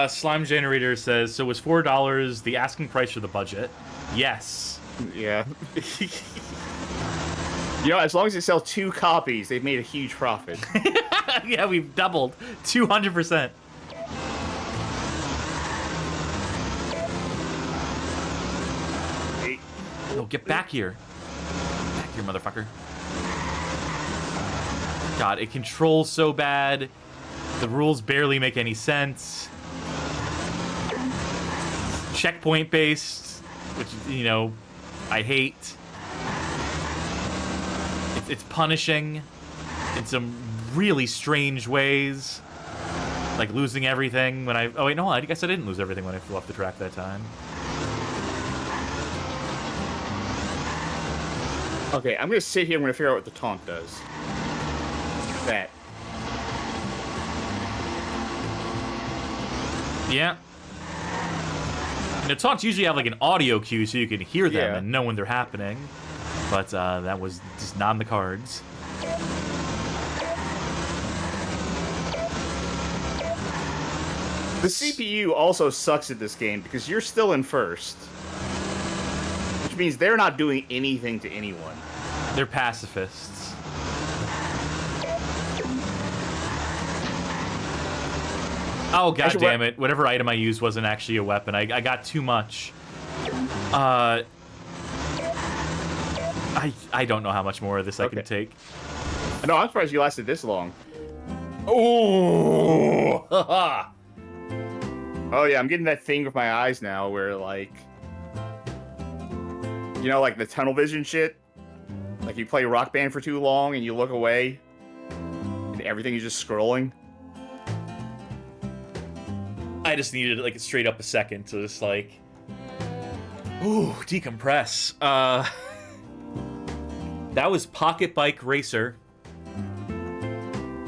Slime Generator says, so was $4 the asking price for the budget? Yes. Yeah. You know, as long as they sell 2 copies, they've made a huge profit. Yeah, we've doubled. 200%. Hey. Oh, get back here. Back here, motherfucker. God, it controls so bad. The rules barely make any sense. Checkpoint based, which, you know, I hate. It's punishing in some really strange ways. Like losing everything when I... Oh, wait, no, I guess I didn't lose everything when I flew off the track that time. Okay, I'm gonna sit here and I'm gonna figure out what the taunt does. That. Yeah. You know, taunts usually have like an audio cue so you can hear them and know when they're happening. But that was just not in the cards. The CPU also sucks at this game because you're still in first. Which means they're not doing anything to anyone. They're pacifists. Oh, god damn it. Whatever item I used wasn't actually a weapon. I got too much. I don't know how much more of this I can take. No, I'm surprised you lasted this long. Oh! Oh yeah, I'm getting that thing with my eyes now where, like... You know, like the tunnel vision shit? Like you play Rock Band for too long and you look away and everything is just scrolling. I just needed like straight up a second to just like, ooh, decompress. That was PocketBike Racer.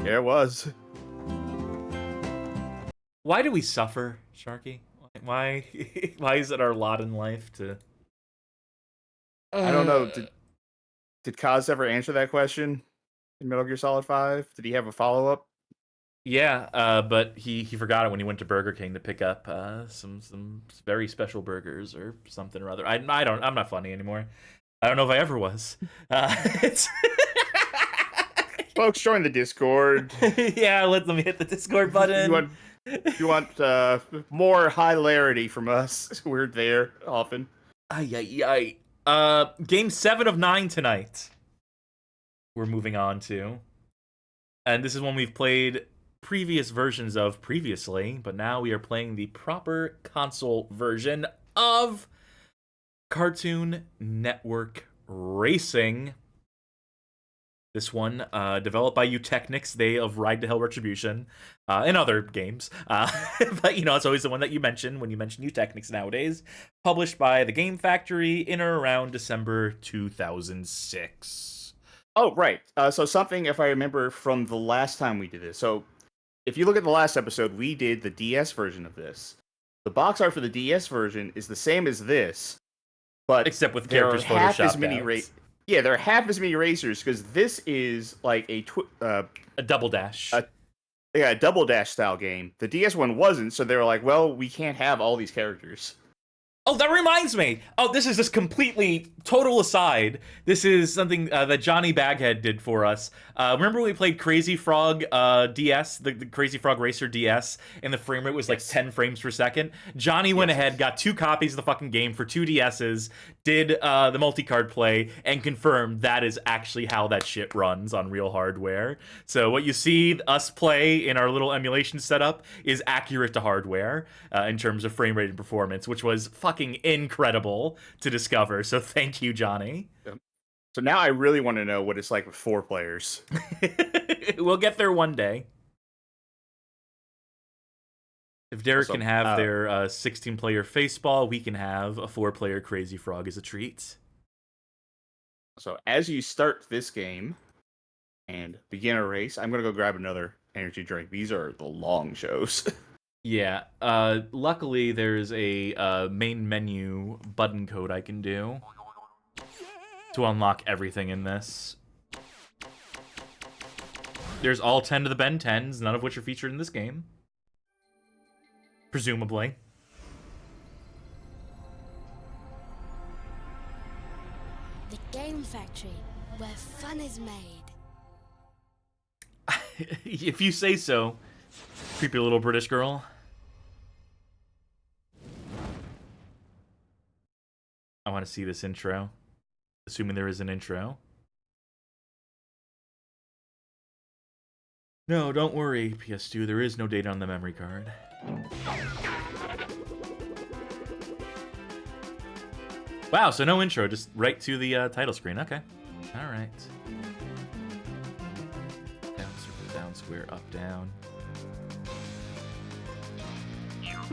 Yeah, it was. Why do we suffer, Sharky? Why is it our lot in life to? I don't know. Did Kaz ever answer that question in Metal Gear Solid 5? Did he have a follow-up? Yeah, but he forgot it when he went to Burger King to pick up some very special burgers or something or other. I'm not funny anymore. I don't know if I ever was. It's folks, join the Discord. Yeah, let me hit the Discord button. If you want more hilarity from us, we're there often. Game 7 of 9 tonight. we're moving on to. And this is one we've played previous versions of previously, but now we are playing the proper console version of Cartoon Network Racing. This one, developed by Eutechnics, they of Ride to Hell Retribution, and other games. But, you know, it's always the one that you mention when you mention Eutechnics nowadays. Published by the Game Factory in or around December 2006. Oh, right. So something, if I remember from the last time we did this. So if you look at the last episode, we did the DS version of this. The box art for the DS version is the same as this, but except with there are characters half as photoshopped many out. Yeah, there are half as many racers because this is like a double dash. A double dash style game. The DS one wasn't, so they were like, well, we can't have all these characters. Oh, that reminds me. Oh, this is just completely total aside. This is something that Johnny Baghead did for us. Remember when we played Crazy Frog DS, the Crazy Frog Racer DS, and the frame rate was like 10 frames per second? Johnny went ahead, got 2 copies of the fucking game for 2 DSs, did the multi-card play, and confirmed that is actually how that shit runs on real hardware. So what you see us play in our little emulation setup is accurate to hardware in terms of frame rate and performance, which was fucking incredible to discover. So thank you, Johnny. So now I really want to know what it's like with 4 players. We'll get there one day. If Derek can have their 16-player Faceball, we can have a 4-player Crazy Frog as a treat. So as you start this game and begin a race, I'm going to go grab another energy drink. These are the long shows. Yeah, luckily there's a main menu button code I can do to unlock everything in this. There's all 10 of the Ben 10s, none of which are featured in this game. Presumably. The Game Factory, where fun is made. If you say so, creepy little British girl. I want to see this intro. Assuming there is an intro. No, don't worry, PS2. There is no data on the memory card. Wow, so no intro, just right to the title screen. Okay. All right. Down, circle, down, square, up, down.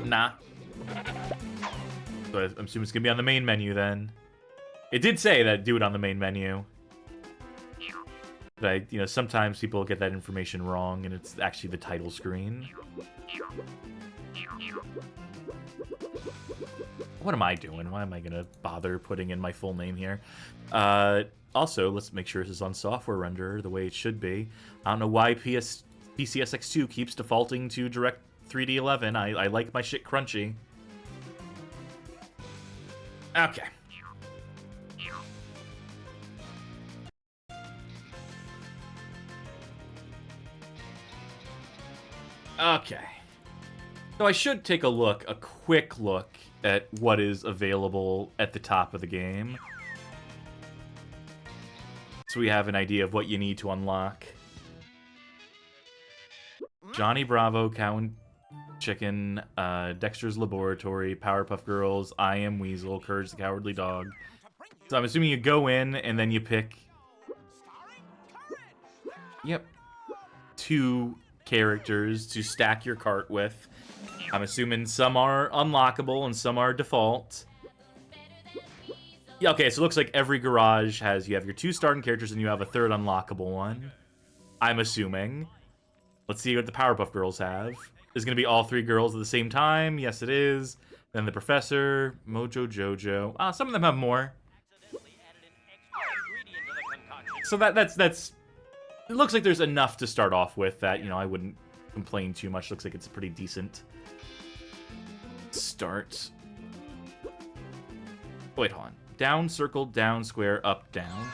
Nah. So I'm assuming it's gonna be on the main menu then. It did say that do it on the main menu. But sometimes people get that information wrong and it's actually the title screen. What am I doing? Why am I gonna bother putting in my full name here? Also, let's make sure this is on software renderer the way it should be. I don't know why PCSX2 keeps defaulting to Direct 3D11. I like my shit crunchy. Okay. Okay. So I should take a quick look at what is available at the top of the game. So we have an idea of what you need to unlock. Johnny Bravo, Cow and Chicken, Dexter's Laboratory, Powerpuff Girls, I Am Weasel, Courage the Cowardly Dog. So I'm assuming you go in and then you pick... Yep. 2 characters to stack your cart with. I'm assuming some are unlockable and some are default. Yeah, okay, so it looks like every garage you have your 2 starting characters and you have a 3rd unlockable one. I'm assuming. Let's see what the Powerpuff Girls have. Is it going to be all 3 girls at the same time? Yes, it is. Then the Professor, Mojo Jojo. Some of them have more. So that's... It looks like there's enough to start off with that, I wouldn't complain too much. Looks like it's a pretty decent start. Wait, hold on. Down, circle, down, square, up, down.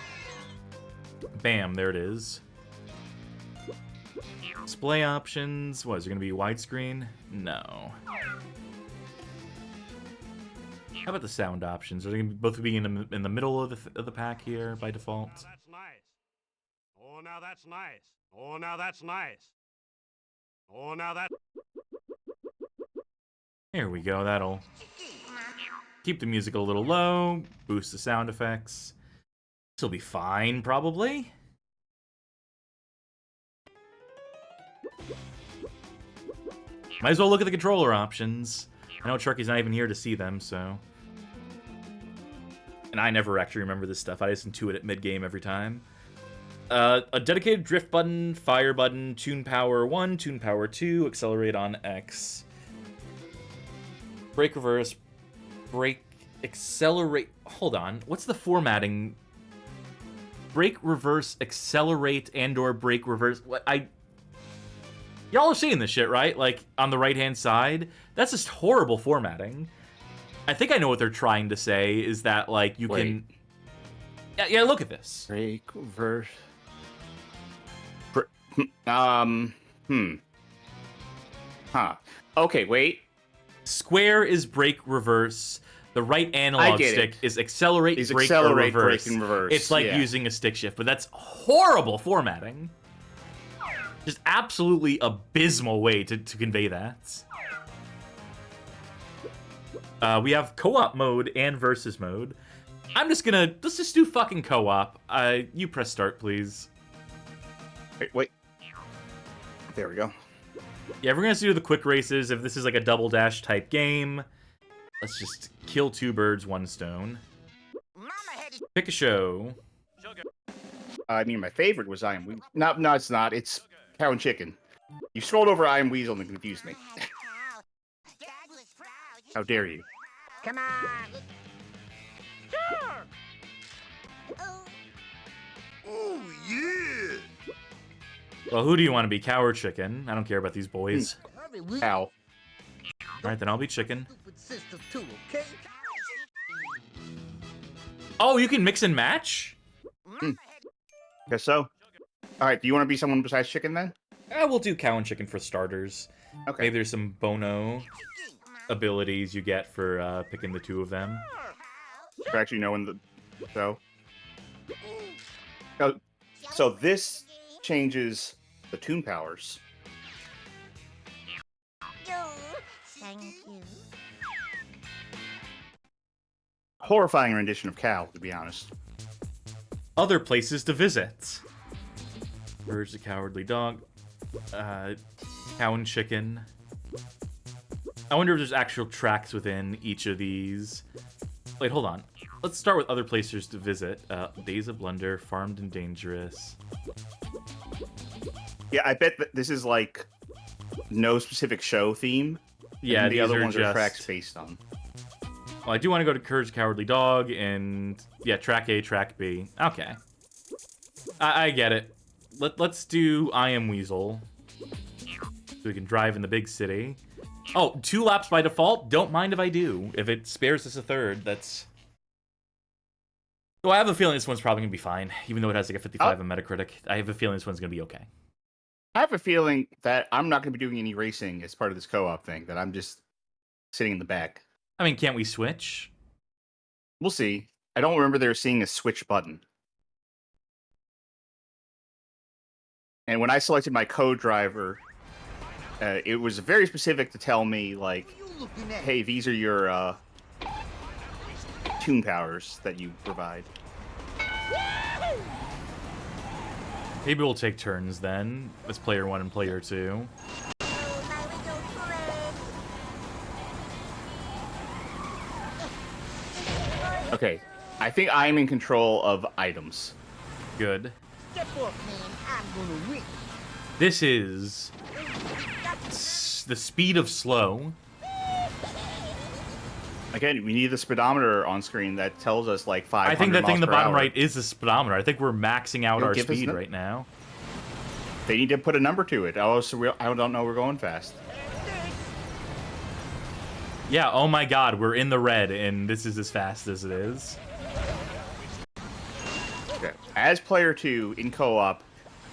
Bam, there it is. Display options. What, is it going to be widescreen? No. How about the sound options? Are they going to both be in the middle of the pack here by default? Oh, now that's nice. Oh, now that's nice. Oh, now that... There we go, that'll keep the music a little low, boost the sound effects. This'll be fine, probably. Might as well look at the controller options. I know Sharky's not even here to see them, so... And I never actually remember this stuff. I just intuit it mid-game every time. A dedicated drift button, fire button, tune power 1, tune power 2, accelerate on X. Brake reverse, brake, accelerate... Hold on, what's the formatting? Brake reverse, accelerate, and/or brake reverse... What, y'all are seeing this shit, right? Like, on the right-hand side? That's just horrible formatting. I think I know what they're trying to say, is that, like, you can... Yeah, look at this. Brake, reverse... Huh. Okay, wait. Square is brake reverse. The right analog stick is accelerate, brake, or reverse. Brake, and reverse. It's like using a stick shift, but that's horrible formatting. Just absolutely abysmal way to convey that. We have co-op mode and versus mode. Let's just do fucking co-op. You press start, please. Wait. There we go. Yeah, we're gonna do the quick races. If this is like a double dash type game, let's just kill 2 birds, 1 stone. Pick a show. I mean, my favorite was I Am Weasel. No, it's not. It's Cow and Chicken. You scrolled over I Am Weasel and confused me. How dare you? Come on. Sure. Oh, yeah. Well, who do you want to be, cow or chicken? I don't care about these boys. Cow. Alright, then I'll be chicken. Oh, you can mix and match? Guess so. Alright, do you want to be someone besides chicken then? We'll do cow and chicken for starters. Okay. Maybe there's some Bono abilities you get for picking the 2 of them. For actually knowing the show. So this changes the tune powers. Thank you. Horrifying rendition of Cow, to be honest. Other places to visit. Courage the Cowardly Dog. Cow and Chicken. I wonder if there's actual tracks within each of these. Wait, hold on. Let's start with other places to visit. Days of Blunder, Farmed and Dangerous. Yeah, I bet that this is like no specific show theme. Yeah, the other ones are tracks based on. Well, I do want to go to Courage the Cowardly Dog and yeah, track A, track B. Okay, I get it. Let's do I Am Weasel, so we can drive in the big city. Oh, 2 laps by default. Don't mind if I do. If it spares us a third, that's. Well, I have a feeling this one's probably gonna be fine, even though it has like a 55 on Metacritic. I have a feeling this one's gonna be okay. I have a feeling that I'm not going to be doing any racing as part of this co-op thing, that I'm just sitting in the back. I mean, can't we switch? We'll see. I don't remember there seeing a switch button. And when I selected my co-driver, it was very specific to tell me, like, hey, these are your tune powers that you provide. Maybe we'll take turns then. As player 1 and player 2. Okay, I think I'm in control of items. Good. Step off, man. I'm gonna win. This is the speed of slow. Again, we need the speedometer on screen that tells us like 500 I think that thing in the bottom hour. right is the speedometer. I think we're maxing out our give us speed right now. They need to put a number to it. I don't know we're going fast. Yeah, oh my god, we're in the red, and this is as fast as it is. Okay. As player 2 in co-op,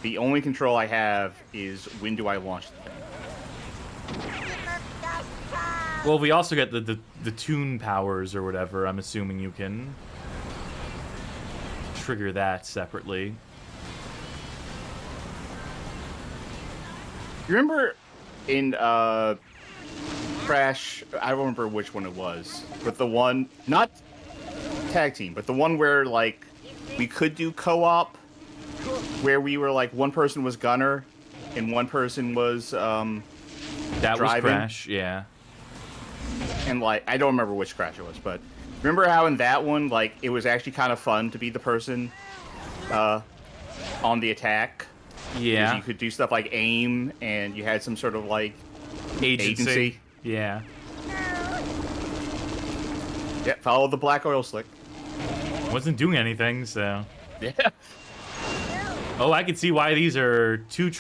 the only control I have is when do I launch the thing. Well, we also get the tune powers or whatever. I'm assuming you can trigger that separately. You remember in Crash? I don't remember which one it was, but the one not tag team, but the one where like we could do co-op, where we were like one person was gunner and one person was that driving. was Crash, yeah. And like I don't remember which Crash it was, but remember how in that one like it was actually kind of fun to be the person on the attack. Yeah. You could do stuff like aim, and you had some sort of like agency. Yeah. Yep, follow the black oil slick. Wasn't doing anything, so. Yeah. Oh, I can see why these are two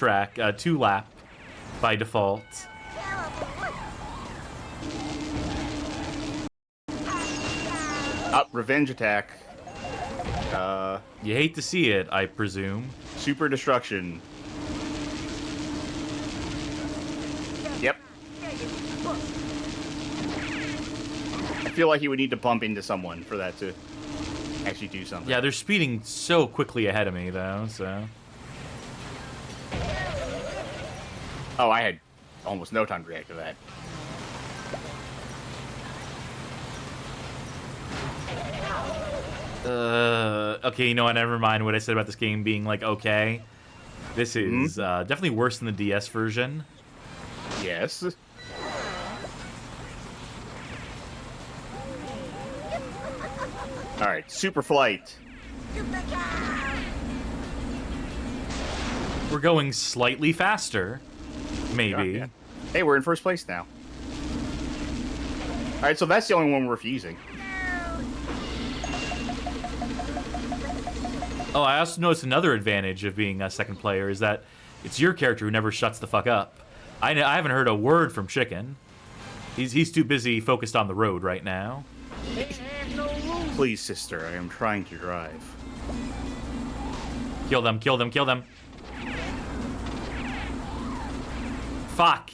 lap by default. Up, revenge attack. You hate to see it, I presume. Super destruction. Yep. I feel like you would need to bump into someone for that to actually do something. Yeah, they're speeding so quickly ahead of me, though, so. Oh, I had almost no time to react to that. Okay, you know what? Never mind what I said about this game being, like, okay. This is definitely worse than the DS version. Yes. Alright, super flight. We're going slightly faster. Maybe. Yeah. Hey, we're in first place now. Alright, so that's the only one we're refusing. Oh, I also noticed another advantage of being a second player is that it's your character who never shuts the fuck up. I haven't heard a word from Chicken. He's too busy focused on the road right now. Please, sister, I am trying to drive. Kill them, kill them, kill them. Fuck.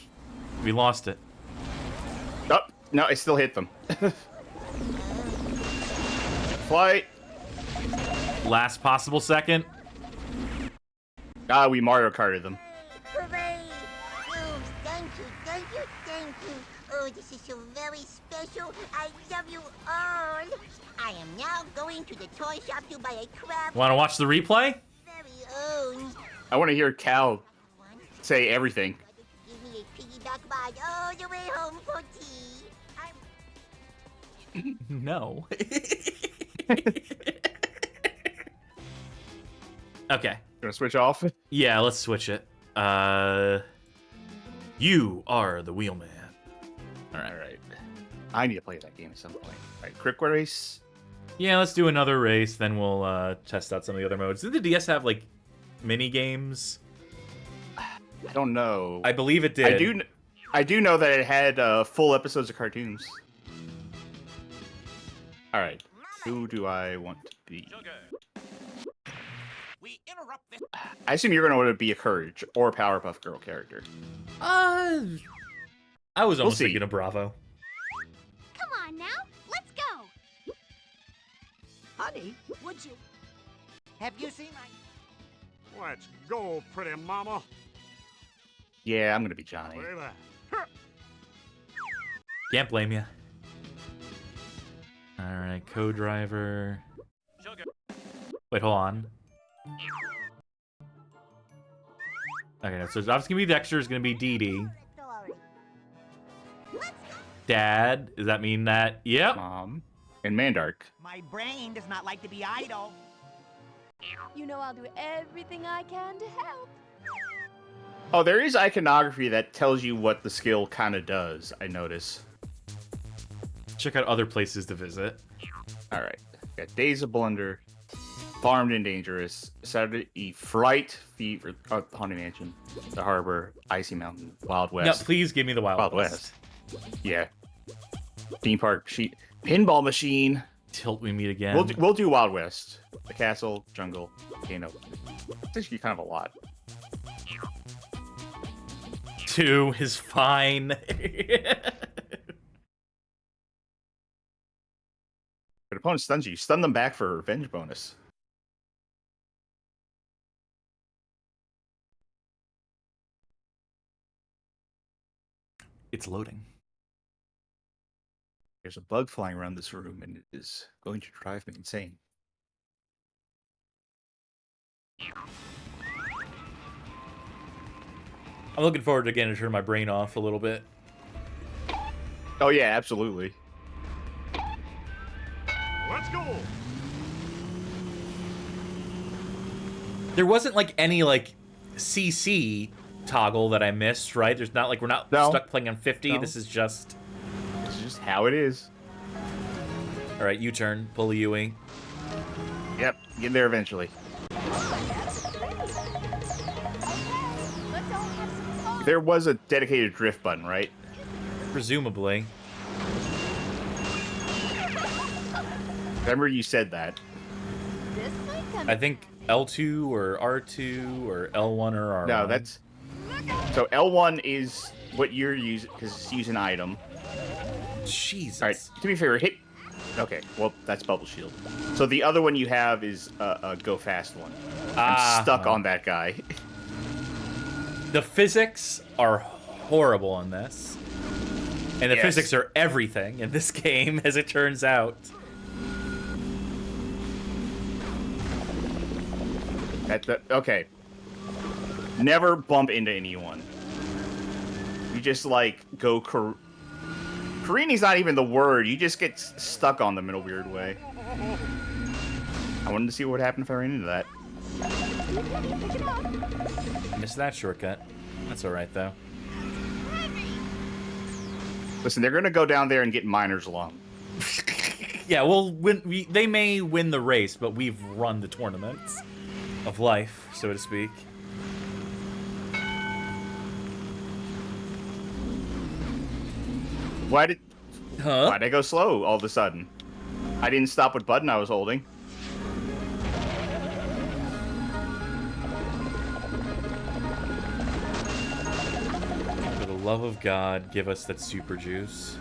We lost it. Oh, no, I still hit them. Flight. Last possible second. Ah, we Mario Karted them. Hooray! Oh, thank you, thank you, thank you. Oh, this is so very special. I love you all. I am now going to the toy shop to buy a crab. Want to watch the replay? Very own. I want to hear Cal say everything. Give me a piggyback ride all the way home for tea. No. Okay. Gonna switch off? Yeah, let's switch it. You are the wheelman. Alright. I need to play that game at some point. Alright, Quick Race. Yeah, let's do another race, then we'll test out some of the other modes. Did the DS have, like, mini games? I don't know. I believe it did. I do know that it had full episodes of cartoons. Alright. Who do I want to be? I assume you're going to want to be a Courage or a Powerpuff Girl character. I was almost see. thinking of Bravo. Come on now, let's go. Honey, would you? Have you seen my... Let's go, pretty mama. Yeah, I'm going to be Johnny. Can't blame you. Alright, co-driver. Wait, hold on. Okay, so it's obviously gonna be Dexter, is gonna be Dee Dee. Dad, does that mean that? Yep. Mom. And Mandark. My brain does not like to be idle. You know I'll do everything I can to help. Oh, there is iconography that tells you what the skill kind of does, I notice. Check out other places to visit. Alright. Got Days of Blunder, Farmed and Dangerous, Saturday Fright, Fever, Haunted Mansion, The Harbor, Icy Mountain, Wild West. No, please give me the Wild West. Yeah. Theme Park Machine, Pinball Machine. Tilt we meet again. We'll do Wild West. The Castle, Jungle, Volcano. It's actually kind of a lot. 2 is fine. If an opponent stuns you, stun them back for a revenge bonus. It's loading. There's a bug flying around this room, and it is going to drive me insane. I'm looking forward to getting to turn my brain off a little bit. Oh yeah, absolutely. Let's go. There wasn't like any like CC toggle that I missed, right? There's not like we're not stuck playing on 50. No. This is just how it is. All right, U-turn, pull a U-wing. Yep, get there eventually. There was a dedicated drift button, right? Presumably. Remember you said that. I think L2 or R2 or L1 or R1. No, that's... So L1 is what you're using, because it's using item. Jesus. Alright, to be fair, hit... Okay, well, that's Bubble Shield. So the other one you have is a Go Fast one. I'm stuck on that guy. The physics are horrible on this. And the physics are everything in this game, as it turns out. Okay. Never bump into anyone. You just, like, go... Careening's not even the word. You just get stuck on them in a weird way. I wanted to see what would happen if I ran into that. Missed that shortcut. That's alright, though. Listen, they're going to go down there and get miners along. Yeah, well, they may win the race, but we've run the tournaments of life, so to speak. Why'd I go slow all of a sudden? I didn't stop what button I was holding. For the love of God, give us that super juice.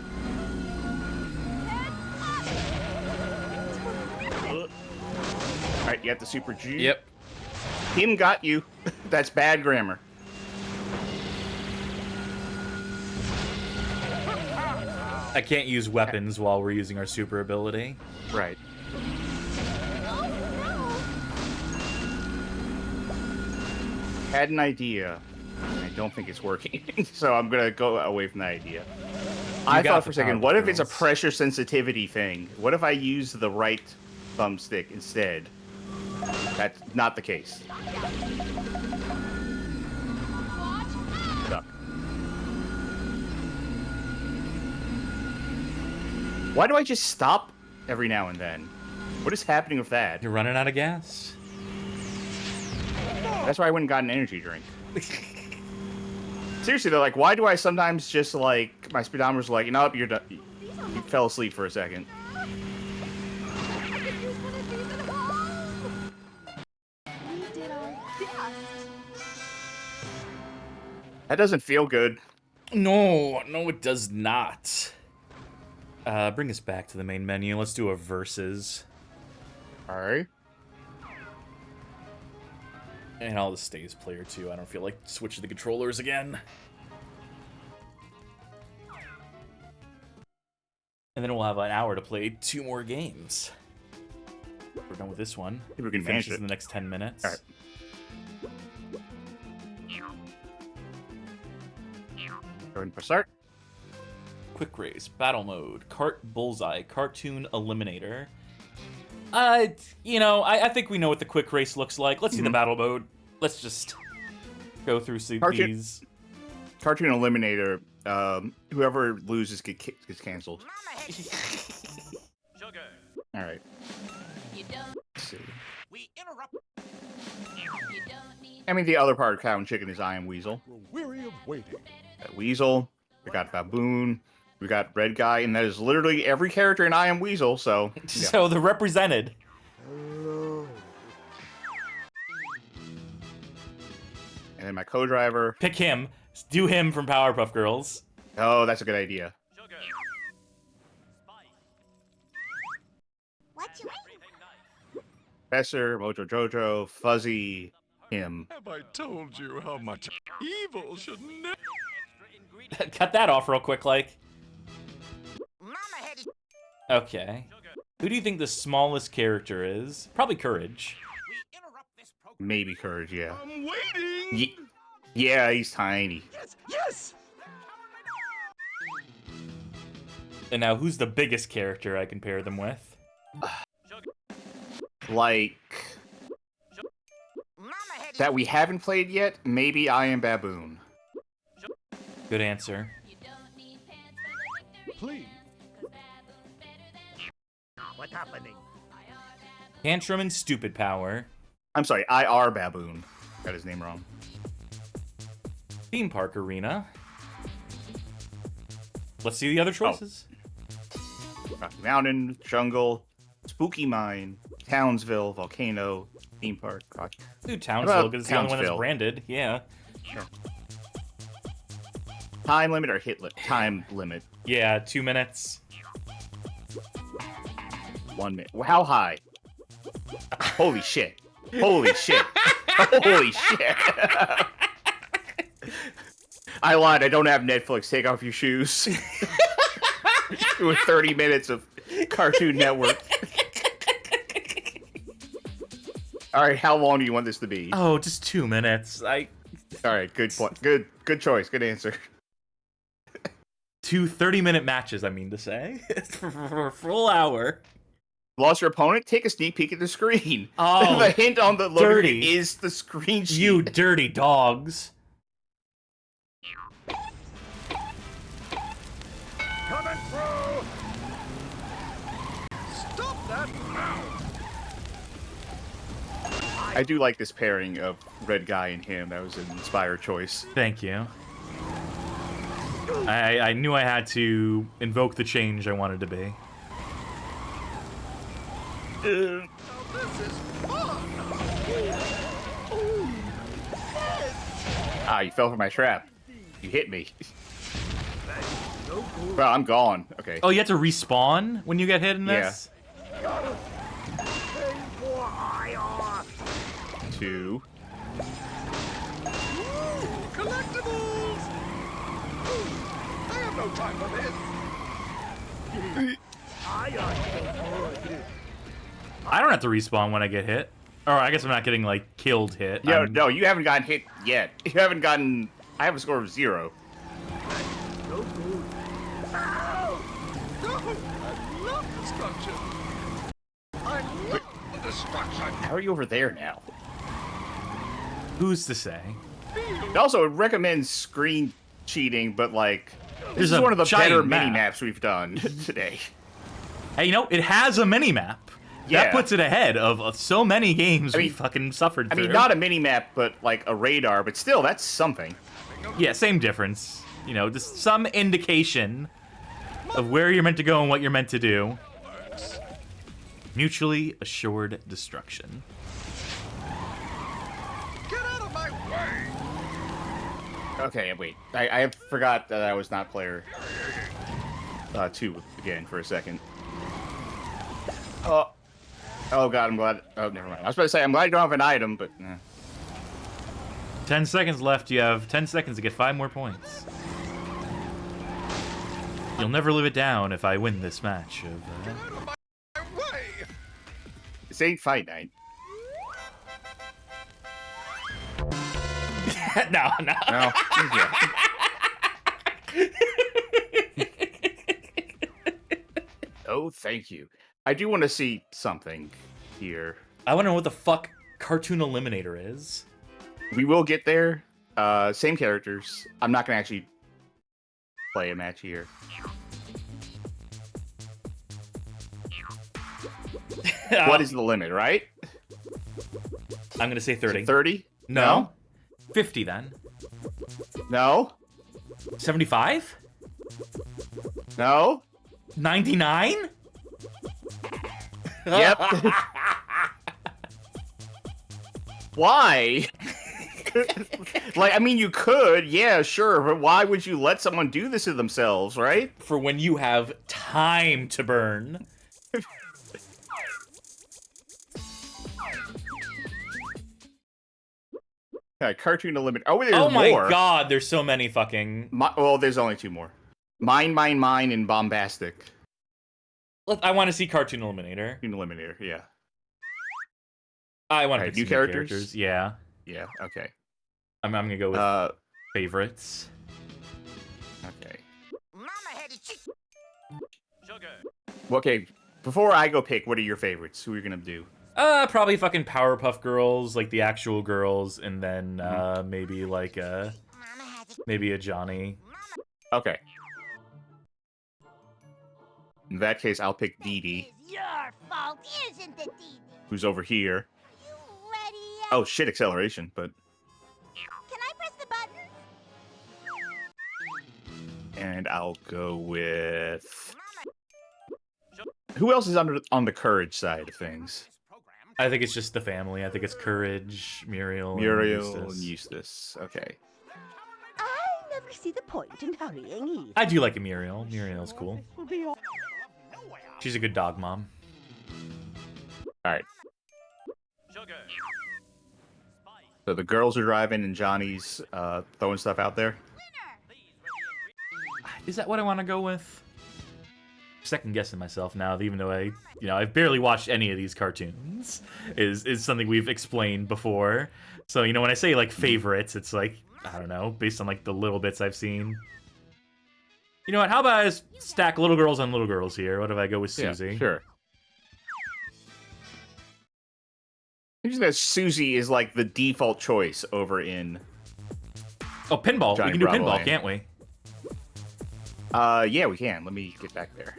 Alright, you got the super juice? Yep. Him got you. That's bad grammar. I can't use weapons while we're using our super ability. Right. Had an idea. I don't think it's working, so I'm gonna go away from that idea. I thought for a second, what if it's a pressure sensitivity thing? What if I use the right thumbstick instead? That's not the case. Stuck. Why do I just stop every now and then? What is happening with that? You're running out of gas. That's why I went and got an energy drink. Seriously, though, like, why do I sometimes just, like, my speedometer's like, nope, you're done. You fell asleep for a second. That doesn't feel good. No, it does not. Bring us back to the main menu. Let's do a versus. Alright. And I'll just stay as player 2. I don't feel like switching the controllers again. And then we'll have an hour to play 2 more games. We're done with this one. Maybe we can finish it in the next 10 minutes. Alright. Go ahead and press start. Quick race, battle mode, kart bullseye, cartoon eliminator. You know, I think we know what the quick race looks like. Let's see the battle mode. Let's just go through these. Cartoon eliminator. Whoever loses gets canceled. All right. Let's see. I mean, the other part of Cow and Chicken is I Am Weasel. Weary of waiting. Got Weasel. We got Baboon. We got Red Guy, and that is literally every character in I Am Weasel, so... Yeah. So they're represented. Hello. And then my co-driver... Pick him. Do him from Powerpuff Girls. Oh, that's a good idea. What you mean? Professor, Mojo Jojo, Fuzzy, him. Have I told you how much evil should never... Cut that off real quick, like. Mama had it. Okay. Who do you think the smallest character is? Probably Courage. Maybe Courage, yeah. I'm waiting. Yeah, he's tiny. Yes. And now, who's the biggest character I can pair them with? Like... that we haven't played yet? Maybe I Am Baboon. Good answer. Please. What's happening? Tantrum and Stupid Power. I'm sorry, IR Baboon. Got his name wrong. Theme Park Arena. Let's see the other choices. Rocky Mountain, Jungle, Spooky Mine, Townsville, Volcano, Theme Park, Rocky. Dude, Townsville is the only one that's branded. Yeah. Time limit or time limit? Yeah, 2 minutes. 1 minute. How high? Holy shit. Holy shit. Holy shit. I lied. I don't have Netflix. Take off your shoes. Doing 30 minutes of Cartoon Network. All right, how long do you want this to be? Oh, just 2 minutes. All right, good point. Good choice. Good answer. 2 30-minute matches, I mean to say. For a full hour. Lost your opponent? Take a sneak peek at the screen. Oh, the hint on the logo dirty. is the screen sheet. You dirty dogs. Coming through. Stop that now. I do like this pairing of Red Guy and him. That was an inspired choice. Thank you. I knew I had to invoke the change I wanted to be. This is fun. Ah, you fell for my trap. You hit me. Well, I'm gone. Okay. Oh, you have to respawn when you get hit in this? Yeah. 2. Collectibles. I have no time for this. I don't have to respawn when I get hit. Or I guess I'm not getting, like, killed hit. No, you haven't gotten hit yet. You haven't gotten... I have a score of 0. No, I love destruction. I love destruction. How are you over there now? Who's to say? It also recommends screen cheating, but, like... This There's is one of the better map. mini-maps we've done today. Hey, you know, it has a mini-map. Yeah. That puts it ahead of so many games we fucking suffered through. I mean, not a mini-map, but, like, a radar, but still, that's something. Yeah, same difference. You know, just some indication of where you're meant to go and what you're meant to do. Mutually assured destruction. Get out of my way. Okay, wait. I forgot that I was not player 2 again for a second. Oh god, I'm glad. Oh, never mind. I was about to say, I'm glad you don't have an item, but... 10 seconds left. You have 10 seconds to get 5 more points. You'll never live it down if I win this match. This ain't fight night. No. No. Oh, thank you. I do want to see something here. I want to know what the fuck Cartoon Eliminator is. We will get there. Same characters. I'm not going to actually play a match here. What is the limit, right? I'm going to say 30. 30? No. 50 then. No. 75? No. 99? Yep. Why? Like, I mean, you could, yeah, sure, but why would you let someone do this to themselves, right? For when you have time to burn. Cartoon Eliminator. Oh, there's Oh my more. god, there's so many fucking... Well, there's only 2 more. Mine, and Bombastic. I want to see Cartoon Eliminator. Cartoon Eliminator, yeah. I want to pick new characters? Yeah. Yeah, okay. I'm gonna go with favorites. Okay. Mama had a chick. Okay, before I go pick, what are your favorites? Who are you gonna do? Probably fucking Powerpuff Girls, like the actual girls, and then maybe like maybe a Johnny. Okay. In that case, I'll pick Dee Dee. Your fault, isn't it, Dee? Who's over here. You ready yet? Oh shit, acceleration, but... Can I press the button? And I'll go with... Who else is on the courage side of things? I think it's just the family. I think it's Courage, Muriel, and Eustace. Okay. I never see the point in hurrying either. I do like a Muriel. Muriel's cool. She's a good dog mom. Alright. So the girls are driving and Johnny's throwing stuff out there? Is that what I want to go with? Second guessing myself now, even though I've barely watched any of these cartoons. Is something we've explained before. So, when I say like favorites, it's like, I don't know, based on like the little bits I've seen. You know what? How about I just stack little girls on little girls here? What if I go with Susie? Yeah, sure. Usually that Susie is like the default choice over in... Oh, pinball. Johnny We can do Bravo pinball, Land. can't we? Yeah, we can. Let me get back there.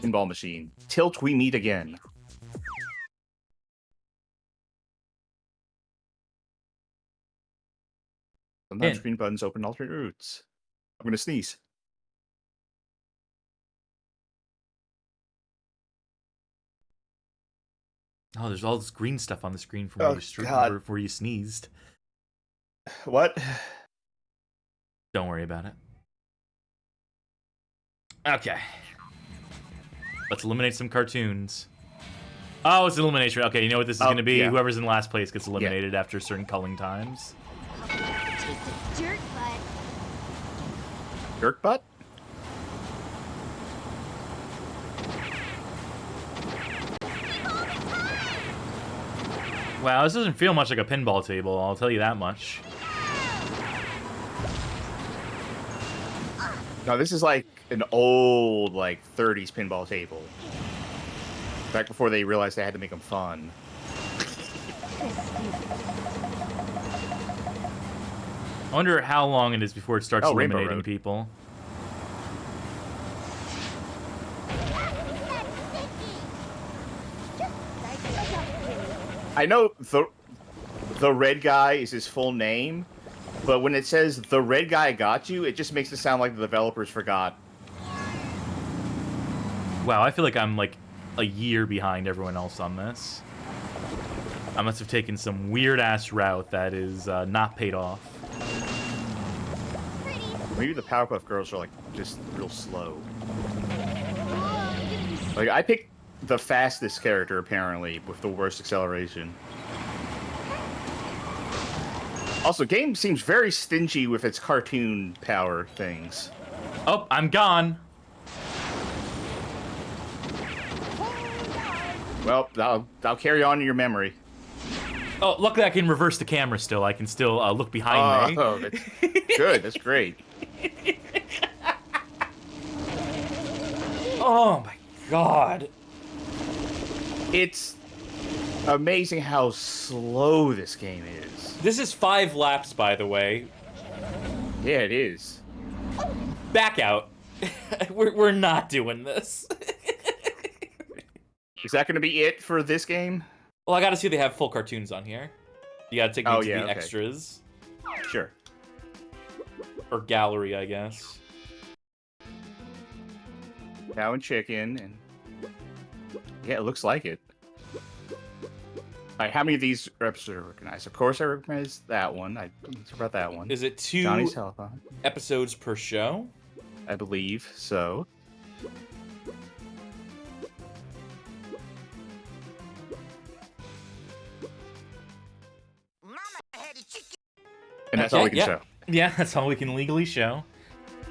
Pinball machine. Tilt, we meet again. Sometimes screen buttons open alternate routes. I'm gonna sneeze. Oh, there's all this green stuff on the screen from where you sneezed. What? Don't worry about it. Okay. Let's eliminate some cartoons. Oh, it's elimination. Okay, you know what this is going to be? Yeah. Whoever's in last place gets eliminated after certain culling times. Jerk butt. Jerk butt? Wow, this doesn't feel much like a pinball table, I'll tell you that much. No, this is like an old, 30s pinball table. Back before they realized they had to make them fun. I wonder how long it is before it starts Rainbow eliminating Road. people. I know the red guy is his full name, but when it says the red guy got you, it just makes it sound like the developers forgot. Wow, I feel like I'm like a year behind everyone else on this. I must have taken some weird-ass route that is not paid off. Maybe the Powerpuff Girls are just real slow. I picked the fastest character apparently with the worst acceleration. Also, game seems very stingy with its cartoon power things. Oh, I'm gone. Well, I'll carry on in your memory. Oh, luckily I can reverse the camera still. I can still look behind me. Oh, that's good. That's great. Oh my god. It's amazing how slow this game is. This is 5 laps, by the way. Yeah, it is. Back out. We're not doing this. Is that going to be it for this game? Well, I gotta see if they have full cartoons on here. You gotta take me to the okay. extras. Sure. Or gallery, I guess. Cow and chicken, and yeah, it looks like it. Alright, how many of these reps are recognized? Of course I recognize that one. I don't care about that one. Is it 2 Johnny's Telephone episodes per show? I believe so. That's all we can yeah. show. Yeah, that's all we can legally show.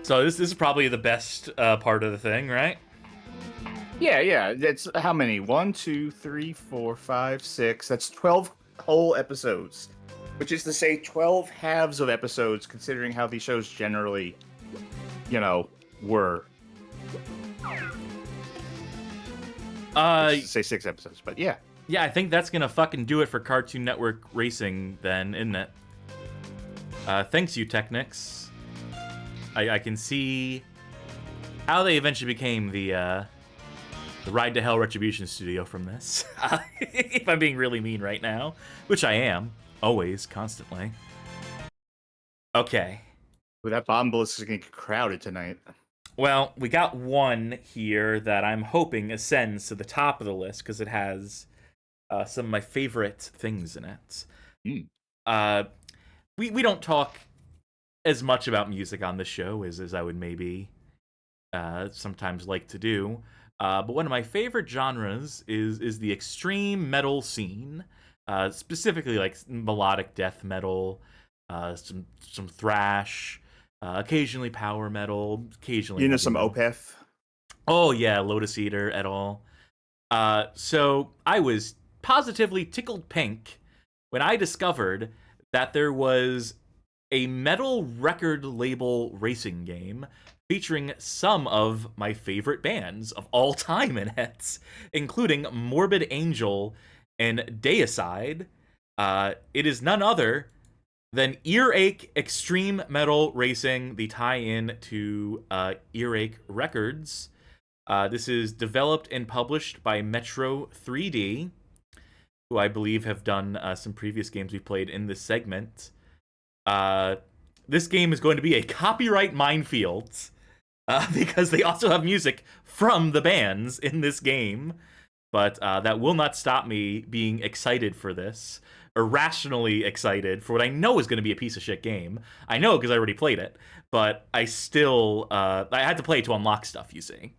So this is probably the best part of the thing, right? Yeah. It's how many? 1, 2, 3, 4, 5, 6. That's 12 whole episodes, which is to say 12 halves of episodes, considering how these shows generally, were. Say 6 episodes, but yeah. Yeah, I think that's gonna fucking do it for Cartoon Network Racing then, isn't it? Thanks, you Technics. I can see how they eventually became the Ride to Hell Retribution studio from this. If I'm being really mean right now, which I am, always, constantly. Okay. Well, that bomb list is gonna get crowded tonight. Well, we got one here that I'm hoping ascends to the top of the list because it has some of my favorite things in it. We don't talk as much about music on this show as I would maybe sometimes like to do. But one of my favorite genres is the extreme metal scene, specifically like melodic death metal, some thrash, occasionally power metal, occasionally some Opeth. Oh yeah, Lotus Eater et al. So I was positively tickled pink when I discovered that there was a metal record label racing game featuring some of my favorite bands of all time in it, including Morbid Angel and Deicide. It is none other than Earache Extreme Metal Racing, the tie-in to Earache Records. This is developed and published by Metro 3D, who I believe have done some previous games we played in this segment. This game is going to be a copyright minefield because they also have music from the bands in this game. But that will not stop me being excited for this. Irrationally excited for what I know is going to be a piece of shit game. I know because I already played it, but I still I had to play it to unlock stuff, you see,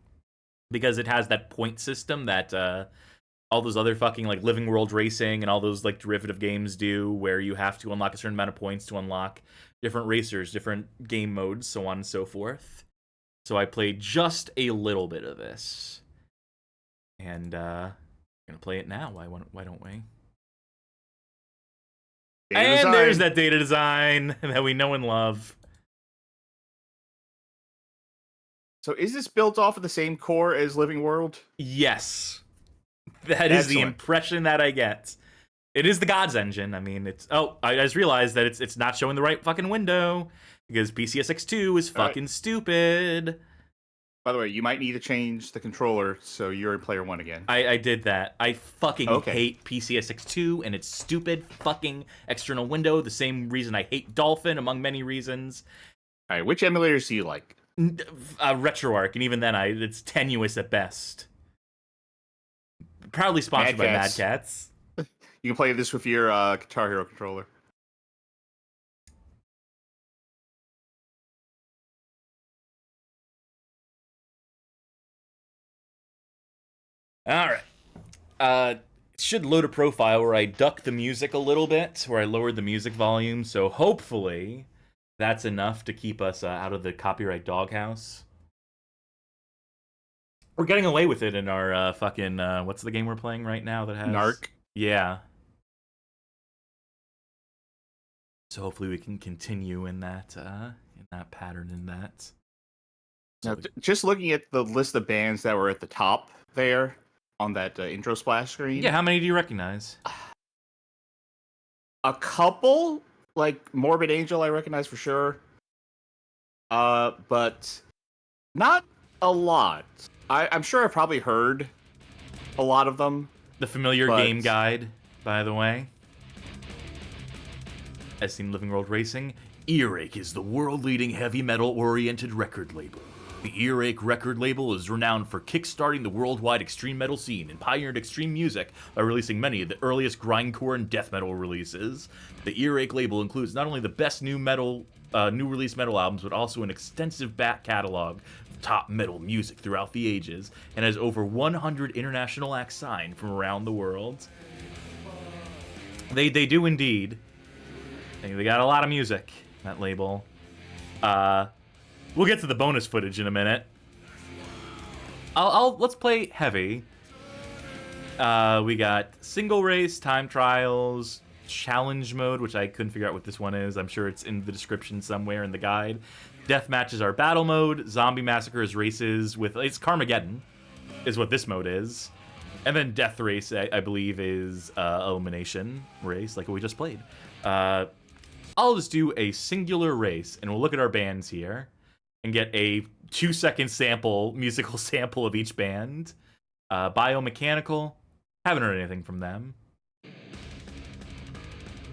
because it has that point system that all those other fucking like Living World Racing and all those like derivative games do, where you have to unlock a certain amount of points to unlock different racers, different game modes, so on and so forth. So I played just a little bit of this, and I'm gonna play it now. Why don't we? Data design. There's that data design that we know and love. So is this built off of the same core as Living World? Yes. That is the impression that I get. It is the God's engine. I mean, it's... Oh, I just realized that it's not showing the right fucking window because PCSX2 is fucking stupid. By the way, you might need to change the controller so you're in player 1 again. I did that. I fucking hate PCSX2 and its stupid fucking external window. The same reason I hate Dolphin, among many reasons. All right, which emulators do you like? RetroArch, and even then, it's tenuous at best. Proudly sponsored by Mad Cats. You can play this with your Guitar Hero controller. All right. It should load a profile where I duck the music a little bit, where I lowered the music volume, so hopefully that's enough to keep us out of the copyright doghouse. We're getting away with it in our fucking... what's the game we're playing right now that has... Narc? Yeah. So hopefully we can continue in that pattern in that. Now, just looking at the list of bands that were at the top there on that intro splash screen. Yeah, how many do you recognize? A couple, like Morbid Angel, I recognize for sure. But not a lot. I'm sure I've probably heard a lot of them. The familiar game guide, by the way. As seen Living World Racing, Earache is the world-leading heavy metal-oriented record label. The Earache record label is renowned for kickstarting the worldwide extreme metal scene and pioneered extreme music by releasing many of the earliest grindcore and death metal releases. The Earache label includes not only the best new release metal albums, but also an extensive back catalog of top metal music throughout the ages, and has over 100 international acts signed from around the world. They do indeed. They got a lot of music. that label. We'll get to the bonus footage in a minute. Let's play heavy. We got single race, time trials, challenge mode, which I couldn't figure out what this one is. I'm sure it's in the description somewhere in the guide. Death matches are battle mode. Zombie massacre is races with... It's Carmageddon is what this mode is. And then death race, I believe, is elimination race, like what we just played. I'll just do a singular race, and we'll look at our bands here and get a 2-second sample, musical sample of each band. Biomechanical, haven't heard anything from them.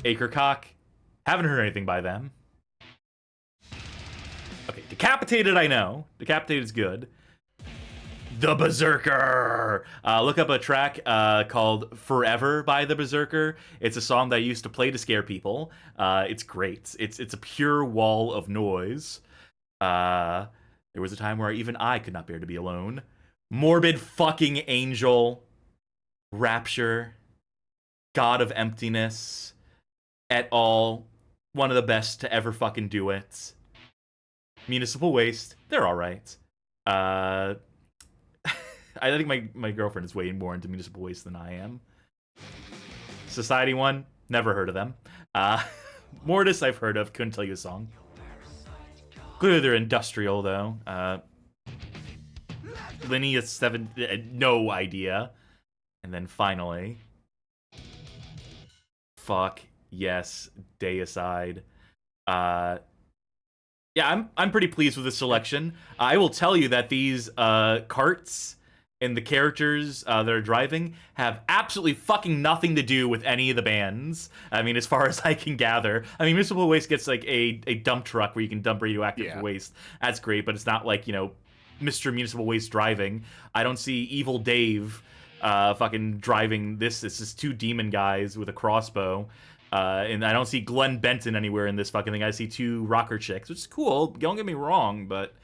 Acrecock, haven't heard anything by them. Okay, Decapitated, I know. Decapitated's good. The Berserker! Look up a track called Forever by The Berserker. It's a song that I used to play to scare people. It's great. It's a pure wall of noise. There was a time where even I could not bear to be alone. Morbid fucking Angel. Rapture. God of Emptiness. Et al. One of the best to ever fucking do it. Municipal Waste. They're alright. I think my girlfriend is way more into Municipal Waste than I am. Society 1, never heard of them. Mortis I've heard of, couldn't tell you a song. Clearly they're industrial though. Lineage 7, no idea. And then finally, fuck yes, Deicide. Yeah, I'm pretty pleased with this selection. I will tell you that these carts and the characters that are driving have absolutely fucking nothing to do with any of the bands. I mean, as far as I can gather. I mean, Municipal Waste gets like a dump truck where you can dump radioactive waste. That's great, but it's not like, you know, Mr. Municipal Waste driving. I don't see Evil Dave fucking driving this. It's just two demon guys with a crossbow. And I don't see Glenn Benton anywhere in this fucking thing. I see two rocker chicks, which is cool. Don't get me wrong, but...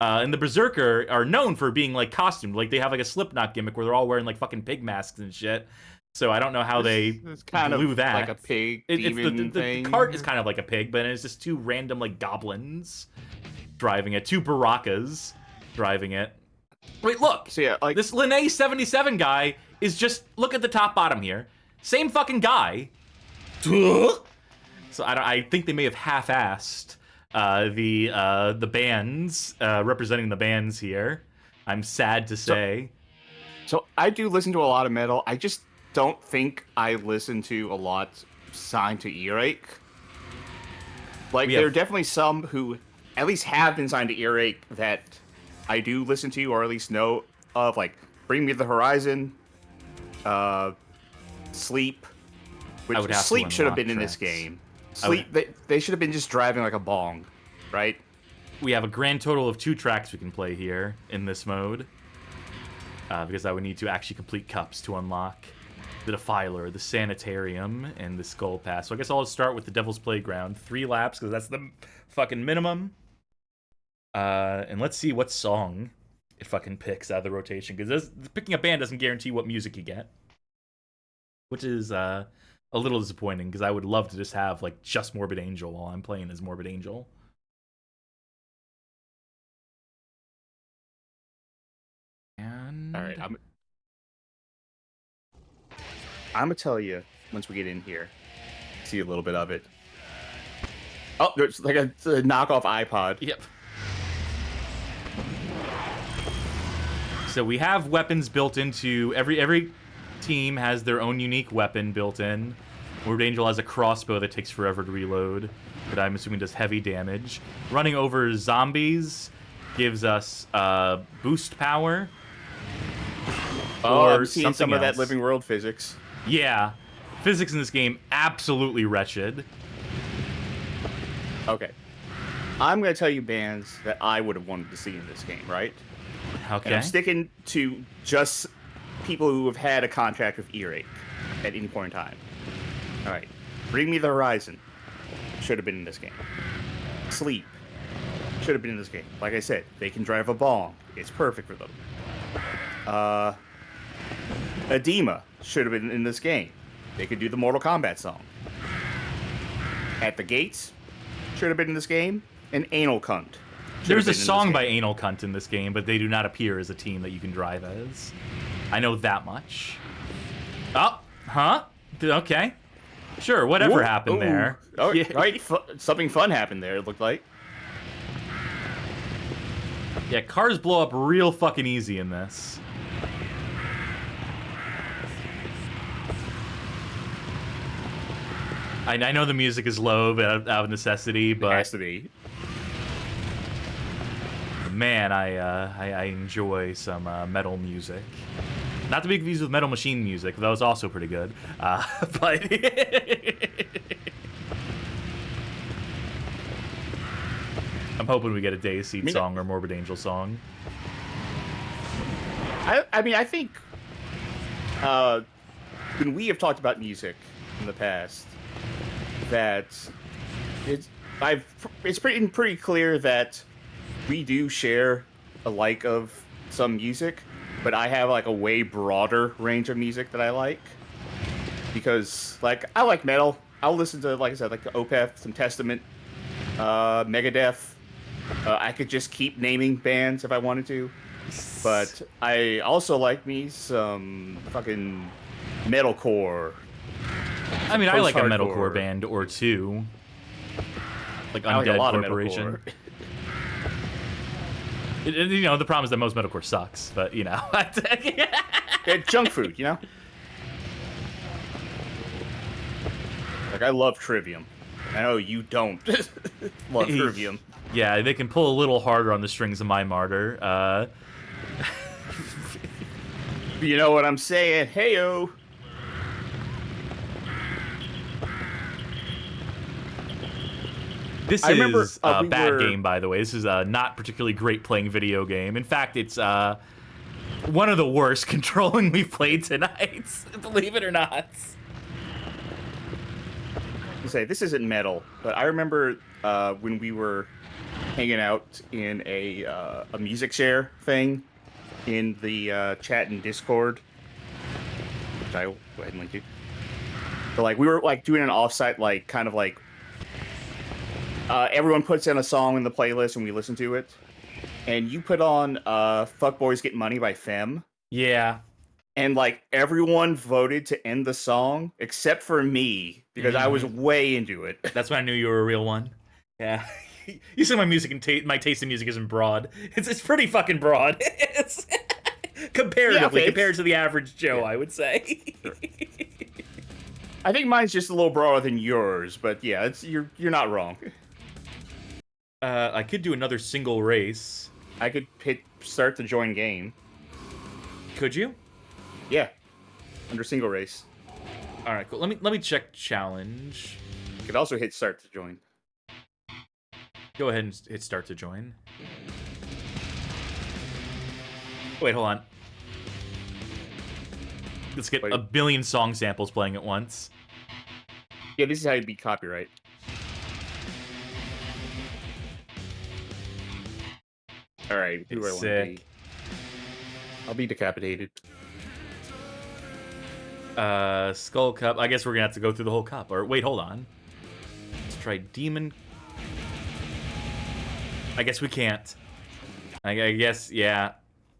and the Berserker are known for being, like, costumed. Like, they have, like, a Slipknot gimmick where they're all wearing, like, fucking pig masks and shit. So I don't know how they blew that. Like a pig demon thing. The cart is kind of like a pig, but it's just two random, like, goblins driving it. Two Barakas driving it. Wait, look! So, yeah, like... This Linnae 77 guy is just... Look at the top bottom here. Same fucking guy. So I think they may have half-assed the bands, representing the bands here. I'm sad to say. So I do listen to a lot of metal. I just don't think I listen to a lot signed to Earache. Like, there are definitely some who at least have been signed to Earache that I do listen to, or at least know of, like Bring Me to the Horizon, Sleep. Which Sleep should have been in this game. Sleep, they should have been just driving like a bong, right? We have a grand total of 2 tracks we can play here in this mode. Because I would need to actually complete cups to unlock the Defiler, the Sanitarium, and the Skull Pass. So I guess I'll start with the Devil's Playground. 3 laps, because that's the fucking minimum. And let's see what song it fucking picks out of the rotation. Because picking a band doesn't guarantee what music you get. Which is a little disappointing, because I would love to just have, like, just Morbid Angel while I'm playing as Morbid Angel. And... Alright, I'm gonna tell you, once we get in here, see a little bit of it. Oh, there's like a knockoff iPod. Yep. So we have weapons built into... Every team has their own unique weapon built in. Morbid Angel has a crossbow that takes forever to reload, but I'm assuming does heavy damage. Running over zombies gives us boost power. Oh, I'm seeing some of that living world physics. Yeah. Physics in this game, absolutely wretched. Okay. I'm going to tell you bands that I would have wanted to see in this game, right? Okay. And I'm sticking to just people who have had a contract with Earache at any point in time. All right. Bring Me the Horizon should have been in this game. Sleep should have been in this game. Like I said, they can drive a bong. It's perfect for them. Edema should have been in this game. They could do the Mortal Kombat song. At the Gates should have been in this game? An anal cunt. There's a song by Anal Cunt in this game, but they do not appear as a team that you can drive as. I know that much. Oh, huh? Okay. Sure, whatever happened there. Oh, yeah. Right, something fun happened there, it looked like. Yeah, cars blow up real fucking easy in this. I know the music is low, but out of necessity, but... It has to be. Man, I enjoy some metal music. Not the big views with Metal Machine music, that was also pretty good. But... I'm hoping we get a Day Seed song or Morbid Angel song. I mean, I think when we have talked about music in the past, that it's pretty clear that we do share a like of some music, but I have like a way broader range of music that I like, because like I like metal. I'll listen to, like I said, like Opeth, some Testament, Megadeth. I could just keep naming bands if I wanted to, but I also like me some fucking metalcore. I mean, I like a metalcore band or two, like Undead Corporation. You know, the problem is that most metalcore sucks, but you know, it's junk food, you know. Like I love Trivium. I know you don't love Trivium. Yeah, they can pull a little harder on the strings of my martyr. You know what I'm saying? Heyo. This is a bad game, by the way. This is a not particularly great playing video game. In fact, it's one of the worst controlling we've played tonight. Believe it or not. Say this isn't metal, but I remember when we were hanging out in a music share thing in the chat and Discord, which I will go ahead and link you. So like we were like doing an offsite, like kind of like everyone puts in a song in the playlist and we listen to it, and you put on "Fuck Boys Get Money" by Femme. Yeah. And like everyone voted to end the song except for me because I was way into it. That's when I knew you were a real one. Yeah. You say my music and my taste in music isn't broad. It's pretty fucking broad. It's comparatively compared to the average Joe, I would say. Sure. I think mine's just a little broader than yours, but yeah, you're not wrong. I could do another single race. I could hit start to join game. Could you? Yeah, under single race. All right, cool. Let me check challenge. You could also hit start to join. Go ahead and hit start to join. Wait, hold on. Let's get a billion song samples playing at once. Yeah, this is how you beat copyright. All right, who do I want to be? I'll be decapitated. Skull Cup. I guess we're gonna have to go through the whole cup. Or wait, hold on. Let's try Demon. I guess we can't. I guess, yeah.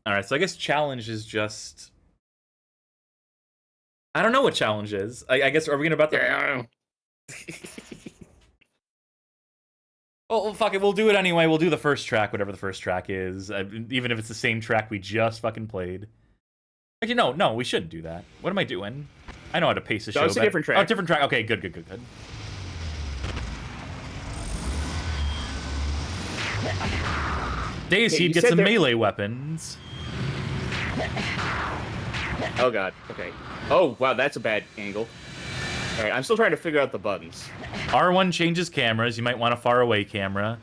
All right, so I guess challenge is just. I don't know what challenge is. I guess are we gonna about to? Yeah, I don't know. Oh, fuck it. We'll do it anyway. We'll do the first track, whatever the first track is, even if it's the same track we just fucking played. Actually, no, we shouldn't do that. What am I doing? I know how to pace the show. It's a different track. Oh, different track. Okay, good. Dayseed gets some melee weapons. Oh god. Okay. Oh wow, that's a bad angle. All right, I'm still trying to figure out the buttons. R1 changes cameras. You might want a far away camera.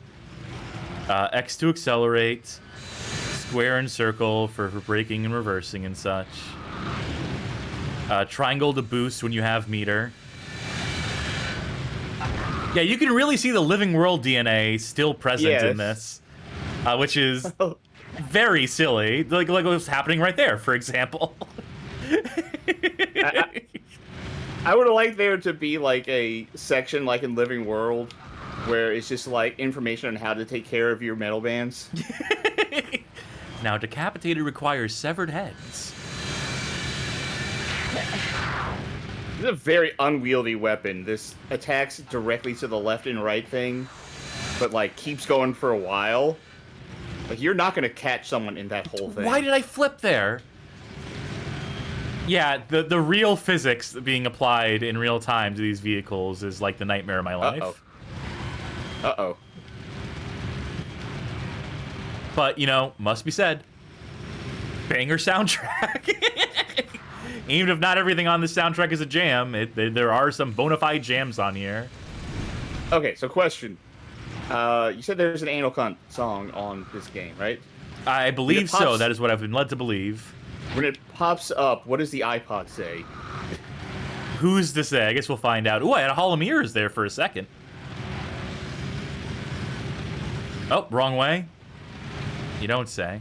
X to accelerate. Square and circle for braking and reversing and such. Triangle to boost when you have meter. Yeah, you can really see the living world DNA still present in this, which is very silly. Like what's happening right there, for example. I would have liked there to be like a section like in Living World where it's just like information on how to take care of your metal bands. Now, decapitated requires severed heads. This is a very unwieldy weapon. This attacks directly to the left and right thing, but like keeps going for a while. Like you're not gonna catch someone in that whole thing. Why did I flip there? Yeah, the real physics being applied in real time to these vehicles is like the nightmare of my life. Uh-oh. But, you know, must be said, banger soundtrack. Even if not everything on this soundtrack is a jam, there are some bona fide jams on here. Okay, so question. You said there's an Anal Cunt song on this game, right? I believe so. That is what I've been led to believe. When it pops up, what does the iPod say? Who's to say? I guess we'll find out. Ooh, I had a Hall of Mirrors there for a second. Oh, wrong way. You don't say.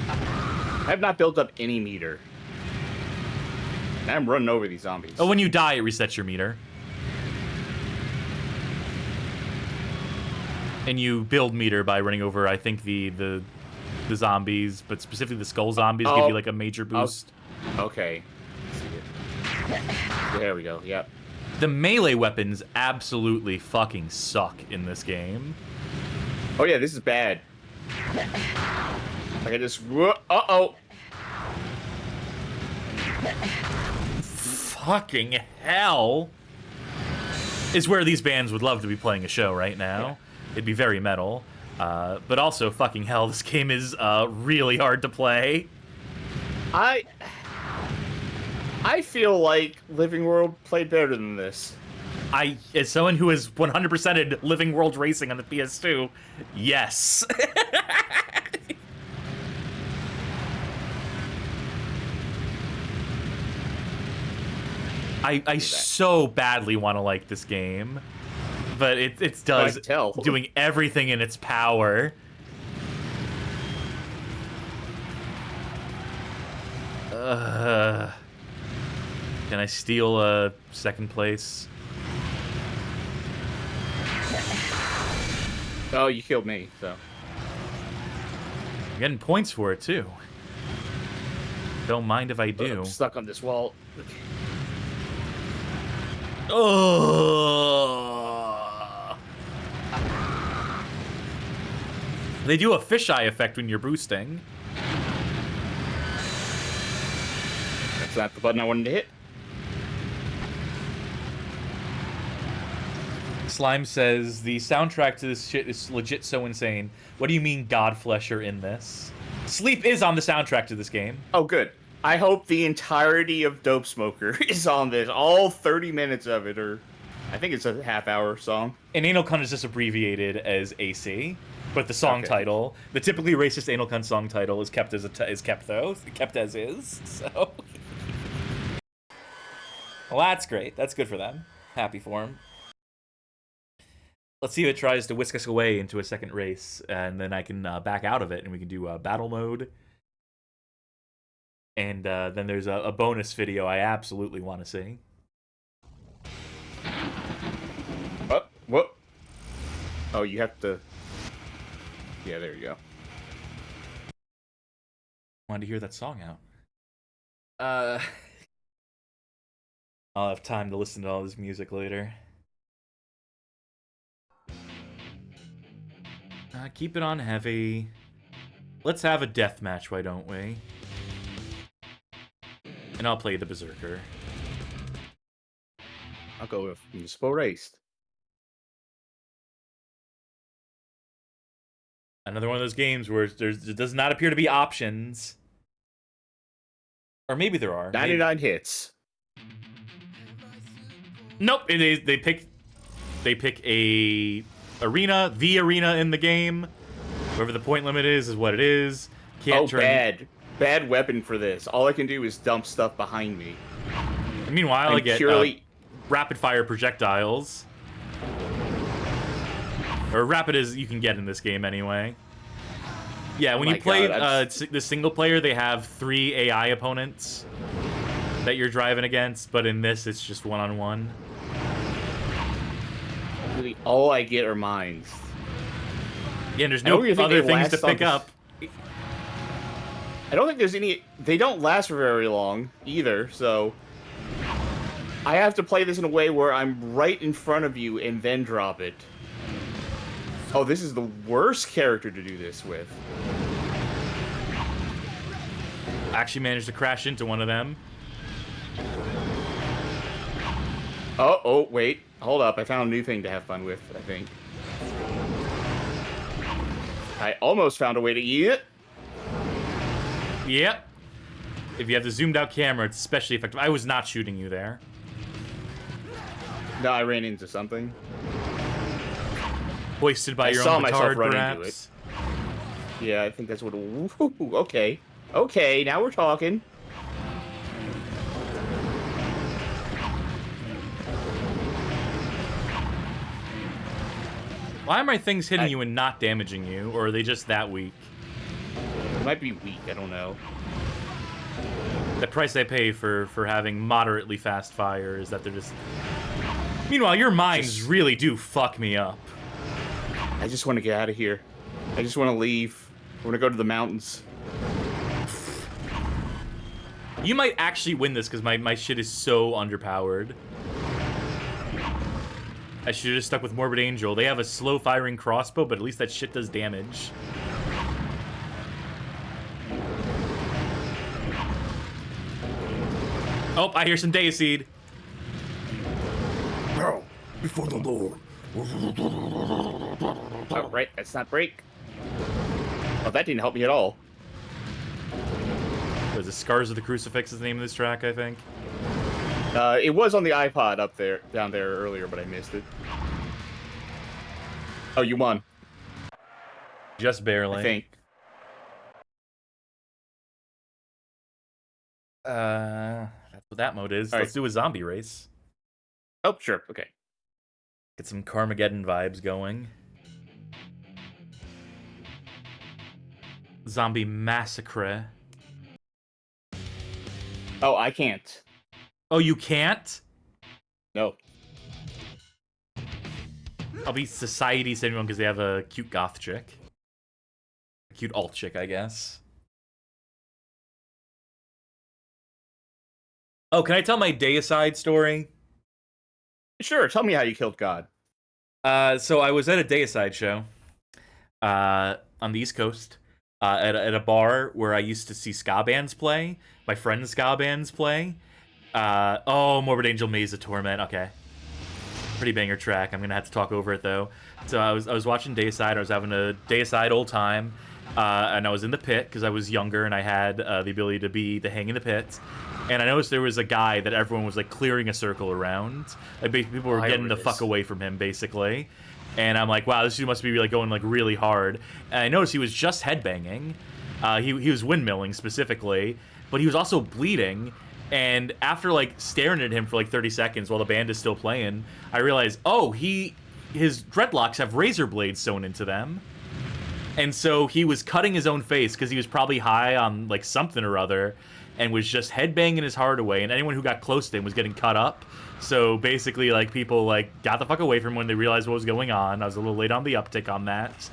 I have not built up any meter. I'm running over these zombies. Oh, when you die, it resets your meter. And you build meter by running over, I think, the zombies, but specifically the skull zombies give you like a major boost. Okay. There we go, yep. The melee weapons absolutely fucking suck in this game. Oh yeah, this is bad. Like I just... Uh-oh! Fucking hell! Is where these bands would love to be playing a show right now. Yeah. It'd be very metal. But also, fucking hell, this game is really hard to play. I feel like Living World played better than this. As someone who has 100%ed Living World Racing on the PS2, yes. I so badly want to like this game, but it does doing everything in its power. Can I steal a second place? Oh, you killed me, so. I'm getting points for it, too. Don't mind if I do. I'm stuck on this wall. Oh. They do a fisheye effect when you're boosting. That's not the button I wanted to hit. Slime says, the soundtrack to this shit is legit so insane. What do you mean Godflesher in this? Sleep is on the soundtrack to this game. Oh, good. I hope the entirety of Dope Smoker is on this. All 30 minutes of it, or I think it's a half-hour song. And Anal Cunt is just abbreviated as AC, but the song title, the typically racist Anal Cunt song title, is kept as kept as is. So, well, that's great. That's good for them. Happy for them. Let's see if it tries to whisk us away into a second race, and then I can back out of it, and we can do battle mode. And then there's a bonus video I absolutely want to see. What? Oh, you have to... Yeah, there you go. Wanted to hear that song out. I'll have time to listen to all this music later. Keep it on heavy. Let's have a death match, why don't we? And I'll play the Berserker. I'll go with Municipal Raced. Another one of those games where there does not appear to be options. Or maybe there are. 99 hits. Nope, they pick a arena, the arena in the game. Whatever the point limit is what it is. Can't turn... Bad weapon for this. All I can do is dump stuff behind me. And meanwhile, I get rapid fire projectiles. Or rapid as you can get in this game anyway. Yeah, when you play the single player, they have 3 AI opponents that you're driving against, but in this, it's just one-on-one. literally all I get are mines. Yeah, and there's no other things to pick up. I don't think there's any... They don't last for very long, either, so... I have to play this in a way where I'm right in front of you and then drop it. Oh, this is the worst character to do this with. I actually managed to crash into one of them. Oh, wait. Hold up. I found a new thing to have fun with, I think. I almost found a way to eat it. Yep. If you have the zoomed out camera, it's especially effective. I was not shooting you there. No, I ran into something. Hoisted by your own petard, perhaps? Yeah, I think that's what... Ooh, okay. Okay, now we're talking. Why are my things hitting you and not damaging you? Or are they just that weak? They might be weak, I don't know. The price I pay for having moderately fast fire is that they're just... Meanwhile, your mines really do fuck me up. I just want to get out of here. I just want to leave. I want to go to the mountains. You might actually win this because my shit is so underpowered. I should have stuck with Morbid Angel. They have a slow-firing crossbow, but at least that shit does damage. Oh, I hear some Deicide. Now, before the Lord. Oh, right. That's not break. Oh, that didn't help me at all. Was it Scars of the Crucifix is the name of this track, I think? It was on the iPod down there earlier, but I missed it. Oh, you won. Just barely. I think. That's what that mode is. All Let's right. do a zombie race. Oh, sure. Okay. Get some Carmageddon vibes going. Zombie Massacre. Oh, I can't. Oh, you can't? No. I'll be Society Syndrome because they have a cute goth chick. A cute alt chick, I guess. Oh, can I tell my Deicide story? Sure, tell me how you killed God. So I was at a Deicide show on the East Coast at a bar where I used to see ska bands play. My friends' ska bands play. Oh, Morbid Angel Maze of Torment. Okay. Pretty banger track. I'm going to have to talk over it, though. So I was watching Deicide. I was having a Deicide old time. And I was in the pit because I was younger and I had the ability to hang in the pit. And I noticed there was a guy that everyone was like clearing a circle around. Like people were getting the fuck away from him, basically. And I'm like, wow, this dude must be like going like really hard. And I noticed he was just headbanging. He was windmilling specifically, but he was also bleeding. And after like staring at him for like 30 seconds while the band is still playing, I realized, oh, his dreadlocks have razor blades sewn into them. And so he was cutting his own face because he was probably high on like something or other and was just headbanging his heart away, and anyone who got close to him was getting cut up. So basically, like, people like got the fuck away from him when they realized what was going on. I was a little late on the uptick on that.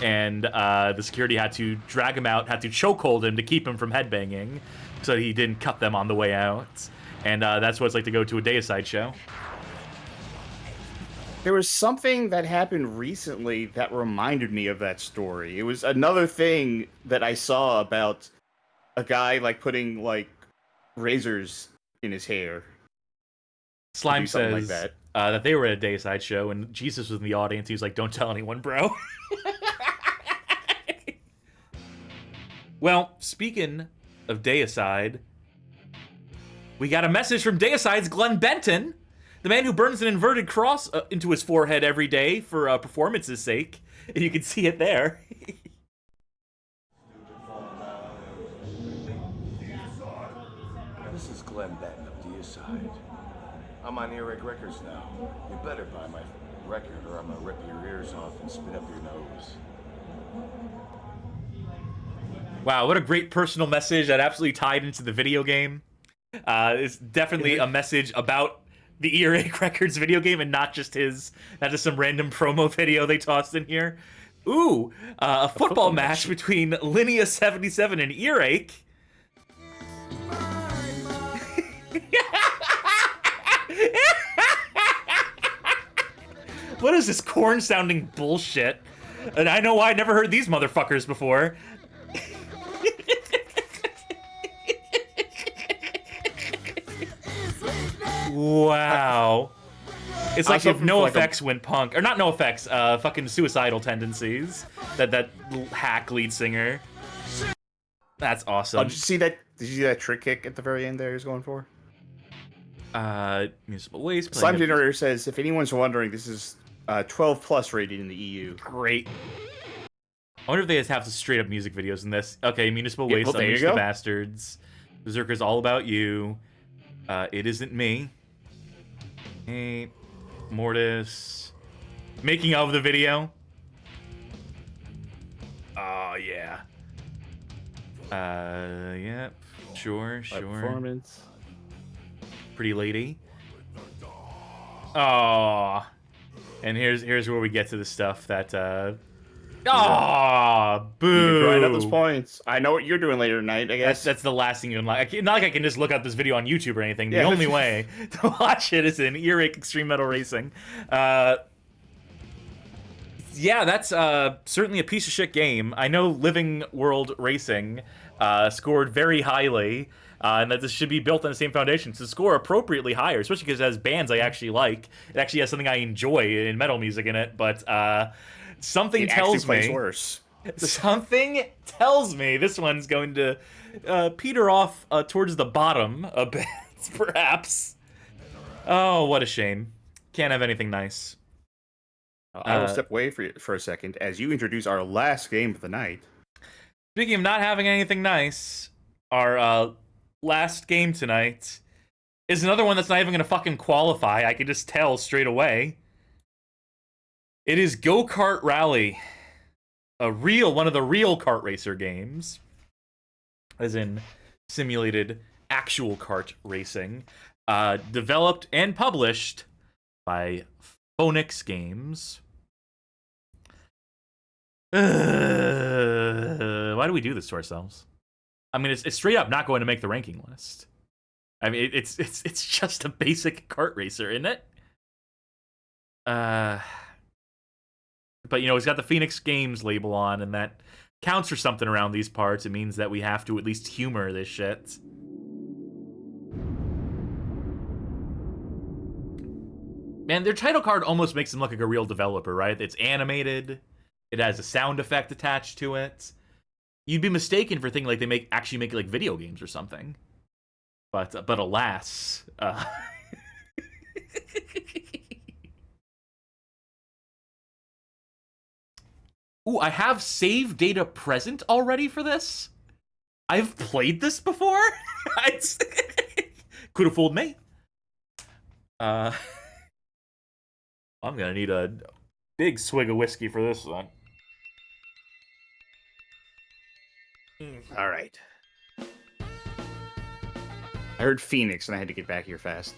And the security had to drag him out, had to chokehold him to keep him from headbanging so he didn't cut them on the way out. And that's what it's like to go to a Deicide show. There was something that happened recently that reminded me of that story. It was another thing that I saw about a guy, like, putting, like, razors in his hair. Slime says like that they were at a Deicide show, and Jesus was in the audience. He was like, don't tell anyone, bro. Well, speaking of Deicide, we got a message from Deicide's Glenn Benton, the man who burns an inverted cross into his forehead every day for performance's sake. And you can see it there. This is Glenn Benton of Deicide. I'm on Earache Records now. You better buy my record or I'm gonna rip your ears off and spit up your nose. Wow, what a great personal message that absolutely tied into the video game. It's definitely a message about the Earache Records video game and not just some random promo video they tossed in here. Ooh, a football match between Linea77 and Earache. What is this corn-sounding bullshit? And I know why I never heard these motherfuckers before. Wow. It's like if NoFX went punk. Or not NoFX, fucking suicidal tendencies. That hack lead singer. That's awesome. Did you see that trick kick at the very end there he was going for? Municipal Waste. Slime Generator says, if anyone's wondering, this is 12 plus rated in the EU. Great. I wonder if they just have the straight up music videos in this. Okay, Municipal Waste, well, Unleash the Bastards. Berserker's All About You. It Isn't Me. Hey, Mortis. Making of the video. Oh, yeah. Yeah, sure. Performance. Pretty Lady. Oh. And here's where we get to the stuff that, boo! You can grind up those points. I know what you're doing later tonight, I guess. That's the last thing you unlock. Not like I can just look up this video on YouTube or anything. The only way to watch it is in Earache Extreme Metal Racing. Yeah, that's certainly a piece of shit game. I know Living World Racing scored very highly, and that this should be built on the same foundation to score appropriately higher, especially because it has bands I actually like. It actually has something I enjoy in metal music in it, but something tells me worse. Something tells me this one's going to peter off towards the bottom a bit, perhaps. Oh, what a shame. Can't have anything nice. I will step away for a second as you introduce our last game of the night. Speaking of not having anything nice, our last game tonight is another one that's not even going to fucking qualify. I can just tell straight away. It is Kart Rally. One of the real kart racer games. As in simulated actual kart racing. Developed and published by Phoenix Games. Why do we do this to ourselves? I mean, it's straight up not going to make the ranking list. I mean, it's just a basic kart racer, isn't it? But you know, it's got the Phoenix Games label on, and that counts for something around these parts. It means that we have to at least humor this shit. Man, their title card almost makes them look like a real developer, right? It's animated. It has a sound effect attached to it. You'd be mistaken for thinking like they actually make like video games or something. But alas. Ooh, I have save data present already for this? I've played this before? Could have fooled me. I'm gonna need a big swig of whiskey for this one. All right. I heard Phoenix, and I had to get back here fast.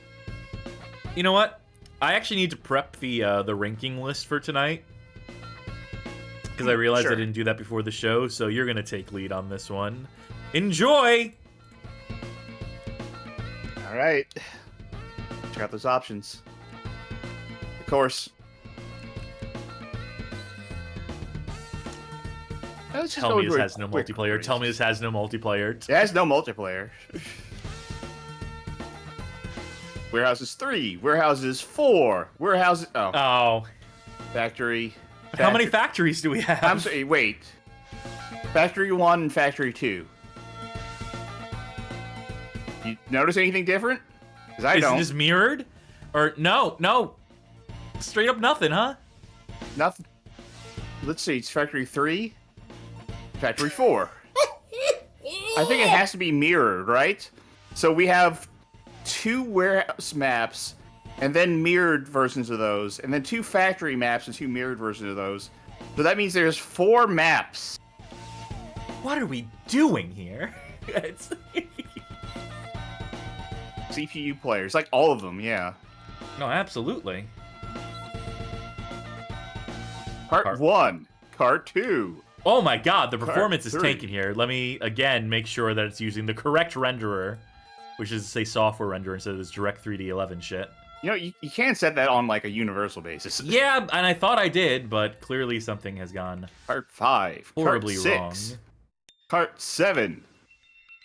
You know what? I actually need to prep the ranking list for tonight. Because I realized I didn't do that before the show, so you're going to take lead on this one. Enjoy! All right. Check out those options. Of course. Tell me this has no multiplayer. Tell me this has no multiplayer. It has no multiplayer. Warehouses 3, Warehouses 4, Warehouses... Oh. Factory. How many factories do we have? I'm sorry, wait. Factory 1 and Factory 2. You notice anything different? Because I don't. Is it just mirrored? Or, no. Straight up nothing, huh? Nothing. Let's see, it's Factory 3, Factory 4. I think it has to be mirrored, right? So we have 2 warehouse maps, and then mirrored versions of those, and then 2 factory maps and 2 mirrored versions of those. So that means there's 4 maps. What are we doing here? CPU players, like all of them, yeah. No, absolutely. Part 1. Part 2. Oh my god, the performance is 3. taken here. Let me, again, make sure that it's using the correct renderer, which is, say, software renderer instead of this direct 3D11 shit. You know, you can't set that on, like, a universal basis. Yeah, and I thought I did, but clearly something has gone Part 5. horribly Part 6. wrong. Part 7.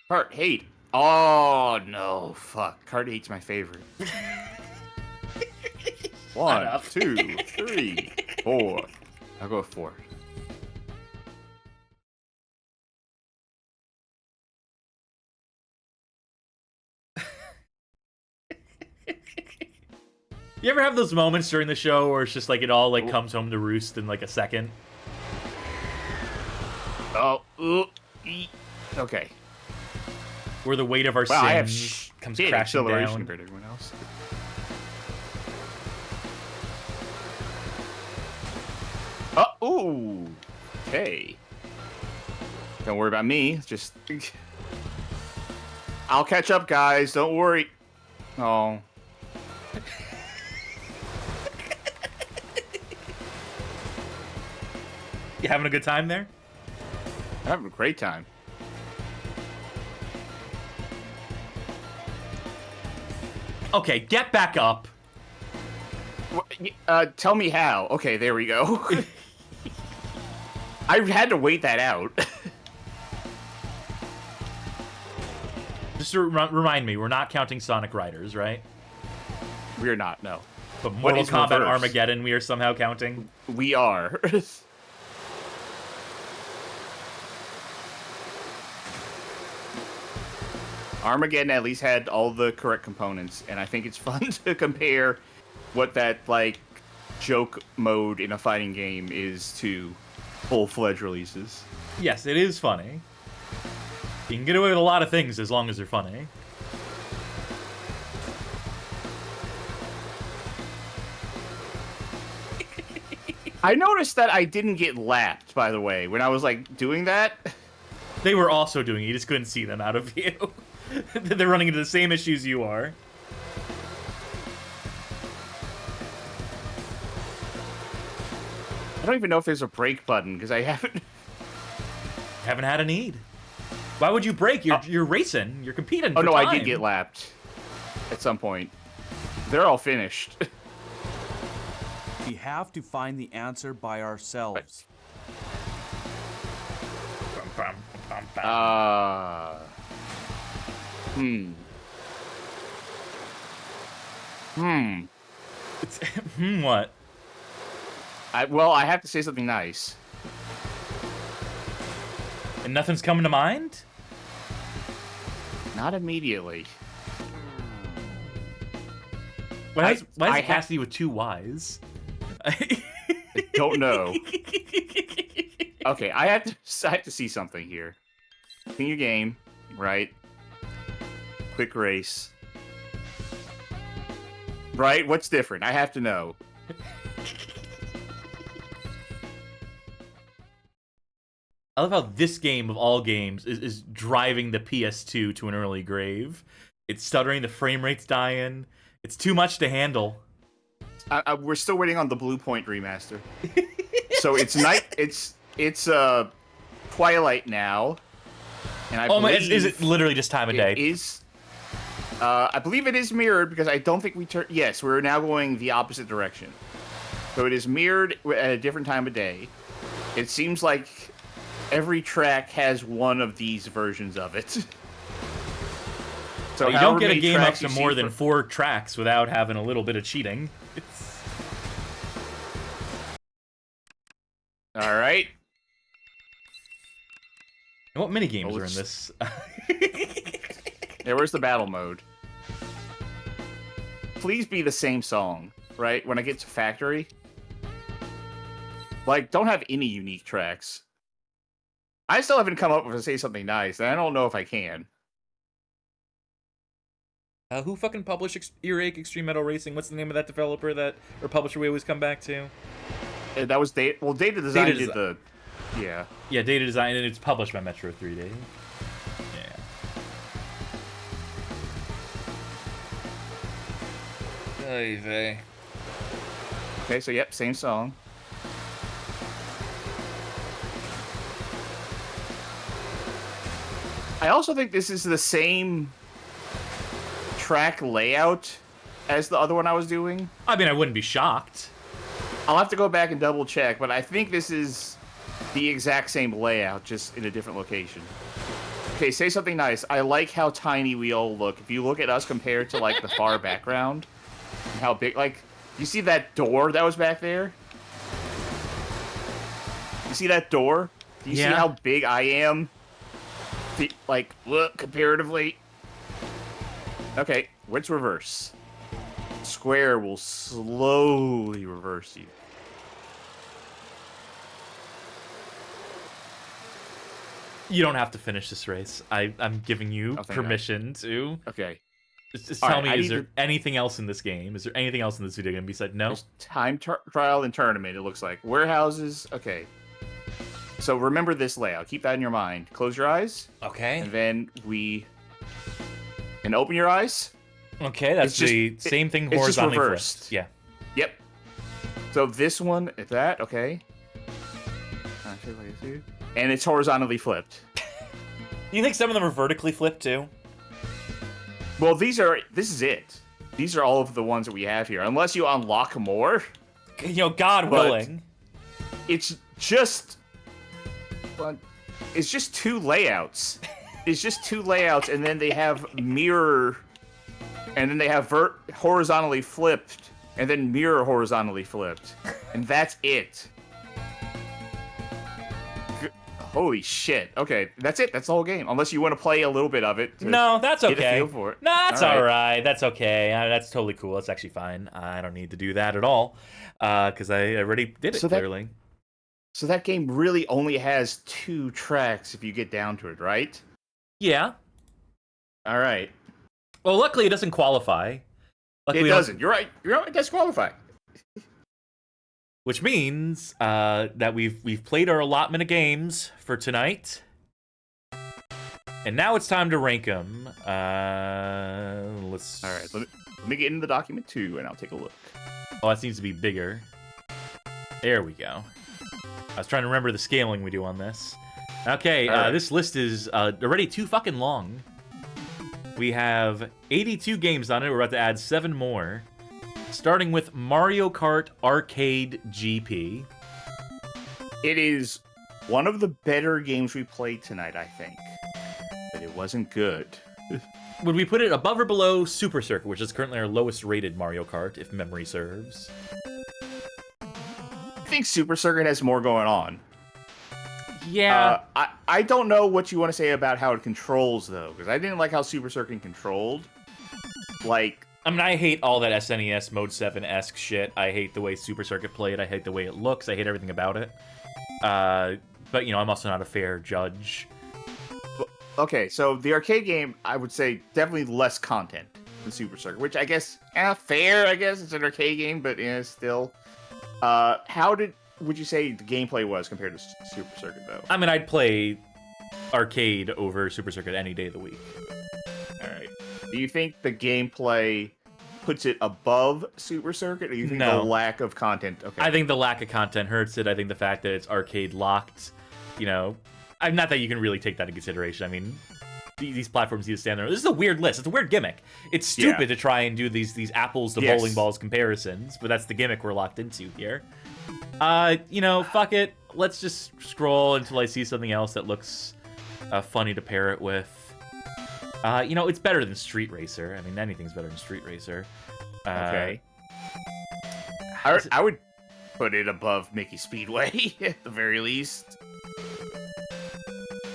Part 8. Oh, no. Fuck. Part 8's my favorite. 1, 2, 3, 4. I'll go with 4. You ever have those moments during the show where it's just like it all like comes home to roost in like a second? Oh, okay. Where the weight of our sins comes crashing down. Compared to everyone else. Ooh. Okay. Don't worry about me. Just I'll catch up, guys. Don't worry. Oh. You having a good time there? I'm having a great time. Okay, get back up. Tell me how. Okay, there we go. I had to wait that out. Just to remind me, we're not counting Sonic Riders, right? We're not, no. But Mortal Kombat Armageddon, we are somehow counting? We are. Armageddon at least had all the correct components, and I think it's fun to compare what that, like, joke mode in a fighting game is to full-fledged releases. Yes, it is funny. You can get away with a lot of things as long as they're funny. I noticed that I didn't get lapped, by the way, when I was, like, doing that. They were also doing it, you just couldn't see them out of view. They're running into the same issues you are. I don't even know if there's a break button, because I haven't had a need. Why would you break? You're racing. You're competing for no, time. I did get lapped at some point. They're all finished. We have to find the answer by ourselves. What? Well, I have to say something nice. And nothing's coming to mind? Not immediately. Why is it Cassidy with 2 Ys? I don't know. Okay, I have to see something here. Continue game, right? Quick race. Right? What's different? I have to know. I love how this game of all games is driving the PS2 to an early grave. It's stuttering, the frame rate's dying. It's too much to handle. We're still waiting on the Blue Point remaster. So it's it's Twilight now. And I believe is it literally just time of day? It is. I believe it is mirrored because I don't think we turn. Yes, we're now going the opposite direction. So it is mirrored at a different time of day. It seems like every track has one of these versions of it. So you don't get a game up to more than 4 tracks without having a little bit of cheating. All right. And what mini games are in this? Yeah, where's the battle mode? Please be the same song, right? When I get to Factory. Like, don't have any unique tracks. I still haven't come up with Say Something Nice, and I don't know if I can. Who fucking published Earache Extreme Metal Racing? What's the name of that developer or publisher we always come back to? That was Data. Well, Data Design did the. Yeah. Yeah, Data Design, and it's published by Metro 3D. Yeah. Oy vey. Okay, so yep, same song. I also think this is the same track layout as the other one I was doing. I mean, I wouldn't be shocked. I'll have to go back and double check, but I think this is the exact same layout, just in a different location. Okay, say something nice. I like how tiny we all look. If you look at us compared to, like, the far background, and how big, like, you see that door that was back there? You see that door? Do you see how big I am? Like, look, comparatively. Okay, let's reverse. Square will slowly reverse you. You don't have to finish this race. I'm giving you permission to. Okay. Just tell me, is there anything else in this game? Is there anything else in this video game besides no? There's time trial and tournament, it looks like. Warehouses, okay. So remember this layout. Keep that in your mind. Close your eyes. Okay. And then and open your eyes. Okay, that's the same thing horizontally flipped. Yeah. Yep. So this one is that, okay. And it's horizontally flipped. You think some of them are vertically flipped too? Well, this is it. These are all of the ones that we have here. Unless you unlock more. You know, God willing. It's just two layouts. It's just two layouts, and then they have mirror, and then they have horizontally flipped, and then mirror horizontally flipped. And that's it. Holy shit. Okay, that's it. That's the whole game. Unless you want to play a little bit of it. No, that's okay. Get a feel for it. No, that's all right. That's okay. That's totally cool. That's actually fine. I don't need to do that at all. Because I already did it, clearly. So that game really only has 2 tracks if you get down to it, right? Yeah. All right. Well, luckily it doesn't qualify. Luckily it doesn't. You're right. It does qualify. Which means that we've played our allotment of games for tonight, and now it's time to rank them. Let's. All right. Let me get into the document too, and I'll take a look. Oh, that seems to be bigger. There we go. I was trying to remember the scaling we do on this. Okay, this list is already too fucking long. We have 82 games on it. We're about to add 7 more. Starting with Mario Kart Arcade GP. It is one of the better games we played tonight, I think. But it wasn't good. Would we put it above or below Super Circuit, which is currently our lowest rated Mario Kart, if memory serves? I think Super Circuit has more going on. Yeah. I don't know what you want to say about how it controls, though, because I didn't like how Super Circuit controlled. Like... I mean, I hate all that SNES Mode 7-esque shit. I hate the way Super Circuit played. I hate the way it looks. I hate everything about it. But, you know, I'm also not a fair judge. Okay, so the arcade game, I would say, definitely less content than Super Circuit, which I guess, fair, I guess. It's an arcade game, but still. How would you say the gameplay was compared to Super Circuit, though? I mean, I'd play arcade over Super Circuit any day of the week. Alright. Do you think the gameplay puts it above Super Circuit, or do you think the lack of content? Okay. I think the lack of content hurts it. I think the fact that it's arcade locked, you know, not that you can really take that into consideration. I mean, these platforms need to stand there. This is a weird list. It's a weird gimmick. It's stupid to try and do these apples to bowling balls comparisons, but that's the gimmick we're locked into here. You know, fuck it. Let's just scroll until I see something else that looks funny to pair it with. You know, it's better than Street Racer. I mean, anything's better than Street Racer. Okay. I would put it above Mickey Speedway, at the very least.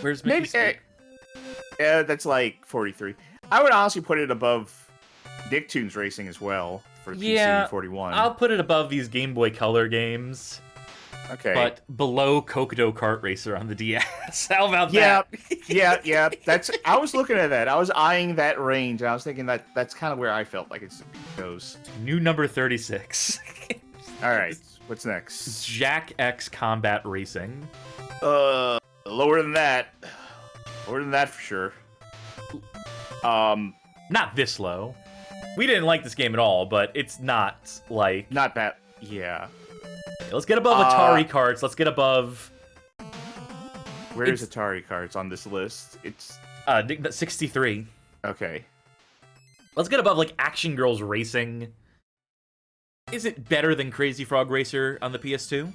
Where's Mickey Speedway? Yeah, that's like 43. I would honestly put it above Nicktoons Racing as well, for PC 41. I'll put it above these Game Boy Color games. Okay. But below Kursed Kart Racer on the DS. How about that? Yeah. I was looking at that. I was eyeing that range, and I was thinking that's kind of where I felt like it goes. New number 36. All right. What's next? Jak X Kombat Racing. Lower than that. Lower than that for sure. Not this low. We didn't like this game at all, but it's not like... Not bad. Yeah. Let's get above Atari Karts. Let's get above... Where's Atari Karts on this list? It's... 63. Okay. Let's get above, like, Action Girls Racing. Is it better than Crazy Frog Racer on the PS2?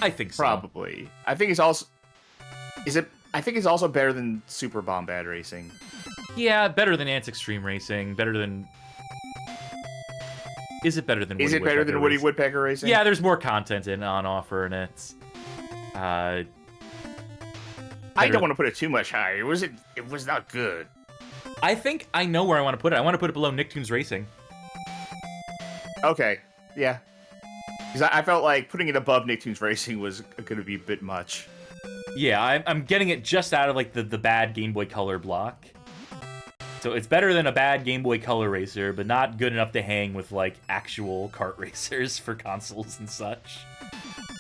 I think so. Probably. I think it's also... I think it's also better than Super Bombad Racing. Yeah, better than Ants Extreme Racing. Better than... Is it better than Woody Woodpecker? Is it better than Woody Woodpecker Racing? Yeah, there's more content on offer in it. I don't want to put it too much higher. It was not good. I think I know where I want to put it. I want to put it below Nicktoons Racing. Okay, yeah. Because I felt like putting it above Nicktoons Racing was going to be a bit much. Yeah, I'm getting it just out of like the bad Game Boy Color block. So it's better than a bad Game Boy Color racer, but not good enough to hang with like actual kart racers for consoles and such.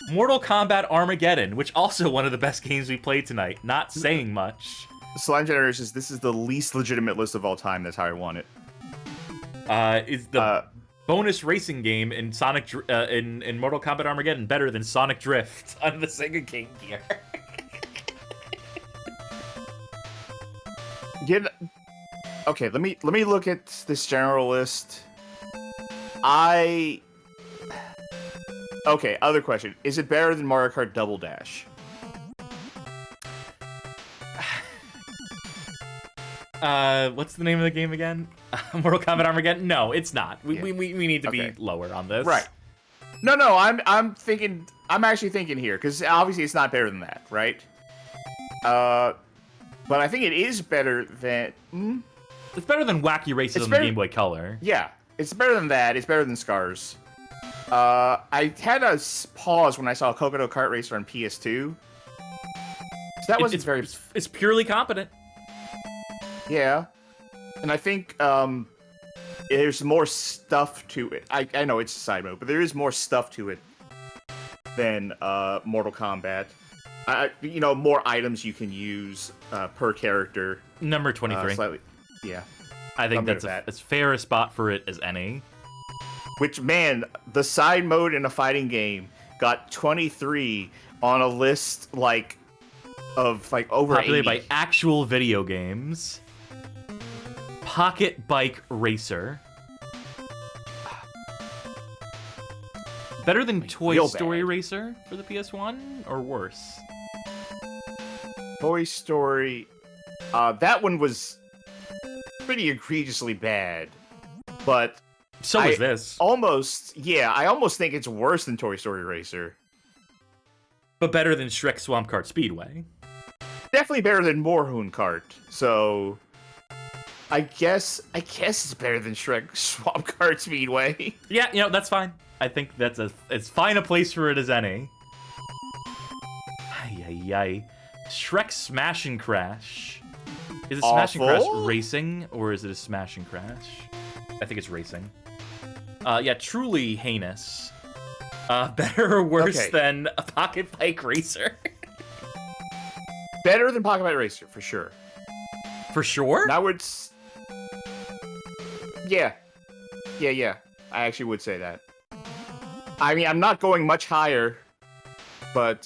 Mortal Kombat Armageddon, which also one of the best games we played tonight. Not saying much. Slime Generations, this is the least legitimate list of all time. That's how I want it. Is the bonus racing game in in Mortal Kombat Armageddon better than Sonic Drift on the Sega Game Gear? Okay, let me look at this general list. Okay, other question. Is it better than Mario Kart Double Dash? What's the name of the game again? Mortal Kombat Armageddon? No, it's not. We need to be lower on this. Right. No, I'm actually thinking here, because obviously it's not better than that, right? But I think it is better than... It's better than Wacky Races on the Game Boy Color. Yeah, it's better than that. It's better than Scars. I had a pause when I saw Coconut Kart Racer on PS2. So that wasn't very... It's purely competent. Yeah. And I think there's more stuff to it. I know it's a side mode, but there is more stuff to it than Mortal Kombat. More items you can use per character. Number 23. Slightly. Yeah. I think that's as fair a spot for it as any. Which, man, the side mode in a fighting game got 23 on a list, of over populated 80. by actual video games. PocketBike Racer. Better than Toy Story Racer for the PS1, or worse? Toy Story... that one was pretty egregiously bad, but... So is this. I almost think it's worse than Toy Story Racer. But better than Shrek Swamp Kart Speedway. Definitely better than Moorhoon Kart, so... I guess it's better than Shrek Swamp Kart Speedway. Yeah, that's fine. I think that's as fine a place for it as any. Ay. Shrek Smash and Crash. Is it Smash and Crash Racing, or is it a Smash and Crash? I think it's Racing. Yeah, truly heinous. Better or worse than a PocketBike Racer? Better than PocketBike Racer, for sure. For sure? Now it's... Yeah. I actually would say that. I mean, I'm not going much higher, but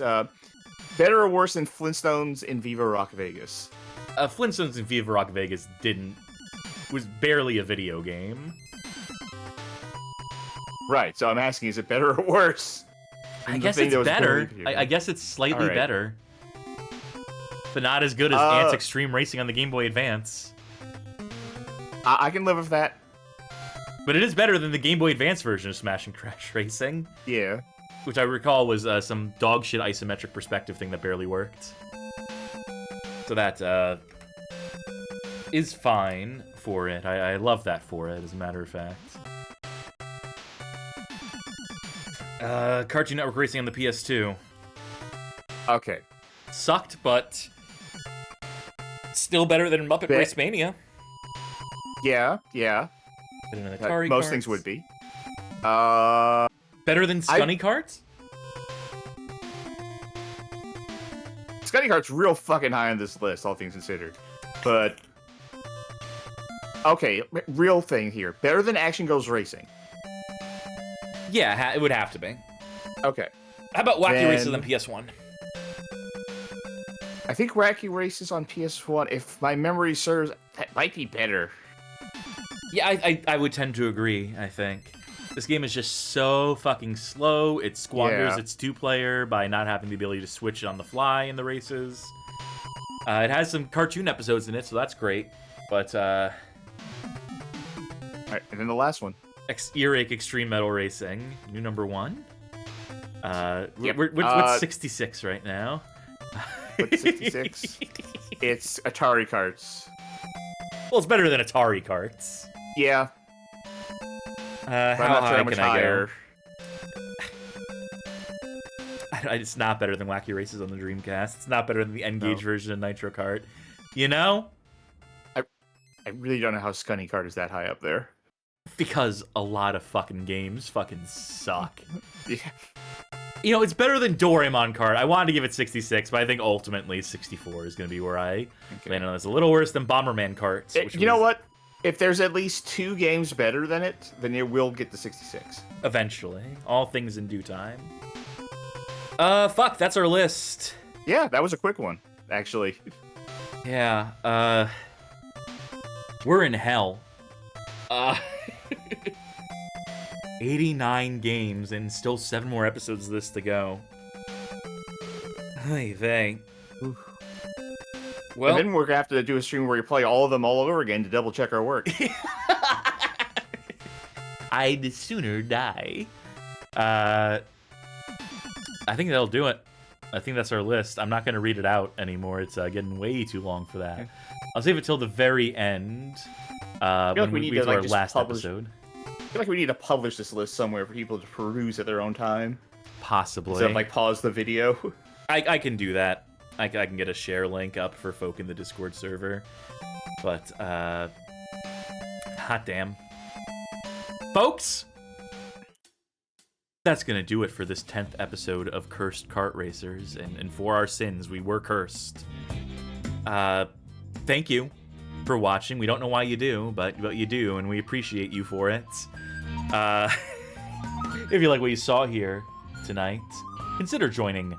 better or worse than Flintstones in Viva Rock Vegas? Flintstones in Viva Rock Vegas was barely a video game. Right, so I'm asking, is it better or worse? I guess it's better. I guess it's slightly better. But not as good as Ants Extreme Racing on the Game Boy Advance. I can live with that. But it is better than the Game Boy Advance version of Smash and Crash Racing. Yeah. Which I recall was some dog shit isometric perspective thing that barely worked. So that is fine for it. I love that for it, as a matter of fact. Cartoon Network Racing on the PS2. Okay. Sucked, but still better than Muppet Race Mania. Yeah. Most things would be. Better than Scunny Karts? Scunny Kart's real fucking high on this list, all things considered. But Okay, real thing here. Better than Action Goes Racing. Yeah, it would have to be. Okay. How about Wacky Races on PS1? I think Wacky Races on PS1, if my memory serves, that might be better. Yeah, I would tend to agree, I think. This game is just so fucking slow. It squanders its two-player by not having the ability to switch it on the fly in the races. It has some cartoon episodes in it, so that's great. But, Alright, and then the last one. Earache Extreme Metal Racing, new number 1. Yep. What's 66 right now? What's 66? It's Atari Karts. Well, it's better than Atari Karts. Yeah. How high can I go? It's not better than Wacky Races on the Dreamcast. It's not better than the N-Gage version of Nitro Kart. You know? I really don't know how Scunny Kart is that high up there. Because a lot of fucking games fucking suck. Yeah. You know, it's better than Doraemon Kart. I wanted to give it 66, but I think ultimately 64 is going to be where I land on this. A little worse than Bomberman Kart. You know what? If there's at least 2 games better than it, then it will get the 66. Eventually. All things in due time. Fuck, that's our list. Yeah, that was a quick one, actually. Yeah, we're in hell. 89 games and still 7 more episodes of this to go. Hey, they. Well, and then we're gonna have to do a stream where we play all of them all over again to double check our work. I'd sooner die. I think that'll do it. I think that's our list. I'm not gonna read it out anymore. It's getting way too long for that. I'll save it till the very end. When we need to our last episode. I feel like we need to publish this list somewhere for people to peruse at their own time. Possibly. Instead of, like, pause the video. I can do that. I can get a share link up for folk in the Discord server. But, hot damn. Folks! That's gonna do it for this 10th episode of Cursed Kart Racers. And for our sins, we were cursed. Thank you for watching. We don't know why you do, but you do, and we appreciate you for it. If you like what you saw here tonight, consider joining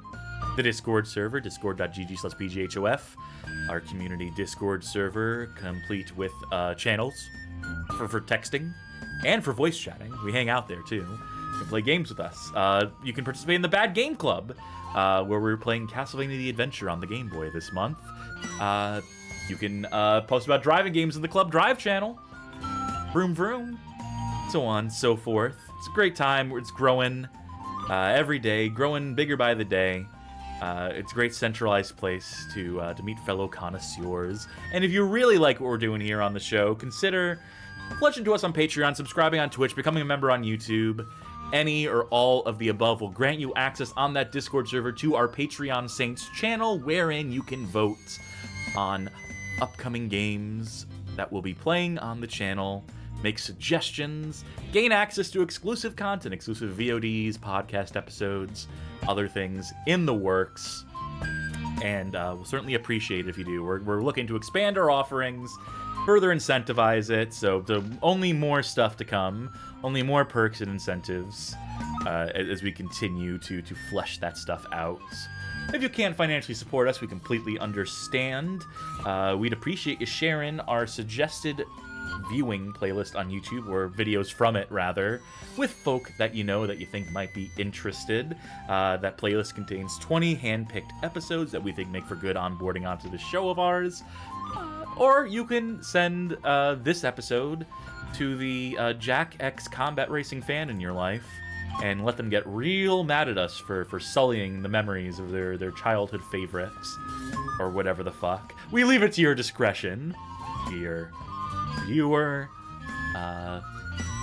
the Discord server, discord.gg/pghof, our community Discord server, complete with channels for texting and for voice chatting. We hang out there too. You can play games with us. You can participate in the Bad Game Club, where we're playing Castlevania The Adventure on the Game Boy this month. You can post about driving games in the Club Drive channel. Vroom vroom. So on, so forth. It's a great time. It's growing every day, growing bigger by the day. It's a great centralized place to meet fellow connoisseurs. And if you really like what we're doing here on the show, consider pledging to us on Patreon, subscribing on Twitch, becoming a member on YouTube. Any or all of the above will grant you access on that Discord server to our Patreon Saints channel, wherein you can vote on upcoming games that we'll be playing on the channel, make suggestions, gain access to exclusive content, exclusive VODs, podcast episodes, other things in the works, and we'll certainly appreciate it if you do. We're looking to expand our offerings, further incentivize it, so only more stuff to come, only more perks and incentives as we continue to flesh that stuff out. If you can't financially support us, we completely understand. We'd appreciate you sharing our suggested viewing playlist on YouTube, or videos from it, rather, with folk that you know that you think might be interested. That playlist contains 20 hand-picked episodes that we think make for good onboarding onto the show of ours. Or you can send this episode to the Jak X combat racing fan in your life, and let them get real mad at us for sullying the memories of their childhood favorites, or whatever the fuck. We leave it to your discretion, dear viewer.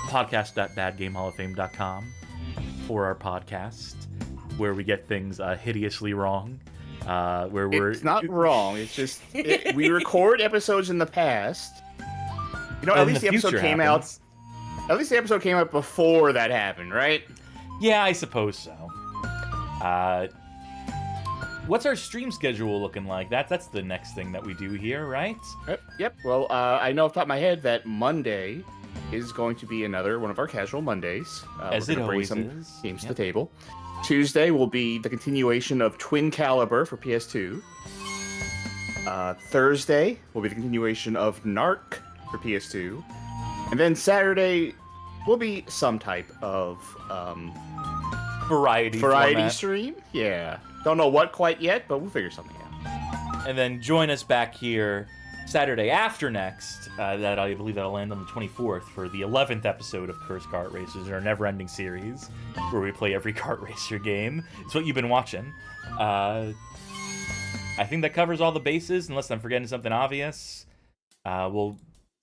Podcast.badgamehallofame.com for our podcast, where we get things hideously wrong. It's not wrong. It's just we record episodes in the past. You know, at least the episode came out. At least the episode came out before that happened, right? Yeah, I suppose so. what's our stream schedule looking like? That's the next thing that we do here, right? Yep. Well, I know off the top of my head that Monday is going to be another one of our casual Mondays. As we're it gonna bring always some is. games to the table. Tuesday will be the continuation of Twin Caliber for PS2. Thursday will be the continuation of Narc for PS2. And then Saturday will be some type of variety format. stream. Yeah. Don't know what quite yet, but we'll figure something out. And then join us back here Saturday after next. That I believe that'll land on the 24th for the 11th episode of Kursed Kart Racers, our never-ending series, where we play every kart racer game. It's what you've been watching. I think that covers all the bases, unless I'm forgetting something obvious. We'll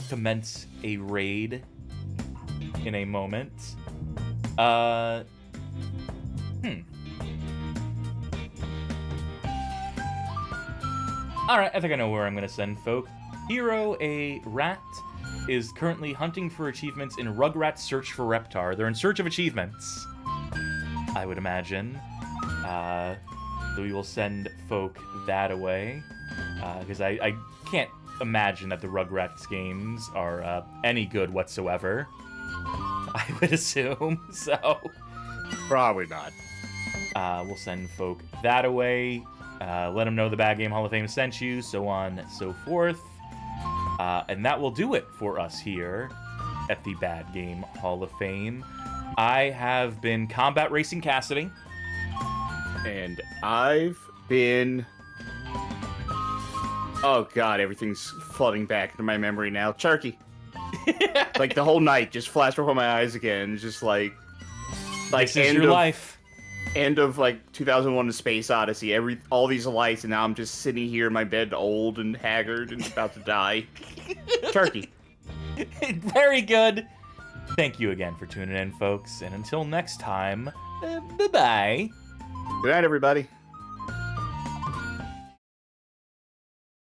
commence a raid in a moment. Alright, I think I know where I'm going to send folk. Hero, a rat, is currently hunting for achievements in Rugrats Search for Reptar. They're in search of achievements, I would imagine. So we will send folk that away. Because I can't imagine that the Rugrats games are any good whatsoever. I would assume, so... Probably not. We'll send folk that away. Let them know the Bad Game Hall of Fame sent you, so on and so forth. And that will do it for us here at the Bad Game Hall of Fame. I have been Combat Racing Cassidy. And I've been... Oh god, everything's flooding back into my memory now. Charky. Like the whole night just flashed before my eyes again. Just like this is your life. End of like 2001: A Space Odyssey. All these lights, and now I'm just sitting here in my bed, old and haggard and about to die. Turkey. Very good. Thank you again for tuning in, folks. And until next time, bye-bye. Good night, everybody.